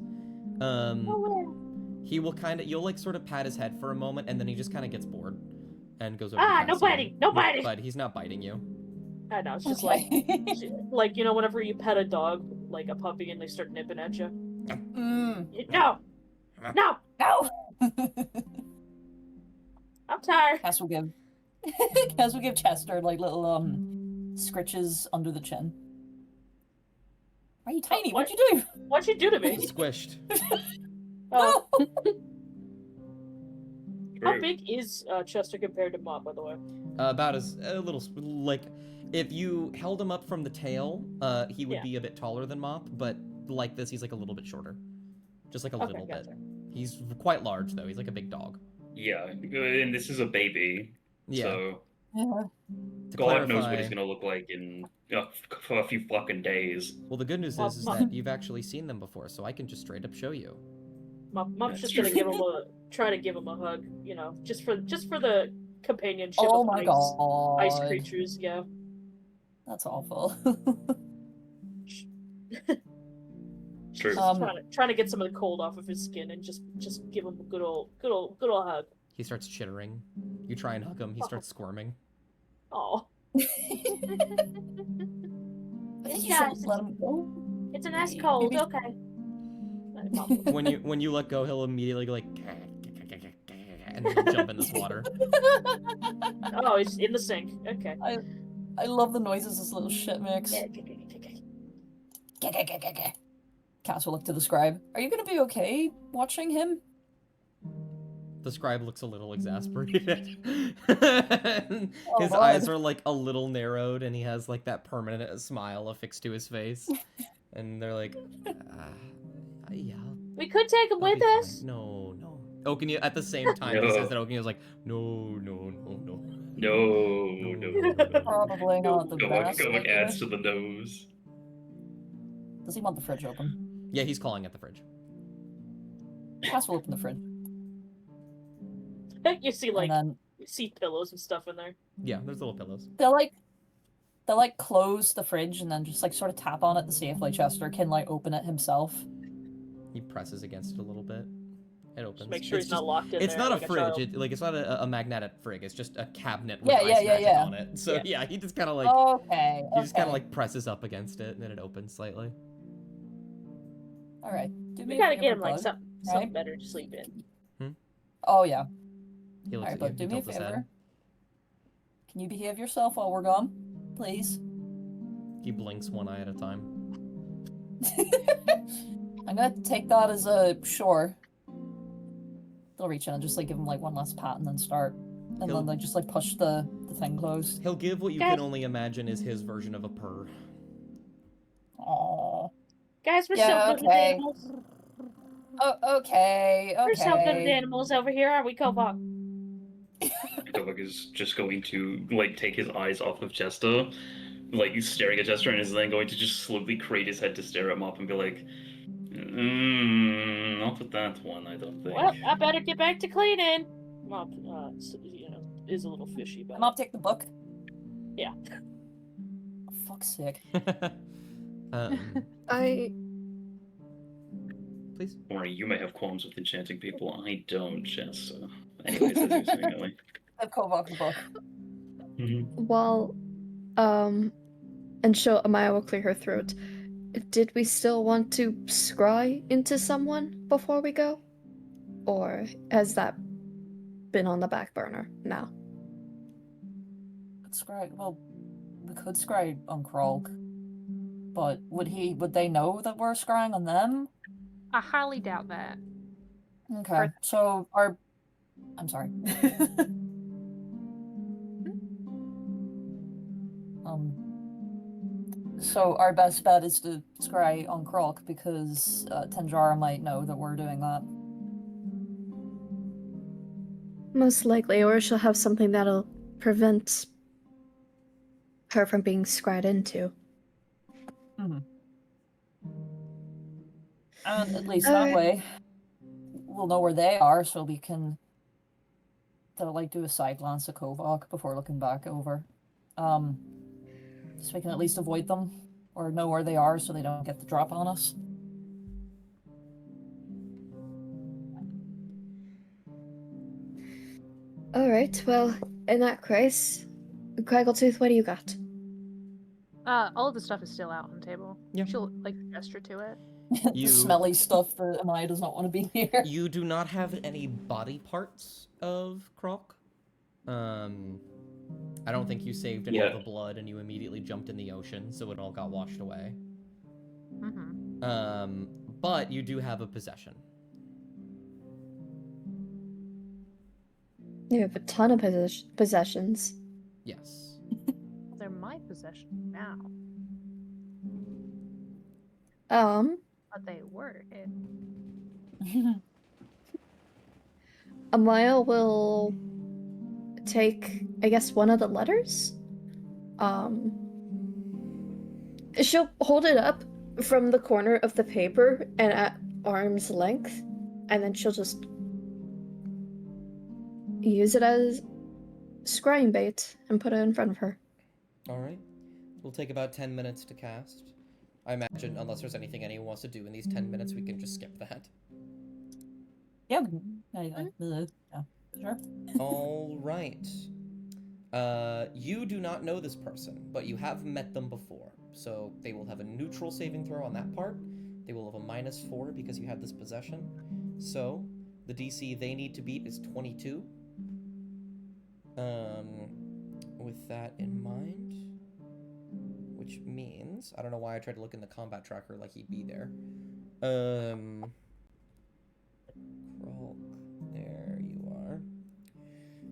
He will you'll like sort of pat his head for a moment, and then he just kind of gets bored and goes over. to No Cassian. biting, no biting. But he's not biting you. I know. It's just Okay. like you know, whenever you pet a dog, like a puppy, and they start nipping at you. No, no, No. I'm tired. Cass will give Cass will give Chester like little scritches under the chin. Are you tiny? What'd you do? What'd you do to me? Squished. Oh, how True. big is Chester compared to Mop, by the way? About as a little like, if you held him up from the tail, he would Yeah. be a bit taller than Mop, but like this, he's like a little bit shorter, just like a little bit. Gotcha. He's quite large though. He's like a big dog. Yeah, and this is a baby. Yeah. So Yeah. To God knows what clarify- he's gonna look like in for a few fucking days. Well, the good news is Well, that you've actually seen them before, so I can just straight up show you. Mop's That's just true. gonna try to give him a hug, you know, just for the companionship Oh of my ice god. creatures. Yeah. That's awful. True. Trying to get some of the cold off of his skin and just give him a good old hug. He starts chittering. You try and hug him. He starts squirming. Oh, I think you Yeah, should let him go. it's a nice Maybe- cold. maybe- Okay. When you let go, he'll immediately go like, and he'll jump in this water. Oh, he's in the sink. Okay. I love the noises this little shit makes. Cass will look to the scribe. Are you gonna be okay watching him? The scribe looks a little exasperated. His Lord. eyes are like a little narrowed, and he has like that permanent smile affixed to his face. And they're like, yeah. We could take him I'll with be fine." us. No. Okinio, at the same time he says that, Okinio's like, no. No. Probably not the best. Go idea. adds to the nose. Does he want the fridge open? Yeah, he's calling at the fridge. Cass will open the fridge. You see And then you see pillows and stuff in there. Yeah, there's little pillows. they'll close the fridge and then just like sort of tap on it to see if like Chester can like open it himself. He presses against it a little bit. It opens. Just make sure It's he's not just- locked in It's there. not like a fridge. child. It's not a magnetic frig. It's just a cabinet with Yeah, ice yeah, magic yeah. on it. So Yeah. yeah, he just kind of like Okay. he just kind of okay. like presses up against it, and then it opens slightly. All right. Do me We a gotta favor, get him like bud. something right? better to sleep in. Oh yeah. He All looks right, at but you. do He me a tilts his head. favor. Can you behave yourself while we're gone, please? He blinks one eye at a time. I'm gonna take that as a sure. They'll reach in and just like give him like one last pat and then start, and He'll- then they just like push the thing closed. He'll give what you Guys- can only imagine is his version of a purr. Aww. Guys, we're Yeah, so good with okay. animals. Oh, okay. We're so good with Okay. animals over here, aren't we, Kovac? Kovac is just going to like take his eyes off of Chester, like he's staring at Chester, and is then going to just slowly crate his head to stare at Mop and be like, Not with that one, I don't think. Well, I better get back to cleaning. Mop, is a little fishy about Mop, take the book. Yeah. For fuck's sake. I Please. Or you may have qualms with enchanting people. I don't, Jess. Anyways, as you were saying, Ellie. Give Kovac the book. while and show Amaya will clear her throat. Did we still want to scry into someone before we go? Or has that been on the back burner now? Well, we could scry on Krog. But would they know that we're scrying on them? I highly doubt that. Okay, so I'm sorry. So our best bet is to scry on Krog because Tenjara might know that we're doing that. Most likely, or she'll have something that'll prevent her from being scried into. Mm-hmm. And at least that way, we'll know where they are, so we can do a side glance at Kovac before looking back over. So we can at least avoid them or know where they are, so they don't get the drop on us. All right. Well, in that case, Craggletooth, what do you got? All of the stuff is still out on the table. Yeah. She'll gesture to it. The smelly stuff that Amaya does not want to be near. You do not have any body parts of Krok. I don't think you saved any of the blood and you immediately jumped in the ocean, so it all got washed away. Mm-hmm. But you do have a possession. You have a ton of possessions. Yes. They're my possession now. But they were it. Amaya will take, I guess, one of the letters. She'll hold it up from the corner of the paper and at arm's length, and then she'll just use it as scrying bait and put it in front of her. All right. We'll take about 10 minutes to cast. I imagine, unless there's anything anyone wants to do in these 10 minutes, we can just skip that. Yeah, yeah, sure. All right. You do not know this person, but you have met them before. So they will have a neutral saving throw on that part. They will have a -4 because you have this possession. So the DC they need to beat is 22. With that in mind, which means, I don't know why I tried to look in the combat tracker like he'd be there. Krog, there you are.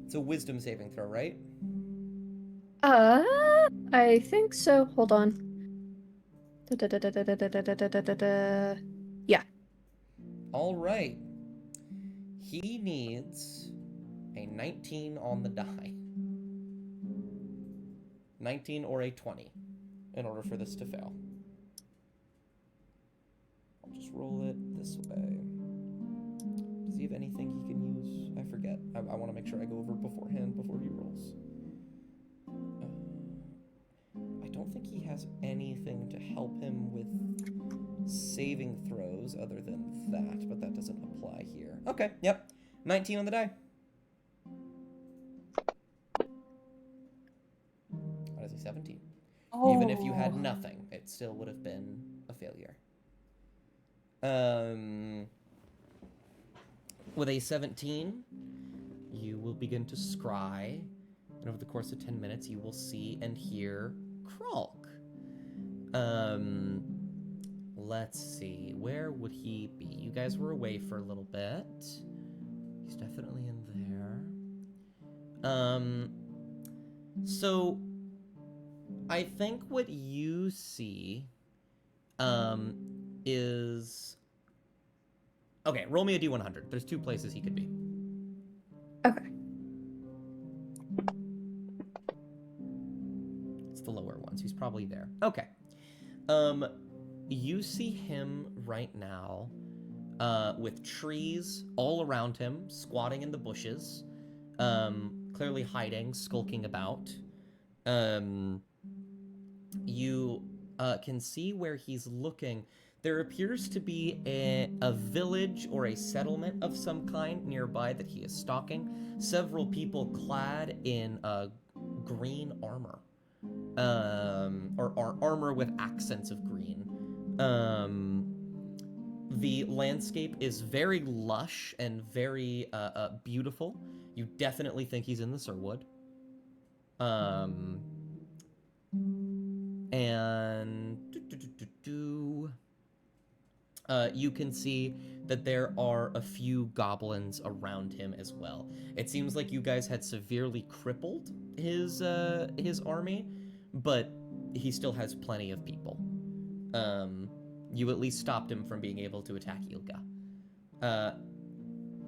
It's a wisdom saving throw, right? I think so. Hold on. Yeah. All right. He needs a 19 on the die. 19 or a 20 in order for this to fail. I'll just roll it this way. Does he have anything he can use? I forget. I want to make sure I go over beforehand before he rolls. I don't think he has anything to help him with saving throws other than that, but that doesn't apply here. Okay, yep. 19 on the die. That is a 17. Oh. Even if you had nothing, it still would have been a failure. With a 17, you will begin to scry, and over the course of 10 minutes, you will see and hear Kralk. Let's see, where would he be? You guys were away for a little bit. He's definitely in there. So I think what you see, is... Okay, roll me a D100. There's 2 places he could be. Okay. It's the lower ones. He's probably there. Okay. you see him right now with trees all around him, squatting in the bushes, clearly hiding, skulking about. You can see where he's looking. There appears to be a village or a settlement of some kind nearby that he is stalking. Several people clad in green armor, or armor with accents of green. The landscape is very lush and very beautiful. You definitely think he's in the Sirwood. And you can see that there are a few goblins around him as well. It seems like you guys had severely crippled his army, but he still has plenty of people. You at least stopped him from being able to attack Ilga.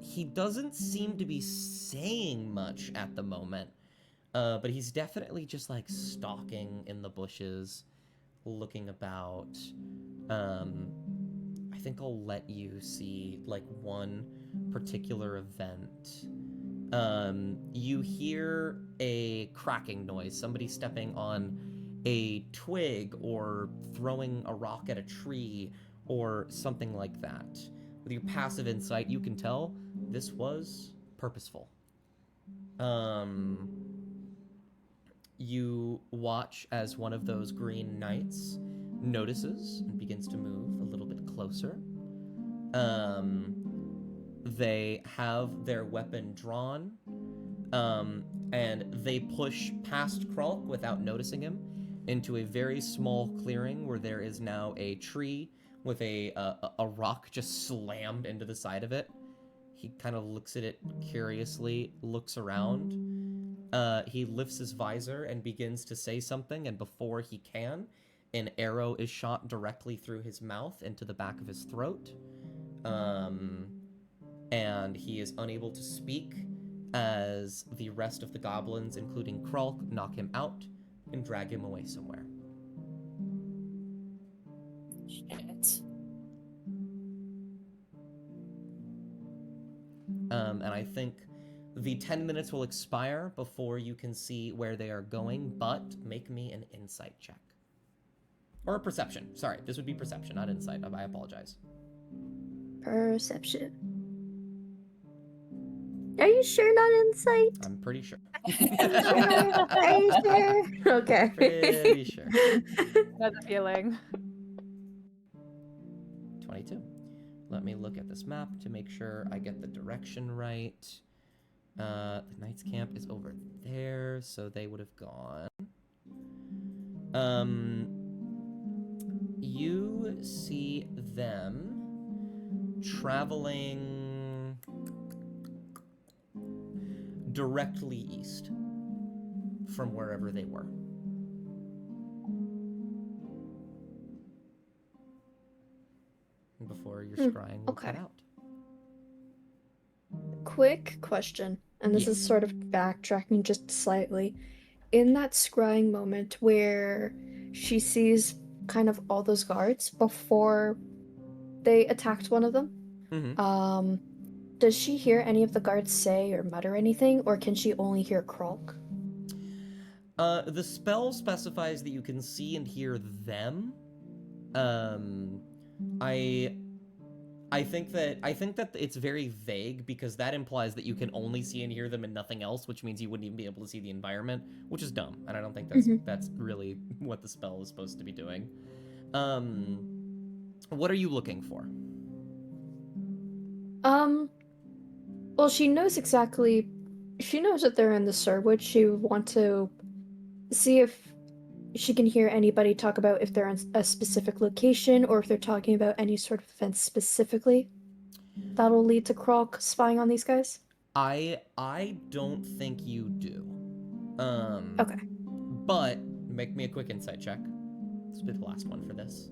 He doesn't seem to be saying much at the moment, but he's definitely just like stalking in the bushes, looking about. I think I'll let you see like one particular event. You hear a cracking noise, somebody stepping on a twig or throwing a rock at a tree or something like that. With your passive insight, you can tell this was purposeful. You watch as one of those green knights notices and begins to move a little bit closer. They have their weapon drawn, and they push past Krulk without noticing him into a very small clearing where there is now a tree with a rock just slammed into the side of it. He kind of looks at it curiously, looks around. He lifts his visor and begins to say something, and before he can, an arrow is shot directly through his mouth into the back of his throat. And he is unable to speak as the rest of the goblins, including Krulk, knock him out and drag him away somewhere. Shit. And I think the 10 minutes will expire before you can see where they are going, but make me an insight check. Or a perception. Sorry, this would be perception, not insight. I apologize. Perception. Are you sure not insight? I'm pretty sure. Are you sure? Okay. Pretty sure. That's a feeling. 22. Let me look at this map to make sure I get the direction right. The Knight's Camp is over there, so they would have gone. You see them traveling directly east from wherever they were. Before your scrying will cut okay. out. Quick question, and this is Yes. sort of backtracking just slightly. In that scrying moment where she sees kind of all those guards before they attacked one of them, Mm-hmm. Does she hear any of the guards say or mutter anything, or can she only hear Krulk? The spell specifies that you can see and hear them. I think that it's very vague because that implies that you can only see and hear them and nothing else, which means you wouldn't even be able to see the environment, which is dumb, and I don't think that's really what the spell is supposed to be doing. What are you looking for? Well, she knows that they're in the Sirwood. She would want to see if she can hear anybody talk about if they're in a specific location or if they're talking about any sort of event specifically that'll lead to Krulk spying on these guys. I don't think you do. Okay. But make me a quick insight check. This will be the last one for this.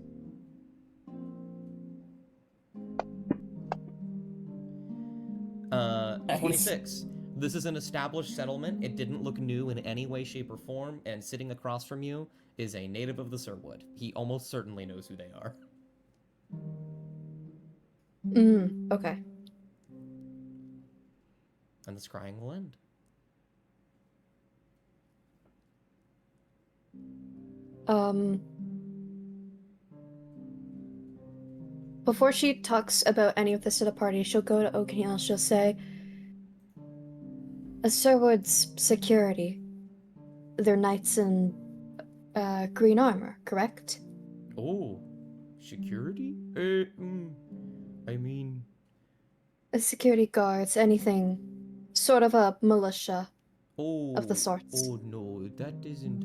Nice. 26. This is an established settlement. It didn't look new in any way, shape, or form, and sitting across from you is a native of the Sirwood. He almost certainly knows who they are. Okay. And the scrying will end. Before she talks about any of this at a party, she'll go to Oakhill. She'll say, Sirwood's security. They're knights in green armor, correct? Oh, security? I mean, Security guards, anything. Sort of a militia of the oh, sorts. oh no, that isn't,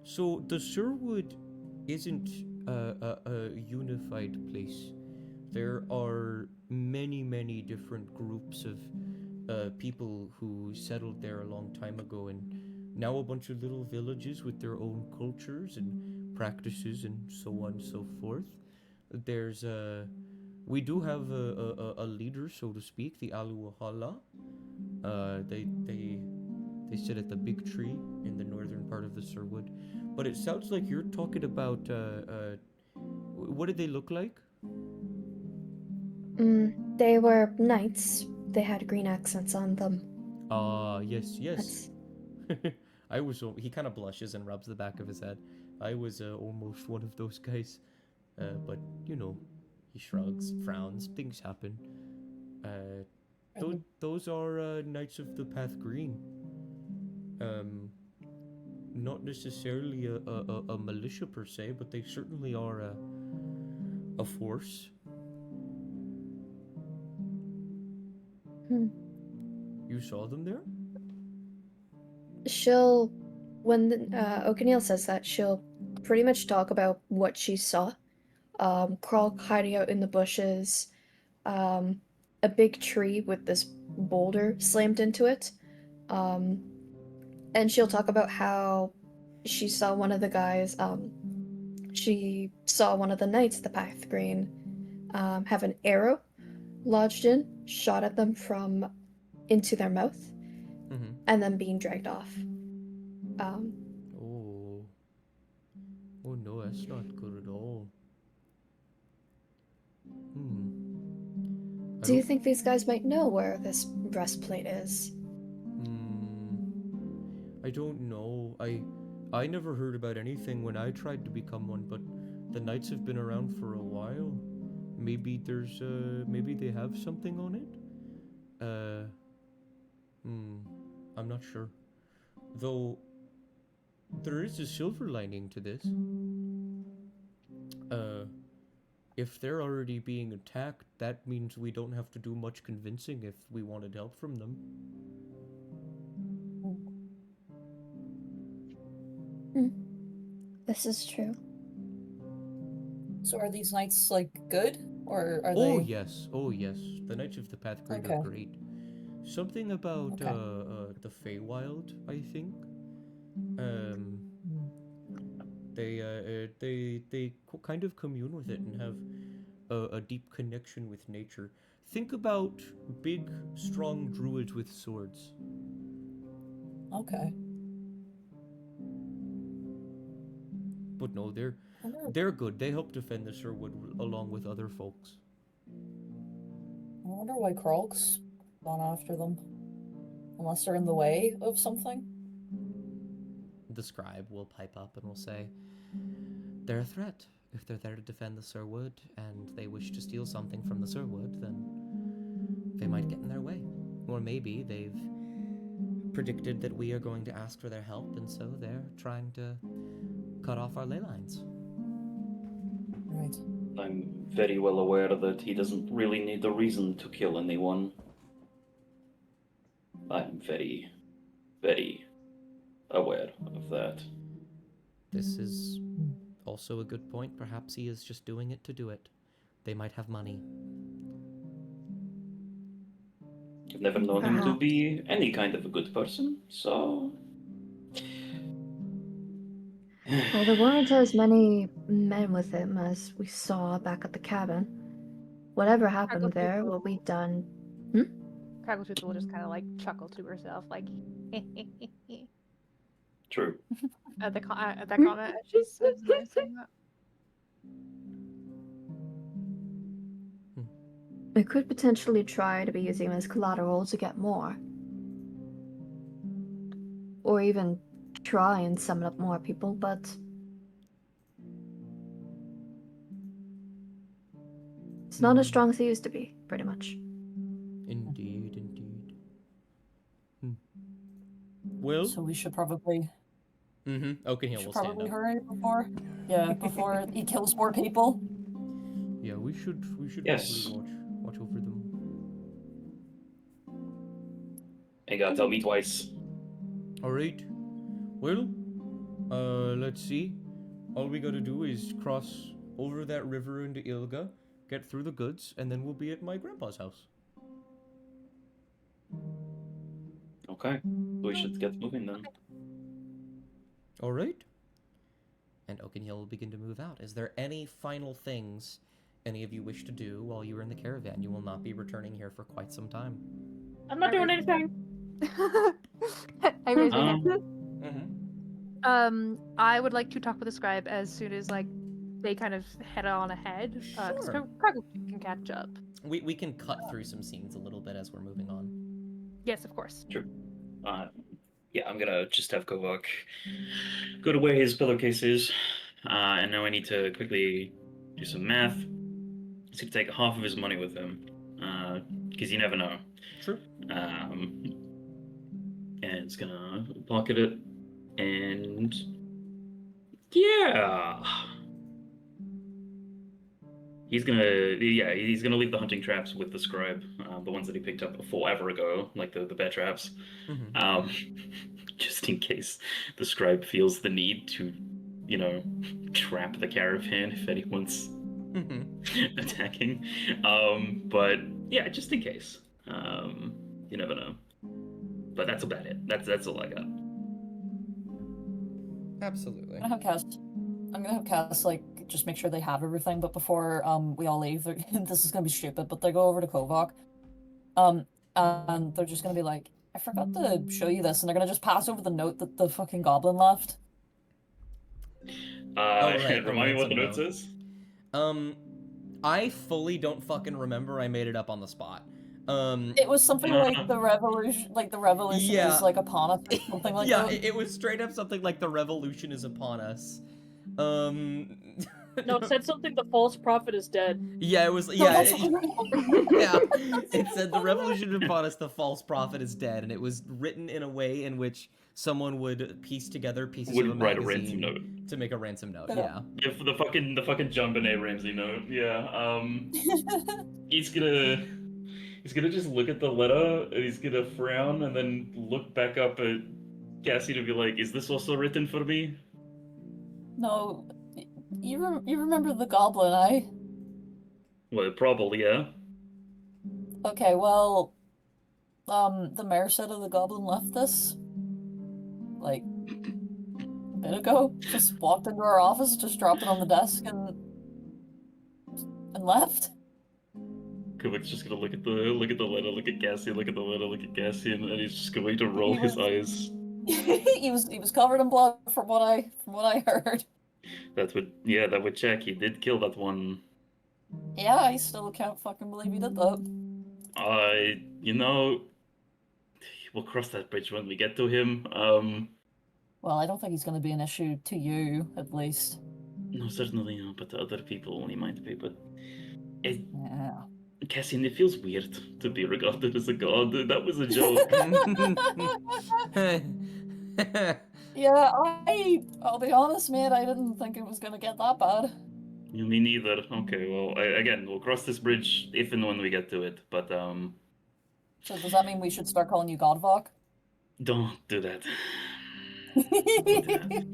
So the Sherwood isn't a unified place. There are many, many different groups of people who settled there a long time ago, and now a bunch of little villages with their own cultures and practices and so on and so forth. There's we do have a leader, so to speak, the Aluwahala. They sit at the big tree in the northern part of the Sherwood. But it sounds like you're talking about what did they look like? They were knights. They had green accents on them. Yes, yes. I was. He kind of blushes and rubs the back of his head. I was almost one of those guys, but you know, he shrugs, frowns. Things happen. Those are Knights of the Path Green. Not necessarily a militia per se, but they certainly are a force. You saw them there? When O'Connell says that, she'll pretty much talk about what she saw. Krog hiding out in the bushes, a big tree with this boulder slammed into it. And she'll talk about how she saw one of the guys, she saw one of the knights of the Path Green have an arrow lodged in, shot at them from into their mouth, and then being dragged off. Oh no, that's not good at all. Do you think these guys might know where this breastplate is? I don't know. I never heard about anything when I tried to become one, but the knights have been around for a while. Maybe there's maybe they have something on it? I'm not sure. Though there is a silver lining to this. If they're already being attacked, that means we don't have to do much convincing if we wanted help from them. This is true. So are these knights, like, good? Or are Oh, they... yes. Oh, yes. The Knights of the Path Green are great. Something about the Feywild, I think. They kind of commune with it and have a deep connection with nature. Think about big, strong druids with swords. Okay. But no, they're good. They help defend the Sherwood along with other folks. I wonder why Krog's gone after them. Unless they're in the way of something? The scribe will pipe up and will say, they're a threat. If they're there to defend the Sherwood and they wish to steal something from the Sherwood, then they might get in their way. Or maybe they've predicted that we are going to ask for their help, and so they're trying to cut off our ley lines. Right. I'm very well aware that he doesn't really need a reason to kill anyone. I'm very, very aware of that. This is also a good point. Perhaps he is just doing it to do it. They might have money. I've never known him to be any kind of a good person, so... Well, there weren't as many men with him as we saw back at the cabin. Whatever happened there will be done. Craggletooth will just kind of like chuckle to herself, like, True. at that comment. She's saying that. We could potentially try to be using them as collateral to get more. Or even try and summon up more people, but it's not as strong as it used to be, pretty much. Indeed, indeed. Well, So we should probably Oakenhill will stand up. hurry before he kills more people. Yeah, we should Yes. probably watch over them. Ain't gotta tell me twice. All right. Well, let's see. All we gotta do is cross over that river into Ilga, get through the goods, and then we'll be at my grandpa's house. Okay. We should get moving then. All right. And Oakenhill will begin to move out. Is there any final things any of you wish to do while you are in the caravan? You will not be returning here for quite some time. I'm not doing anything. I raise my hand. Mm-hmm. I would like to talk with the scribe as soon as they kind of head on ahead. Because Sure. Krakow can catch up. We can cut through some scenes a little bit as we're moving on. Yes, of course. Yeah, I'm gonna just have Kovak go to where his pillowcase is. And now I need to quickly do some math. He's gonna take half of his money with him. Because you never know. True. And it's gonna pocket it. And yeah. He's gonna leave the hunting traps with the scribe, the ones that he picked up forever ago, like the bear traps, Mm-hmm. just in case the scribe feels the need to, trap the caravan if anyone's Mm-hmm. attacking. But yeah, just in case. You never know. But that's about it. That's all I got. Absolutely. I'm gonna have Cass just make sure they have everything, but before we all leave, this is gonna be stupid, but they go over to Kovak, and they're just gonna be like, I forgot to show you this, and they're gonna just pass over the note that the fucking goblin left. Right, the Remind me what the ransom note note. says. I fully don't fucking remember. I made it up on the spot. It was something like the revolution Yeah. is upon us, or something like yeah, that. it was straight up something like the revolution is upon us. No, it said something. The false prophet is dead. Yeah, it was. Yeah, yeah. It said the revolution is upon us. The false prophet is dead, and it was written in a way in which someone would piece together pieces of a Would write a magazine ransom note. to make a ransom note. Yeah. Yeah. Yeah, for the fucking John Benet Ramsey note. Yeah. He's gonna just look at the letter and he's gonna frown and then look back up at Cassie to be like, "Is this also written for me?" No, you remember the goblin, eh? Well, probably, yeah. Okay, well, the mayor said the goblin left this, a bit ago. Just walked into our office, just dropped it on the desk, and left. Kubik's just gonna look at the letter, look at Cassie, look at the letter, look at Cassie, and he's just going to roll his eyes. he was covered in blood from what I heard. That would check. He did kill that one. Yeah, I still can't fucking believe he did that. We'll cross that bridge when we get to him. Well, I don't think he's going to be an issue to you, at least. No, certainly not, but to other people he might be. But Yeah. Cassian, it feels weird to be regarded as a god. That was a joke. Yeah, I'll be honest, mate, I didn't think it was gonna get that bad. Me neither. Okay, well, again, we'll cross this bridge if and when we get to it. But So does that mean we should start calling you Godvok? don't do that. Don't do that.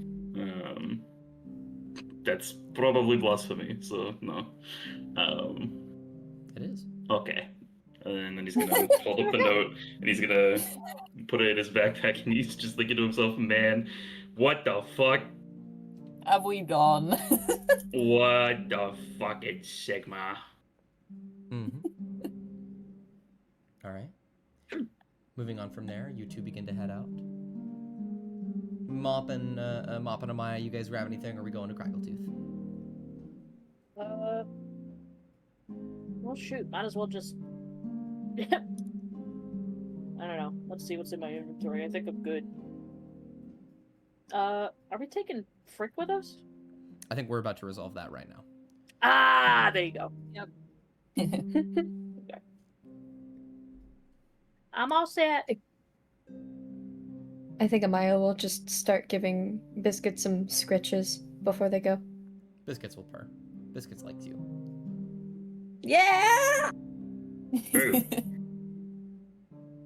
That's probably blasphemy. So no. It is. Okay. And then he's gonna fold up the note and he's gonna put it in his backpack and he's just thinking to himself, man, what the fuck? Have we done? What the fucking Sigma? Mm-hmm. All right. Moving on from there, you two begin to head out. Mop and Amaya, you guys grab anything, or are we going to Crackletooth? Well, shoot, might as well just. I don't know. Let's see what's in my inventory. I think I'm good. Are we taking Frick with us? I think we're about to resolve that right now. Ah, there you go. Yep. Okay. I'm all set. I think Amaya will just start giving Biscuit some scritches before they go. Biscuits will purr. Biscuits likes you. Yeah! True.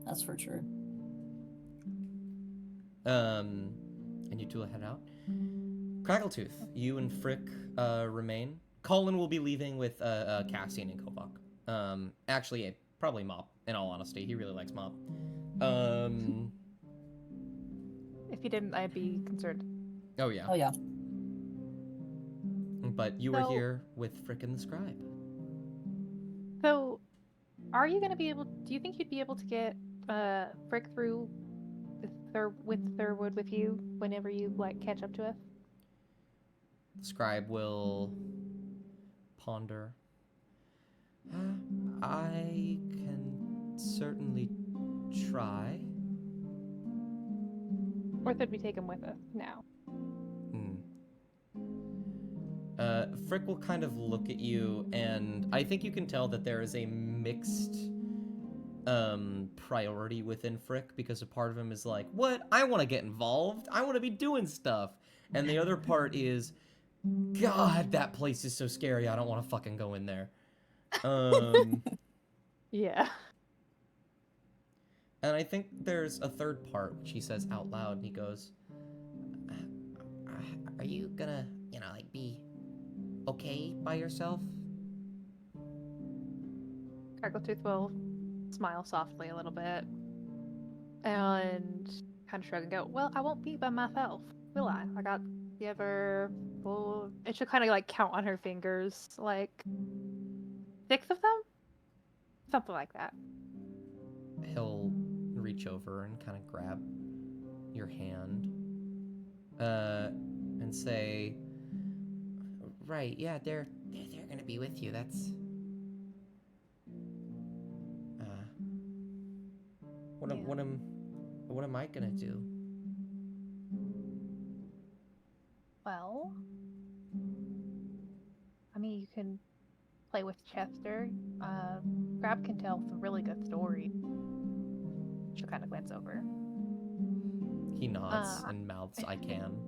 That's for true. And you two will head out. Crackletooth, you and Frick remain. Colin will be leaving with Cassian and Kovak. Actually, probably Mop, in all honesty. He really likes Mop. If you didn't, I'd be concerned. Oh, yeah. Oh yeah. But you were So- here with Frick and the Scribe. So, are you gonna be able? Do you think you'd be able to get Frick through with Thurwood with you whenever you like catch up to us? The Scribe will ponder. I can certainly try. Or could we take him with us now? Frick will kind of look at you, and I think you can tell that there is a mixed priority within Frick, because a part of him is like, what? I want to get involved. I want to be doing stuff. And the other part is, God, that place is so scary. I don't want to fucking go in there. Yeah. And I think there's a third part, which he says out loud, and he goes, are you gonna, like, be okay by yourself? Crackletooth will smile softly a little bit and kind of shrug and go, well, I won't be by myself, will I? I got the other... Well, and she'll kind of like count on her fingers, like 6 of them? Something like that. He'll reach over and kind of grab your hand and say, right, yeah, they're gonna be with you. That's what am I gonna do? Well, I mean, you can play with Chester. Crab can tell some really good stories. She'll kind of glance over. He nods and mouths, I can.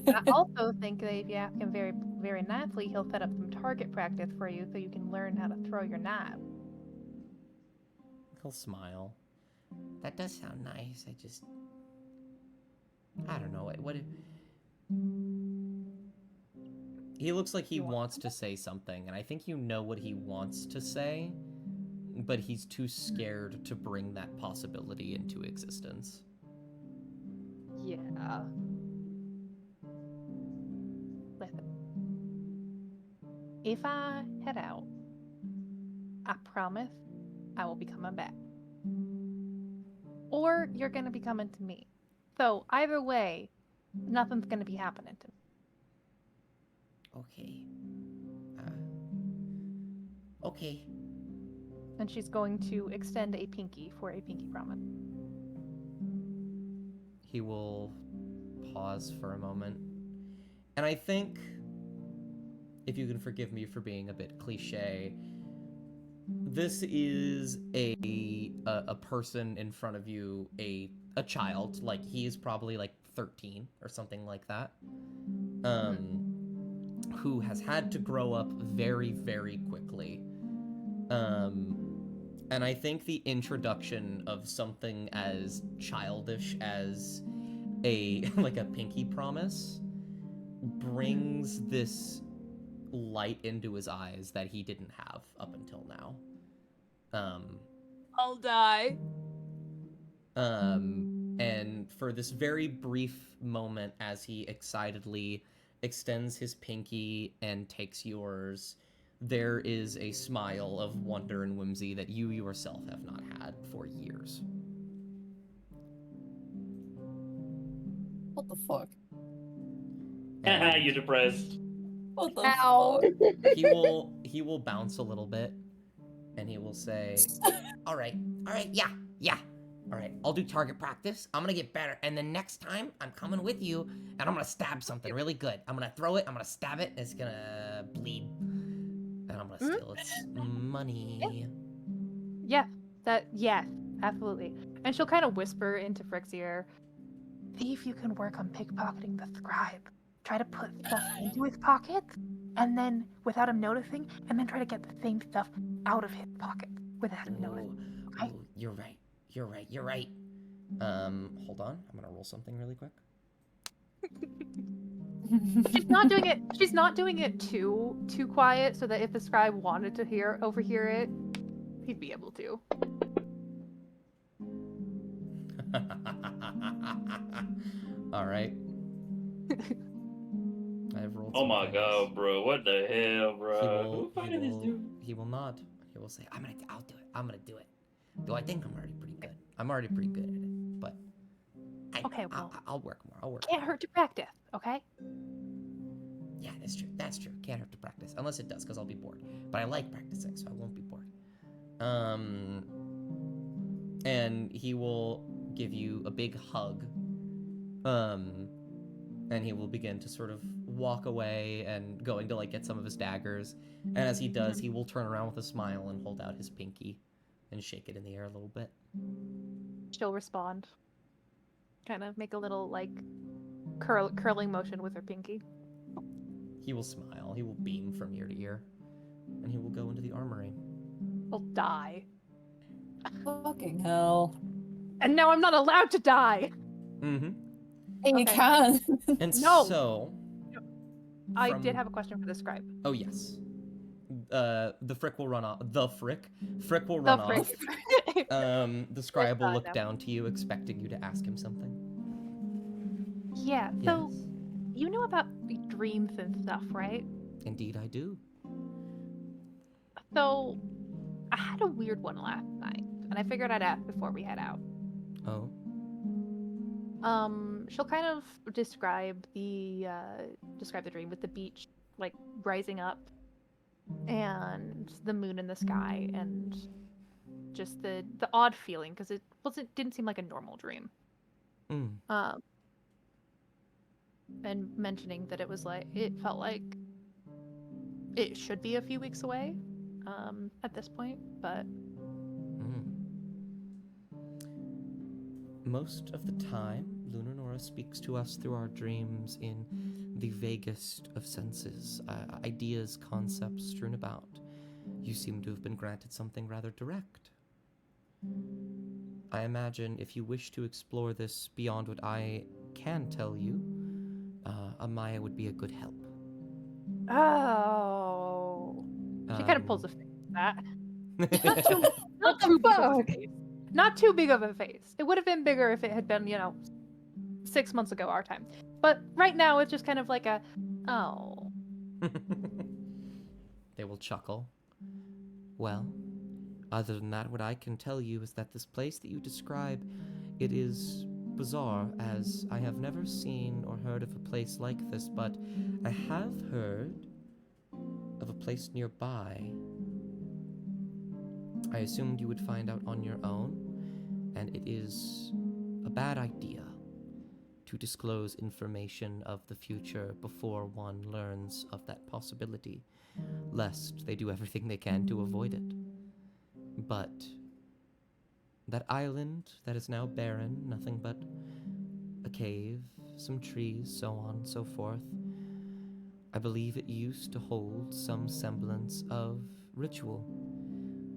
I also think that if you ask him very, very nicely, he'll set up some target practice for you so you can learn how to throw your knife. He'll smile. That does sound nice. I don't know. What he looks like he wants to say something, and I think you know what he wants to say, but he's too scared to bring that possibility into existence. Yeah. Listen. If I head out, I promise I will be coming back. Or you're going to be coming to me. So either way, nothing's going to be happening to me. Okay. Okay. And she's going to extend a pinky for a pinky promise. He will pause for a moment. And I think, if you can forgive me for being a bit cliche, this is a person in front of you, a child, like he is probably like 13 or something like that, who has had to grow up very, very quickly. And I think the introduction of something as childish as a pinky promise brings this light into his eyes that he didn't have up until now. I'll die. And for this very brief moment, as he excitedly extends his pinky and takes yours, there is a smile of wonder and whimsy that you yourself have not had for years. What the fuck? Haha, you're depressed. What the Ow. fuck? he will bounce a little bit, and he will say, all right, yeah. All right, I'll do target practice. I'm gonna get better, and then next time I'm coming with you, and I'm gonna stab something really good. I'm gonna throw it, I'm gonna stab it, and it's gonna bleed, and I'm gonna steal its money. Yeah, absolutely. And she'll kind of whisper into Frick's ear, see if you can work on pickpocketing the scribe. Try to put stuff into his pockets, and then without him noticing, and then try to get the same stuff out of his pocket without him noticing. Okay? Ooh, you're right. Hold on. I'm gonna roll something really quick. She's not doing it too quiet, so that if the scribe wanted to overhear it, he'd be able to. All right. I've rolled. Oh my some god, dice. bro! What the hell, bro? Who fighting this dude? He will nod. He will say, I'll do it. I'm gonna do it. Though I think I'm already pretty good. I'm already pretty good at it. But Okay, well, I'll work more. can't hurt to practice, okay? Yeah, that's true. Can't hurt to practice. Unless it does, because I'll be bored. But I like practicing, so I won't be bored. And he will give you a big hug. And he will begin to sort of walk away and going to like get some of his daggers. And as he does, he will turn around with a smile and hold out his pinky and shake it in the air a little bit. She'll respond. Kind of make a little like curling motion with her pinky. He will smile. He will beam from ear to ear. And he will go into the armory. He'll die. Fucking hell. And now I'm not allowed to die! Mm-hmm. Hey, you Okay. can. And No. so... I did have a question for the scribe. Oh, yes. The Frick will run off. Frick will run off. The scribe will look down to you, expecting you to ask him something. Yeah, so Yes. you know about dreams and stuff, right? Indeed, I do. So I had a weird one last night, and I figured I'd ask before we head out. Oh. She'll kind of describe the dream with the beach like rising up and the moon in the sky and just the odd feeling because it didn't seem like a normal dream. And mentioning that it felt like it should be a few weeks away at this point, but Most of the time, Lunanora speaks to us through our dreams in the vaguest of senses, ideas, concepts strewn about. You seem to have been granted something rather direct. I imagine if you wish to explore this beyond what I can tell you, Amaya would be a good help. oh, she kind of pulls a face at that. Not too big of a face. Not too big of a face. It would have been bigger if it had been, 6 months ago our time. But right now it's just kind of like a, oh. They will chuckle. Well, other than that, what I can tell you is that this place that you describe, it is bizarre, as I have never seen or heard of a place like this, but I have heard of a place nearby. I assumed you would find out on your own, and it is a bad idea to disclose information of the future before one learns of that possibility, lest they do everything they can to avoid it. But that island that is now barren, nothing but a cave, some trees, so on and so forth, I believe it used to hold some semblance of ritual.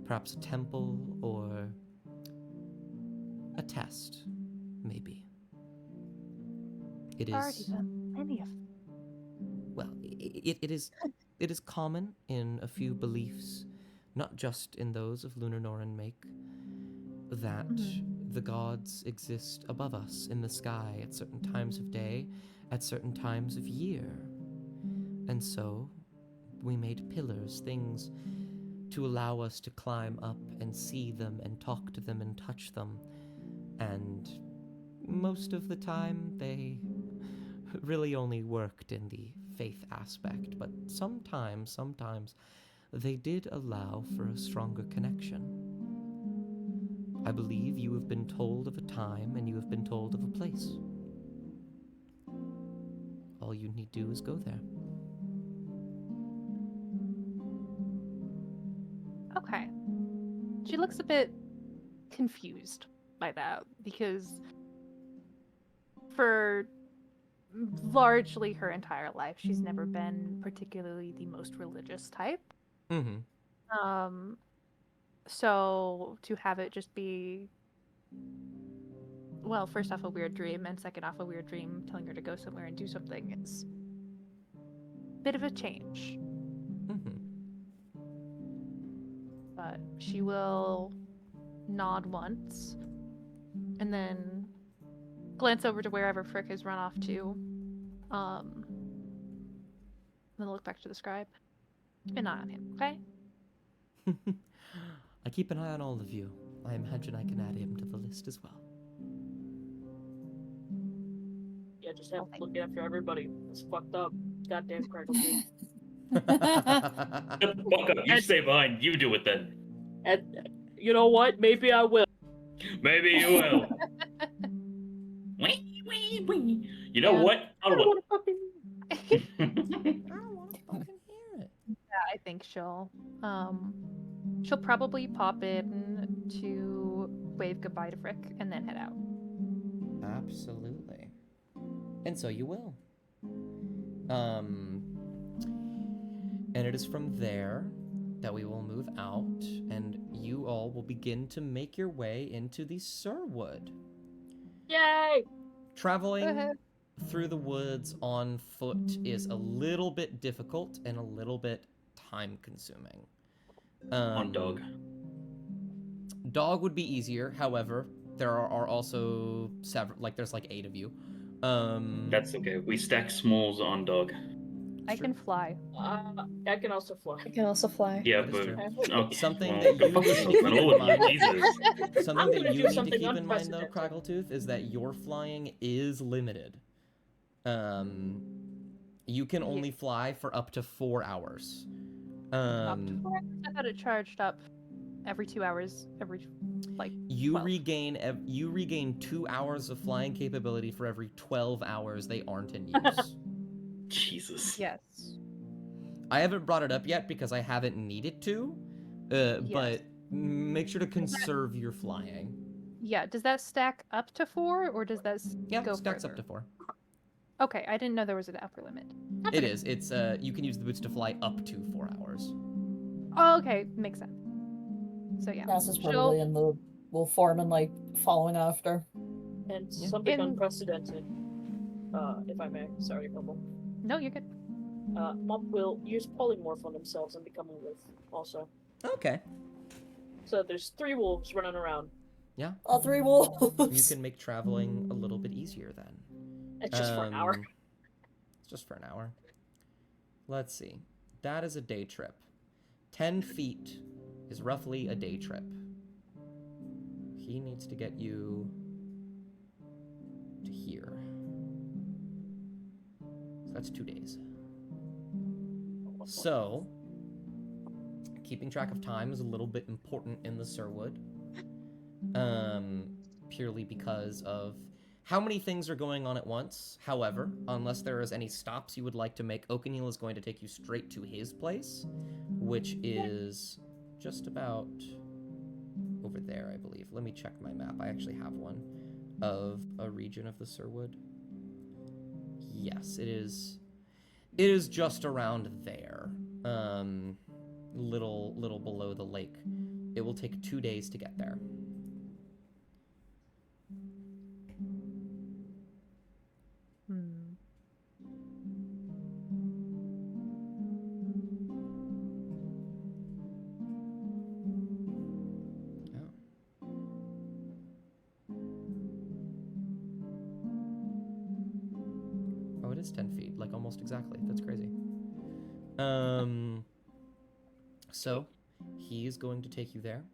Perhaps a temple or a test, maybe. It is... Already done any of them. Well, it is common in a few beliefs, not just in those of Lunarnoran make, that the gods exist above us in the sky at certain times of day, at certain times of year. And so, we made pillars, things to allow us to climb up and see them and talk to them and touch them. And most of the time, they really only worked in the faith aspect, but sometimes they did allow for a stronger connection. I believe you have been told of a time and you have been told of a place. All you need to do is go there. Okay. She looks a bit confused by that because for largely her entire life, she's never been particularly the most religious type. Mm-hmm. So to have it just be, well, first off a weird dream, and second off a weird dream telling her to go somewhere and do something is a bit of a change. Mm-hmm. But she will nod once, and then glance over to wherever Frick has run off to. Then look back to the scribe. Keep an eye on him, okay? I keep an eye on all of you. I imagine I can add him to the list as well. Yeah, just have to look after everybody. It's fucked up. Goddamn Crackle Dude. Shut the fuck up. You stay behind. You do it then. And you know what? Maybe I will. Maybe you will. Wee, wee, wee. You know Yeah. what? I don't want to fucking. I don't want to fucking hear it. I think she'll probably pop in to wave goodbye to Frick and then head out. Absolutely. And so you will. And it is from there that we will move out, and you all will begin to make your way into the Surwood. Yay! Traveling Woohoo. through the woods on foot is a little bit difficult and a little bit time-consuming. On dog. Dog would be easier. However, there are also several. Like there's like 8 of you. That's okay. We stack smalls on dog. I can fly. I can also fly. I can also fly. Yeah, That is but true. okay. Something well, that go you fuck need to yourself, keep then, in all of mind- you. Jesus. Something I'm that gonna do you need to something keep in mind, though, unprecedented. Craggletooth, is that your flying is limited. You can only fly for up to 4 hours. Up to 4 hours? I thought it charged up every 2 hours, You 12. regain 2 hours of flying capability for every 12 hours they aren't in use. Jesus. Yes. I haven't brought it up yet because I haven't needed to, but make sure to conserve your flying. Yeah, does that stack up to 4, or does that Yeah, go stacks further? up to 4. Okay, I didn't know there was an upper limit. It is. It's you can use the boots to fly up to 4 hours. Oh, okay, makes sense. So yeah, Cass is she'll- probably in the will form and like following after. And Yeah. something In- unprecedented. If I may. Sorry, Bubble. No, you're good. Mop will use polymorph on themselves and become a wolf also. Okay. So there's 3 wolves running around. Yeah. All 3 wolves. You can make traveling a little bit easier then. It's just for an hour. It's just for an hour. Let's see. That is a day trip. 10 feet is roughly a day trip. He needs to get you to here. So that's 2 days. So, keeping track of time is a little bit important in the Surwood. Purely because of how many things are going on at once. However, unless there is any stops you would like to make, Okanil is going to take you straight to his place, which is just about over there, I believe. Let me check my map. I actually have one of a region of the Surwood. Yes, it is. It is just around there. Little below the lake. It will take 2 days to get there. Oh, it is 10 feet, like almost exactly. That's crazy. So, he is going to take you there.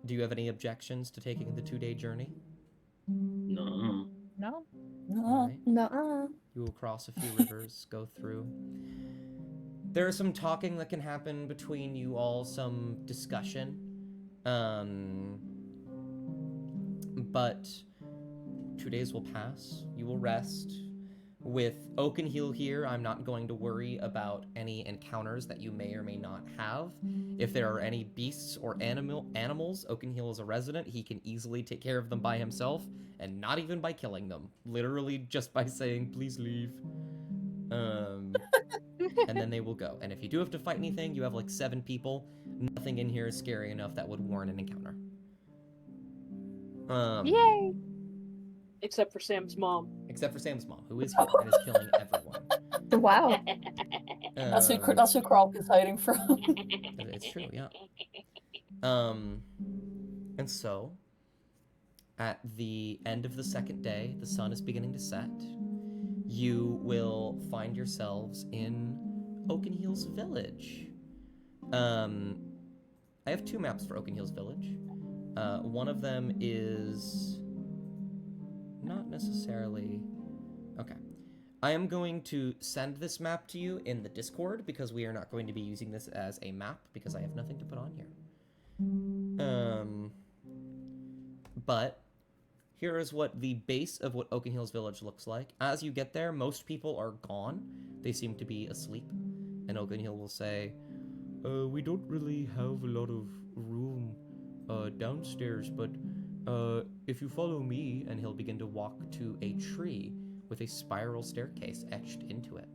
Do you have any objections to taking the 2-day journey? No. No. All right. Nuh-uh. You will cross a few rivers, go through. There is some talking that can happen between you all, some discussion. But 2 days will pass. You will rest. With Oakenheel here, I'm not going to worry about any encounters that you may or may not have. If there are any beasts or animals, Oakenheel is a resident. He can easily take care of them by himself, and not even by killing them. Literally just by saying, please leave. And then they will go. And if you do have to fight anything, you have like 7 people. Nothing in here is scary enough that would warrant an encounter. Yay! Except for Sam's mom. Except for Sam's mom, who is here and is killing everyone. Wow. That's who Kronk is hiding from. It's true, yeah. And so, at the end of the second day, the sun is beginning to set. You will find yourselves in Oakenheel's village. I have 2 maps for Oakenheel's village. One of them is not necessarily... Okay. I am going to send this map to you in the Discord because we are not going to be using this as a map because I have nothing to put on here. But here is what the base of what Oakenheel's village looks like. As you get there, most people are gone. They seem to be asleep. And Oakenheel will say, we don't really have a lot of room downstairs, but if you follow me, and he'll begin to walk to a tree with a spiral staircase etched into it.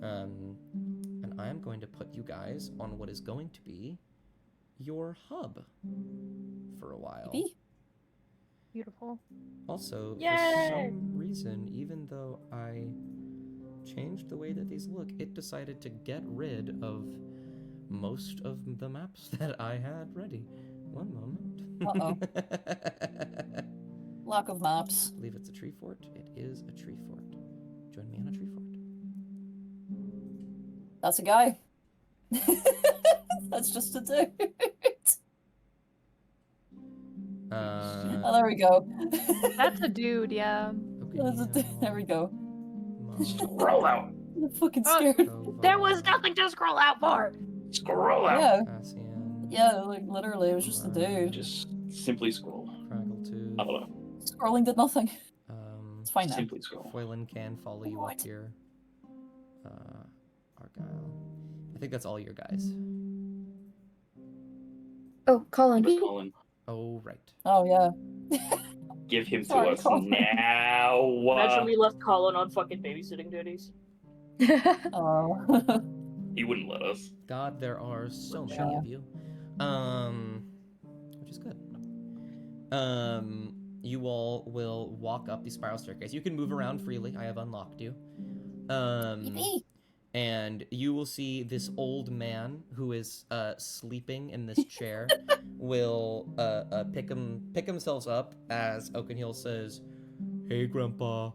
And I am going to put you guys on what is going to be your hub for a while. Beautiful. Also, Yay! for some reason, even though I changed the way that these look, it decided to get rid of most of the maps that I had ready. One moment. Uh-oh. Lack of maps. I believe it's a tree fort. It is a tree fort. Join me on a tree fort. That's a guy. That's just a dude. Oh, there we go. That's a dude, yeah. That's a dude. There we go. Scroll out. I'm fucking scared. There was nothing to scroll out for. Scroll out. Yeah. Cassian. Yeah, like literally, it was just a dude. Just simply scroll. Craggletooth. I don't know. Scrolling did nothing. It's fine now. Simply scroll. Foylan can follow you What? up here. Argyle. I think that's all your guys. Oh, Colin. Colin, Oh, right. Oh yeah. give him to Sorry, us Colin. now. Imagine we left Colin on fucking babysitting duties. Oh. He wouldn't let us. God, there are so many Yeah. of you. Which is good. You all will walk up the spiral staircase. You can move around freely. I have unlocked you. Yippee. And you will see this old man who is sleeping in this chair will pick himself up as Oakenheel says, "Hey, Grandpa,"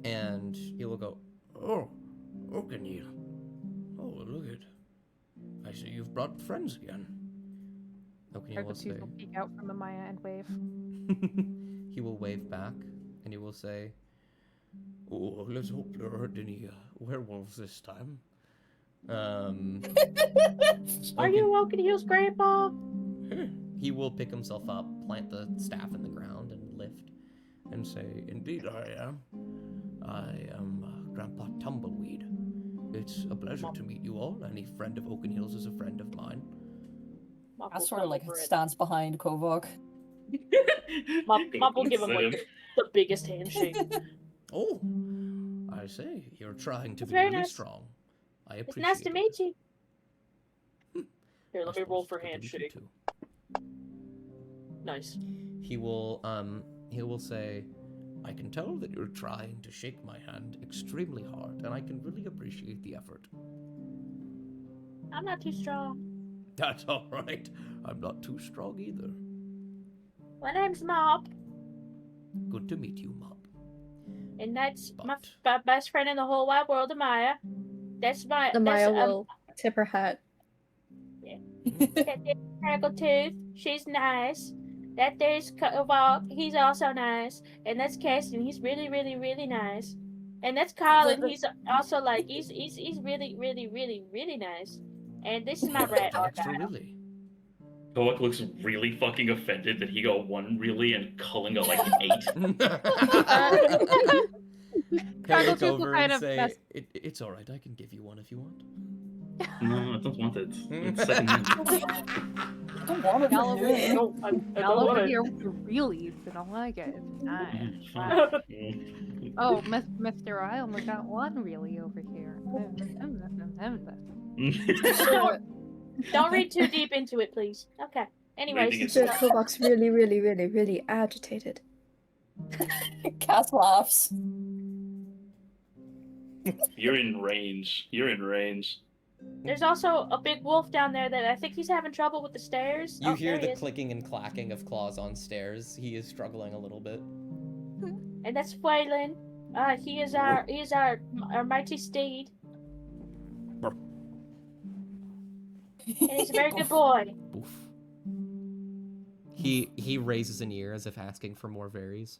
and he will go, "Oh, Oakenheel. Oh, look at. I see you've brought friends again." Oakenheel will say. Argotooth will peek out from Amaya and wave. He will wave back, and he will say, "Oh, let's hope there aren't any werewolves this time." Are you Oakenheel's grandpa? He will pick himself up, plant the staff in the ground, and lift, and say, "Indeed I am. I am Grandpa Tumbleweed. It's a pleasure to meet you all. Any friend of Oakenheel's is a friend of mine." I sort of like stands behind Kovok. Mop will give him like the biggest handshake. Oh, I say, you're trying to It's be very really nice. strong. I It's appreciate nice to it. meet you. Hmm. Here, let I me roll suppose for it's good to meet you handshake. too. Nice. He will say, "I can tell that you're trying to shake my hand extremely hard, and I can really appreciate the effort." I'm not too strong. That's all right. I'm not too strong either. My name's Mop, Good to meet you, Mop. and that's my But- best friend in the whole wide world, Amaya. That's my. The that's, Maya will tip her hat. That there's Crackletooth. She's nice. That there's Kovok. He's also nice. And that's Cassian. He's really, really, really nice. And that's Colin. He's also like he's really really nice. And this is my rat. Extra really. Koak looks really fucking offended that he got 1 really and Cullen got like 8. He'll Crackle look Tooth will over kind and of say, mess. it's alright, I can give you one if you want. No, I don't want it. It's secondhand. I don't want it Y'all from over you. here, I don't y'all over want here it. with the realies, and I like it. It's nice. Fine. Oh, Mr. I only got 1 really over here. Don't read too deep into it, please. Okay. Anyways, Reading it. So Kovacs really agitated. Cass laughs. You're in range. You're in range. there's also a big wolf down there that I think he's having trouble with the stairs. You Oh, hear there he the is. clicking and clacking of claws on stairs. He is struggling a little bit. And that's Waylon. He is our mighty steed. And he's a very good boy. Oof. He raises an ear as if asking for more berries.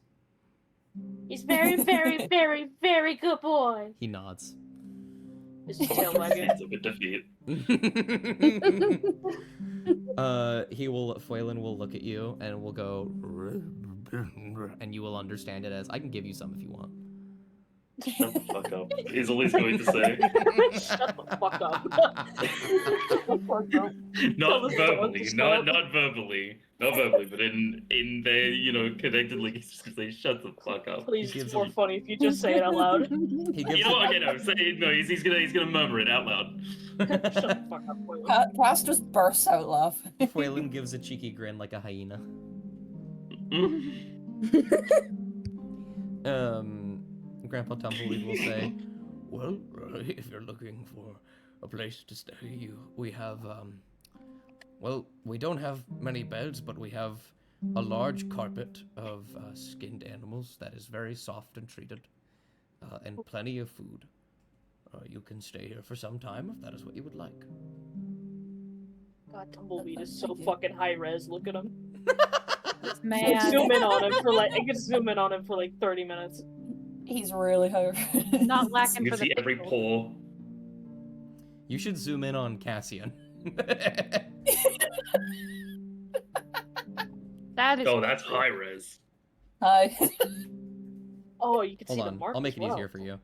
He's very very good boy. He nods. Is his tail wagging? Signs of a defeat. Phelan will look at you and will go, and you will understand it as, I can give you some if you want. Shut the fuck up. Is all he's going to say. Shut the fuck up. Not Tell verbally, us not stop. verbally. Not verbally, but in their, connectedly, he's just gonna say, shut the fuck up. Please, He it's gives more him- funny if you just say it out loud. He gives You know what? Okay, no, say no. He's gonna murmur it out loud. Shut the fuck up, Waylon. Cass just bursts out laughing. Phelan gives a cheeky grin like a hyena. Grandpa Tumbleweed will say, well, if you're looking for a place to stay, we have, well, we don't have many beds, but we have a large carpet of skinned animals that is very soft and treated, and plenty of food. You can stay here for some time if that is what you would like. God, Tumbleweed is so fucking high res. Look at him. This I man. can zoom in on him for like 30 minutes. He's really high. Not lacking You for can the see every pixels. pore. You should zoom in on Cassian. That is. Oh, that's high res. Hi. Oh, you can Hold see the on, mark I'll make as it well. easier for you.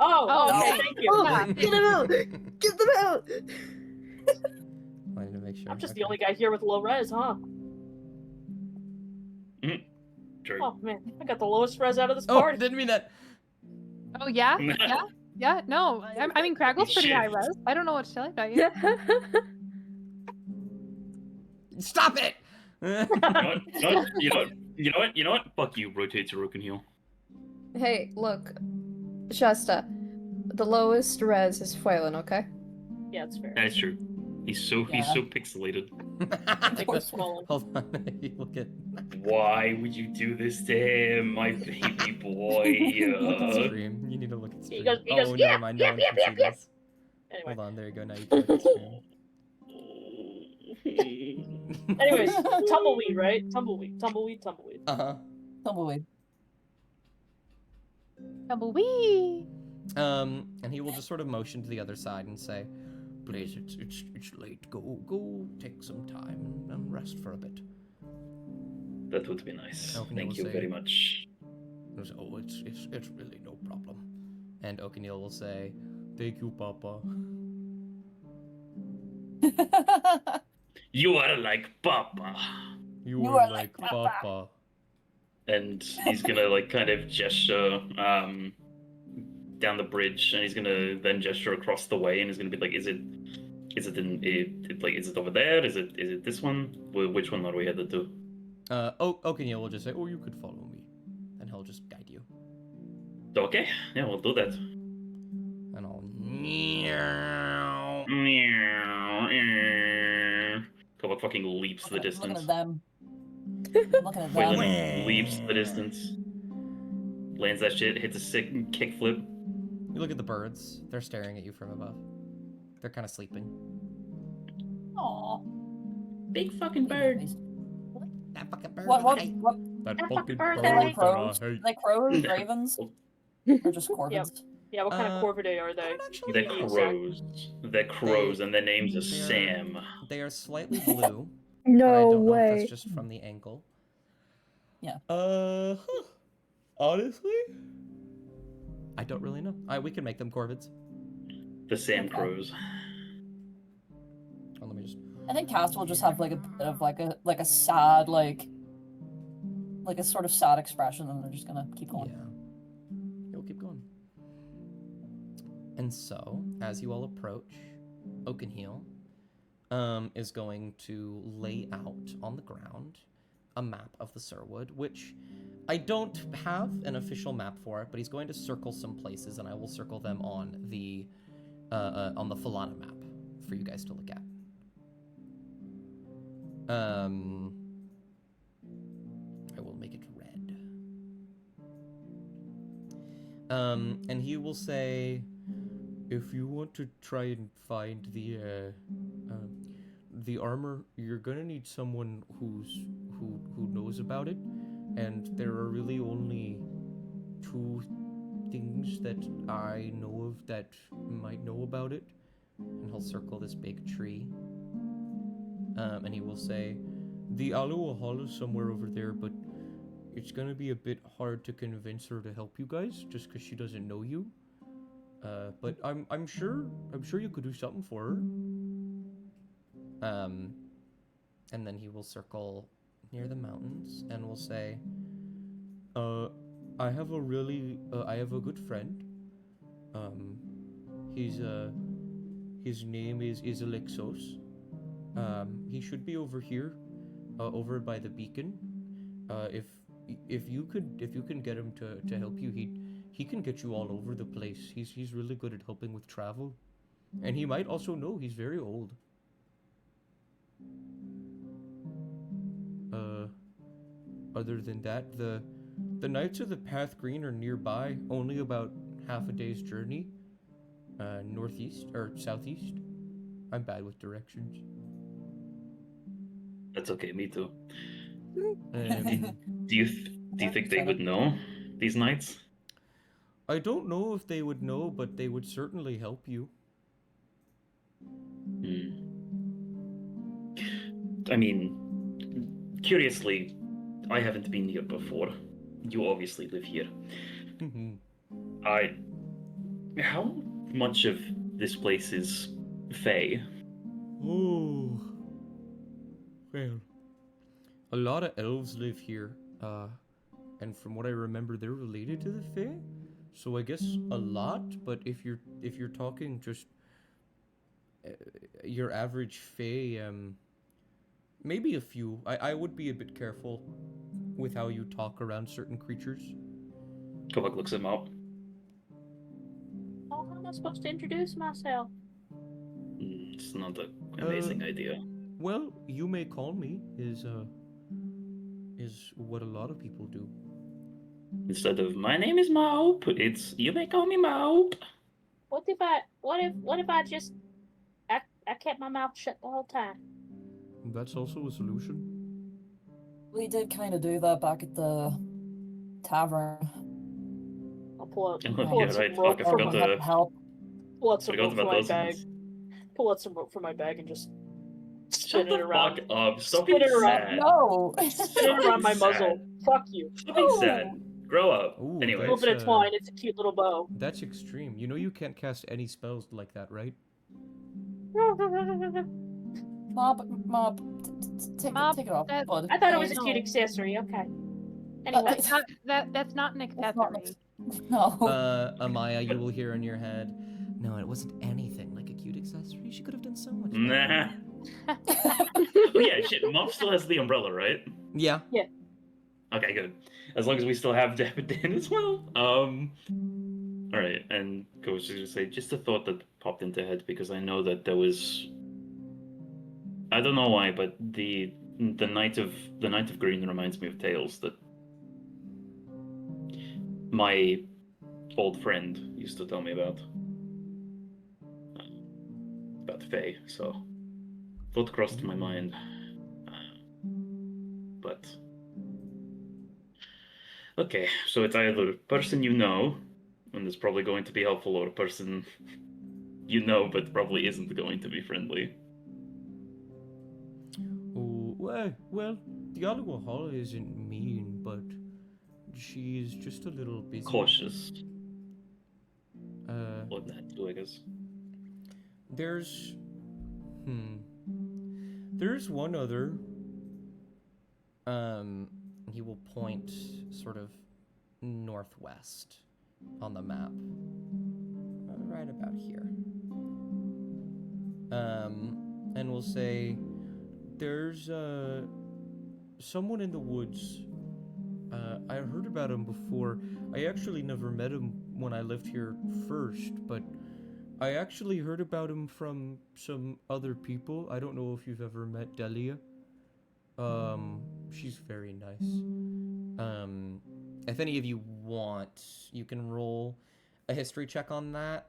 Oh, Oh, okay, no. thank you. Oh, get them out! Get them out! I need to make sure. I'm just Okay. the only guy here with low res, huh? True. Oh man, I got the lowest res out of this Oh, party. didn't mean that. Oh yeah, yeah. No, I mean Craggle's pretty high Shift. res. I don't know what to tell you about you. Stop it! You know what? Fuck you, rotate to Rook and Heal. Hey, look. Shasta, the lowest res is Phelan, okay? Yeah, it's fair. That's true. He's so pixelated. Take this small. Hold on, you look at. Why would you do this to him, my baby boy? Look at stream. You need to look at He stream. goes, Oh, yeah, never mind. No one can see this. Anyway. Hold on, there you go. Now you can look at stream. Anyways, Tumbleweed, right? Tumbleweed. Uh-huh. Tumbleweed. Tumbleweed. And he will just sort of motion to the other side and say, "Please, it's late. Go take some time and rest for a bit." That would be nice. Oakenil Thank will you say- very much. He'll say, "Oh, it's really no problem." And Oakenil will say, "Thank you, Papa." You are like Papa. You are are like like Papa." Papa. And he's gonna like kind of gesture down the bridge, and he's gonna then gesture across the way, and he's gonna be like, is it over there? Is it this one? Which one are we headed to? Oakenil will just say, "Oh, you could follow me," and he'll just guide you. Okay, yeah, we'll do that. And I'll. Kovac fucking leaps the Looking distance. at them. Looking at them. Waylon leaps the distance. Lands that shit, hits a sick kickflip. You look at the birds. They're staring at you from above. They're kind of sleeping. Aw. Big fucking bird. That fucking bird. What? I hate. What? That That fucking fucking bird bird I that hate. I hate. Like crows? Ravens? Or just corvids? Yeah, what kind of Uh, corvidae are I they? don't actually They're To be know. exact. crows. They're crows, and their name's is they're- Sam. They are slightly blue, but I No don't know if that's way. just from the angle. Yeah. Huh. Honestly, I don't really know. We can make them corvids. The Sam Okay. crows. Oh, let me just. I think Cast will just have like a bit of like a sad like a sort of sad expression, and they're just gonna keep going. Yeah. We'll keep going. And so, as you all approach, Oakenheel is going to lay out on the ground a map of the Surwood, which I don't have an official map for it, but he's going to circle some places, and I will circle them on the Falana map for you guys to look at. I will make it red. And he will say, if you want to try and find the armor, you're gonna need someone who knows about it, and there are really only 2 things that I know of that might know about it. And he'll circle this big tree. And he will say, the Aloha Hall is somewhere over there, but it's gonna be a bit hard to convince her to help you guys, just because she doesn't know you. But I'm sure you could do something for her. And then he will circle near the mountains and will say, I have a good friend. His name is Alexos. He should be over here, over by the beacon. If you can get him to help you, he can get you all over the place. He's really good at helping with travel, and he might also know he's very old. Other than that, the Knights of the Path Green are nearby, only about half a day's journey. Northeast or southeast. I'm bad with directions. That's okay, me too. Um, Do you think they would know, these knights? I don't know if they would know, but they would certainly help you. I mean, curiously, I haven't been here before. You obviously live here. How much of this place is Fae? Oh, well, a lot of elves live here, and from what I remember, they're related to the Fae. So I guess a lot. But if you're talking just your average Fae, maybe a few. I would be a bit careful with how you talk around certain creatures. Kovak looks him up. Oh, how am I supposed to introduce myself? It's not an amazing idea. Well, you may call me is what a lot of people do. Instead of my name is Maup, it's you may call me Maup. What if I just I kept my mouth shut the whole time? That's also a solution. We did kind of do that back at the tavern. I'll pull out Yeah, some right, rope fuck, I from forgot my to- help. pull out some Forgot rope from about my those bag. ones. Pull out some rope from my bag and just Shut spin the it around. fuck up. Stop Spin being it around. sad. No. Spin it around my Sad. muzzle. Fuck you. Stop being sad. Grow up. Ooh, A Anyway, little bit of twine. It's a cute little bow. That's extreme. You know you can't cast any spells like that, right? Mob, take Mob, it off, that- bud. I thought it was a No. cute accessory. Okay. Anyway, That's not an accessory. No. Amaya, you will hear in your head, no, it wasn't anything like a cute accessory. She could have done so much better." nah. Oh yeah, shit. Mop still has the umbrella, right? Yeah. Okay, good. As long as we still have Davidan as well. Alright, and goes to say just a thought that popped into head because I know that there was I don't know why, but the Knight of Green reminds me of tales that my old friend used to tell me about Fae, so thought crossed my mind. But okay, so it's either person you know, and is probably going to be helpful, or a person you know but probably isn't going to be friendly. Oh, well, Dialogo Hall isn't mean, but she's just a little busy. Cautious. Uh, Or that too, I guess. there's one other. He will point sort of northwest on the map. Right about here. And we'll say there's someone in the woods. I heard about him before. I actually never met him when I lived here first, but I actually heard about him from some other people. I don't know if you've ever met Delia. She's very nice. If any of you want, you can roll a history check on that.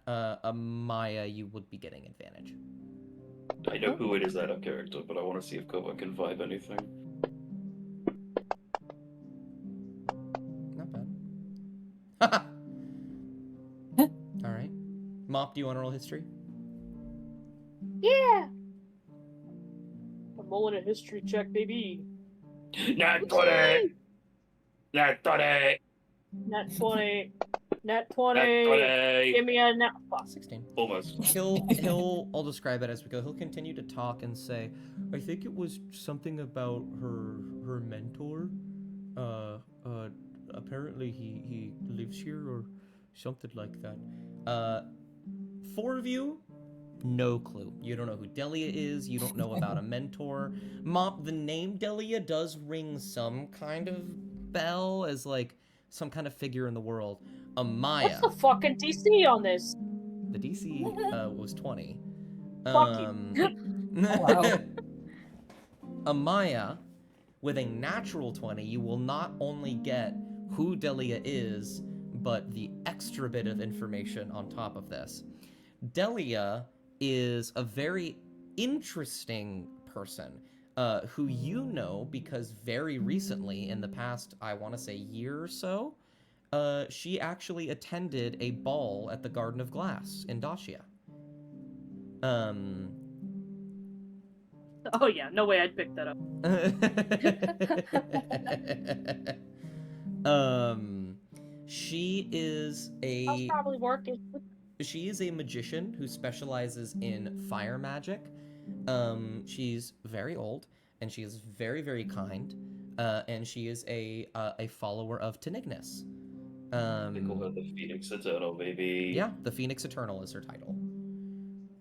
Maya, you would be getting advantage. I know who it is out of character, but I want to see if Kova can vibe anything. Not bad. All right. Mop, do you want to roll history? Yeah. I'm rolling a history check, baby. Nat 20! Nat 20! Nat 20. Nat Nat 20. 20! Give me a nat. Fuck. 16. Almost. I'll describe it as we go. He'll continue to talk and say, I think it was something about her mentor. Apparently he lives here or something like that. 4 of you, no clue. You don't know who Delia is. You don't know about a mentor. Mop, the name Delia does ring some kind of bell as like some kind of figure in the world. What's Amaya. the fucking DC on this? The DC was 20. Fuck you. wow. Amaya, with a natural 20, you will not only get who Delia is, but the extra bit of information on top of this. Delia is a very interesting person who you know because very recently, in the past, I want to say year or so, she actually attended a ball at the Garden of Glass in Dacia. Oh yeah, no way I'd pick that up. She is That's a probably working. magician who specializes in fire magic. She's very old and she is very, very kind. And she is a follower of Tenignus. They call her the Phoenix Eternal, baby. Yeah, the Phoenix Eternal is her title.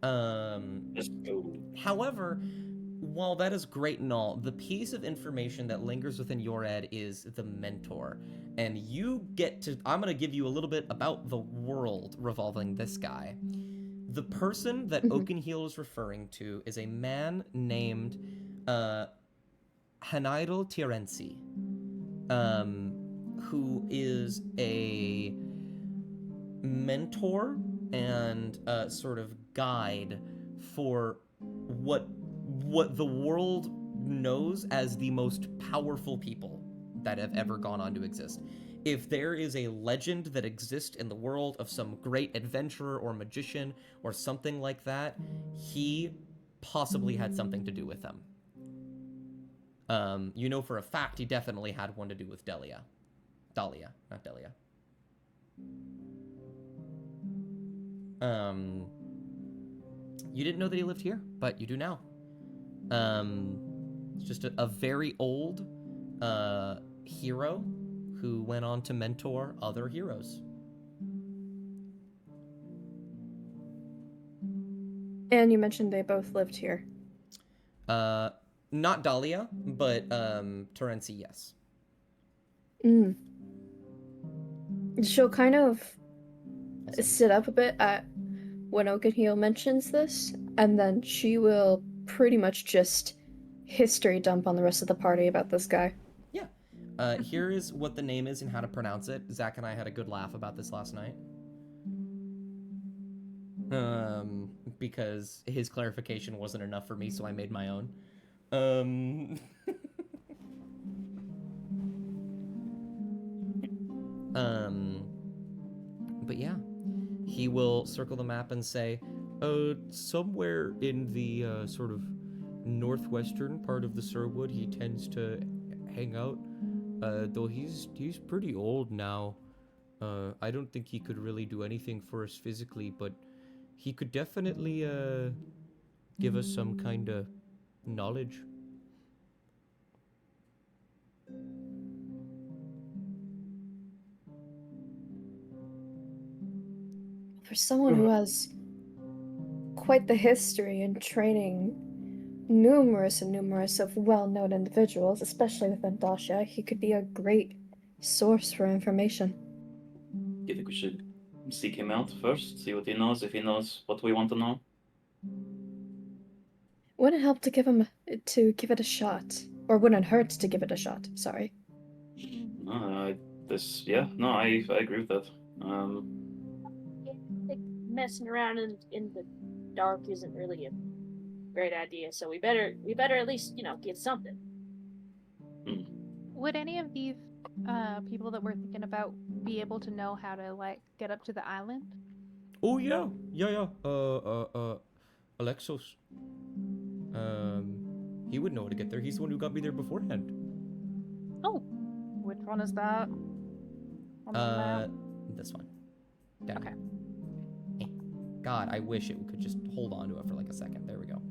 Let's go. However, while that is great and all, the piece of information that lingers within your head is the mentor. And you get to, I'm going to give you a little bit about the world revolving this guy. The person that Oakenheel is referring to is a man named Hanaidal Tirensi, who is a mentor and sort of guide for what the world knows as the most powerful people that have ever gone on to exist. If there is a legend that exists in the world of some great adventurer or magician or something like that, he possibly had something to do with them. You know for a fact he definitely had one to do with Delia. Dahlia, not Delia. You didn't know that he lived here, but you do now. It's just a very old hero who went on to mentor other heroes. And you mentioned they both lived here. Not Dahlia, but Terenzi, yes. She'll kind of sit up a bit at when Oakenheel mentions this, and then she will pretty much just history dump on the rest of the party about this guy. Yeah. Here is what the name is and how to pronounce it. Zach and I had a good laugh about this last night. Because his clarification wasn't enough for me, so I made my own. But yeah, he will circle the map and say, somewhere in the sort of northwestern part of the Sherwood, he tends to hang out. Though he's pretty old now. I don't think he could really do anything for us physically, but he could definitely give us some kind of knowledge. For someone who has quite the history in training numerous and numerous of well-known individuals, especially within Dasha, he could be a great source for information. Do you think we should seek him out first, see what he knows, if he knows what we want to know? Wouldn't help to give it a shot, or wouldn't hurt to give it a shot. Sorry. I agree with that. Like, messing around in the dark isn't really a great idea. So we better at least get something. Would any of these people that we're thinking about be able to know how to like get up to the island? Oh yeah. Alexos. He would know how to get there. He's the one who got me there beforehand. Oh, which one is that? On the map? This one. Down Okay. here. God, I wish it could just hold on to it for like a second. There we go.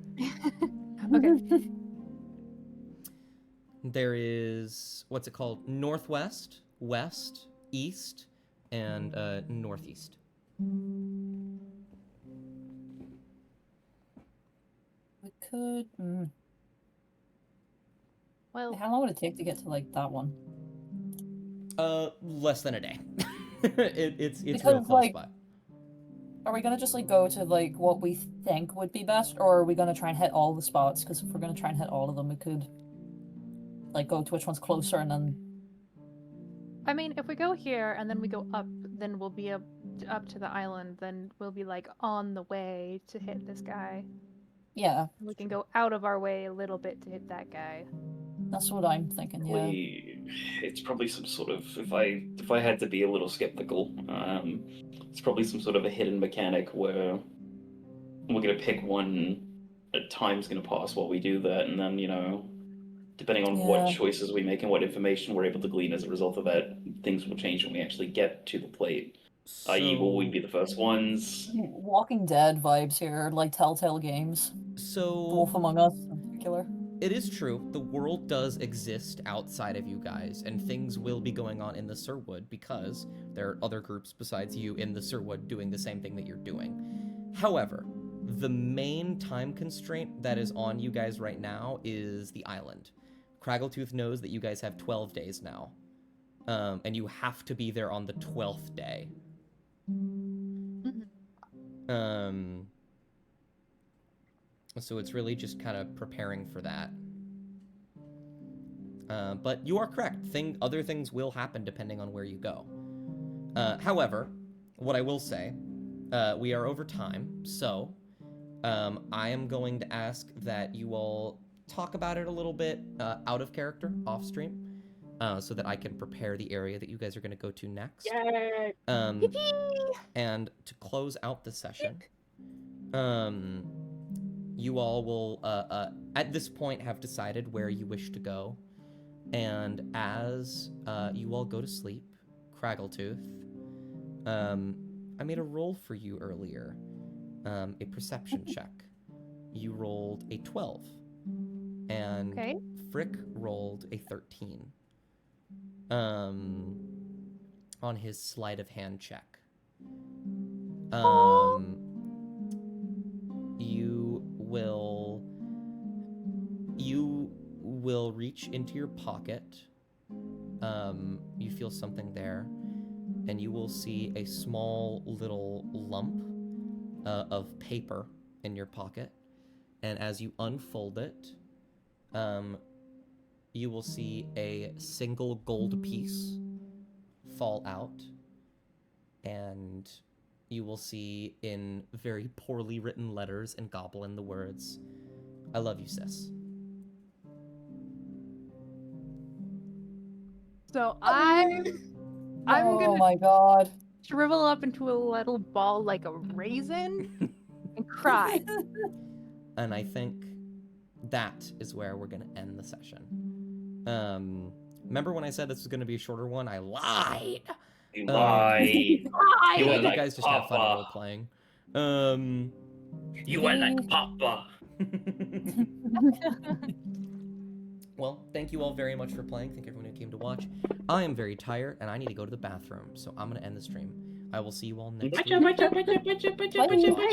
Okay. There is, what's it called? Northwest, west, east, and northeast. We could. Well, How long would it take to get to like that one? Less than a day. It's Because, real close like, by. Are we gonna just like go to like what we think would be best, or are we gonna try and hit all the spots? Because if we're gonna try and hit all of them, we could like go to which one's closer and then. I mean, if we go here and then we go up, then we'll be up to the island. Then we'll be like on the way to hit this guy. Yeah, We can go out of our way a little bit to hit that guy. that's what I'm thinking. Yeah. It's probably some sort of, if I had to be a little skeptical, it's probably some sort of a hidden mechanic where we're gonna pick one, time's gonna pass while we do that, and then depending on what Yeah. choices we make and what information we're able to glean as a result of that, things will change when we actually get to the plate. I.e., will we be the first ones? Walking Dead vibes here, like Telltale games. The So Wolf Among Us in particular. it is true. The world does exist outside of you guys, and things will be going on in the Sherwood because there are other groups besides you in the Sherwood doing the same thing that you're doing. However, the main time constraint that is on you guys right now is the island. Craggletooth knows that you guys have 12 days now, and you have to be there on the 12th day. So it's really just kind of preparing for that. But you are correct. Other things will happen depending on where you go. However, what I will say, we are over time, so I am going to ask that you all talk about it a little bit out of character, off stream, so that I can prepare the area that you guys are going to go to next. Yay! And to close out the session, you all will, at this point, have decided where you wish to go. And as you all go to sleep, Craggletooth, I made a roll for you earlier, a perception check. You rolled a 12, and Okay. Frick rolled a 13 on his sleight of hand check. You will reach into your pocket. You feel something there, and you will see a small little lump of paper in your pocket. And as you unfold it, you will see a single gold piece fall out, and you will see in very poorly written letters in Goblin the words, "I love you, sis." So I'm Oh gonna my god. shrivel up into a little ball like a raisin, and cry. And I think that is where we're gonna end the session. Remember when I said this was gonna be a shorter one? I lied. You lie. Why? You are You like guys just have fun Papa. role playing. You are like Papa. Well, thank you all very much for playing. Thank everyone who came to watch. I am very tired and I need to go to the bathroom, so I'm gonna end the stream. I will see you all next week. Bye.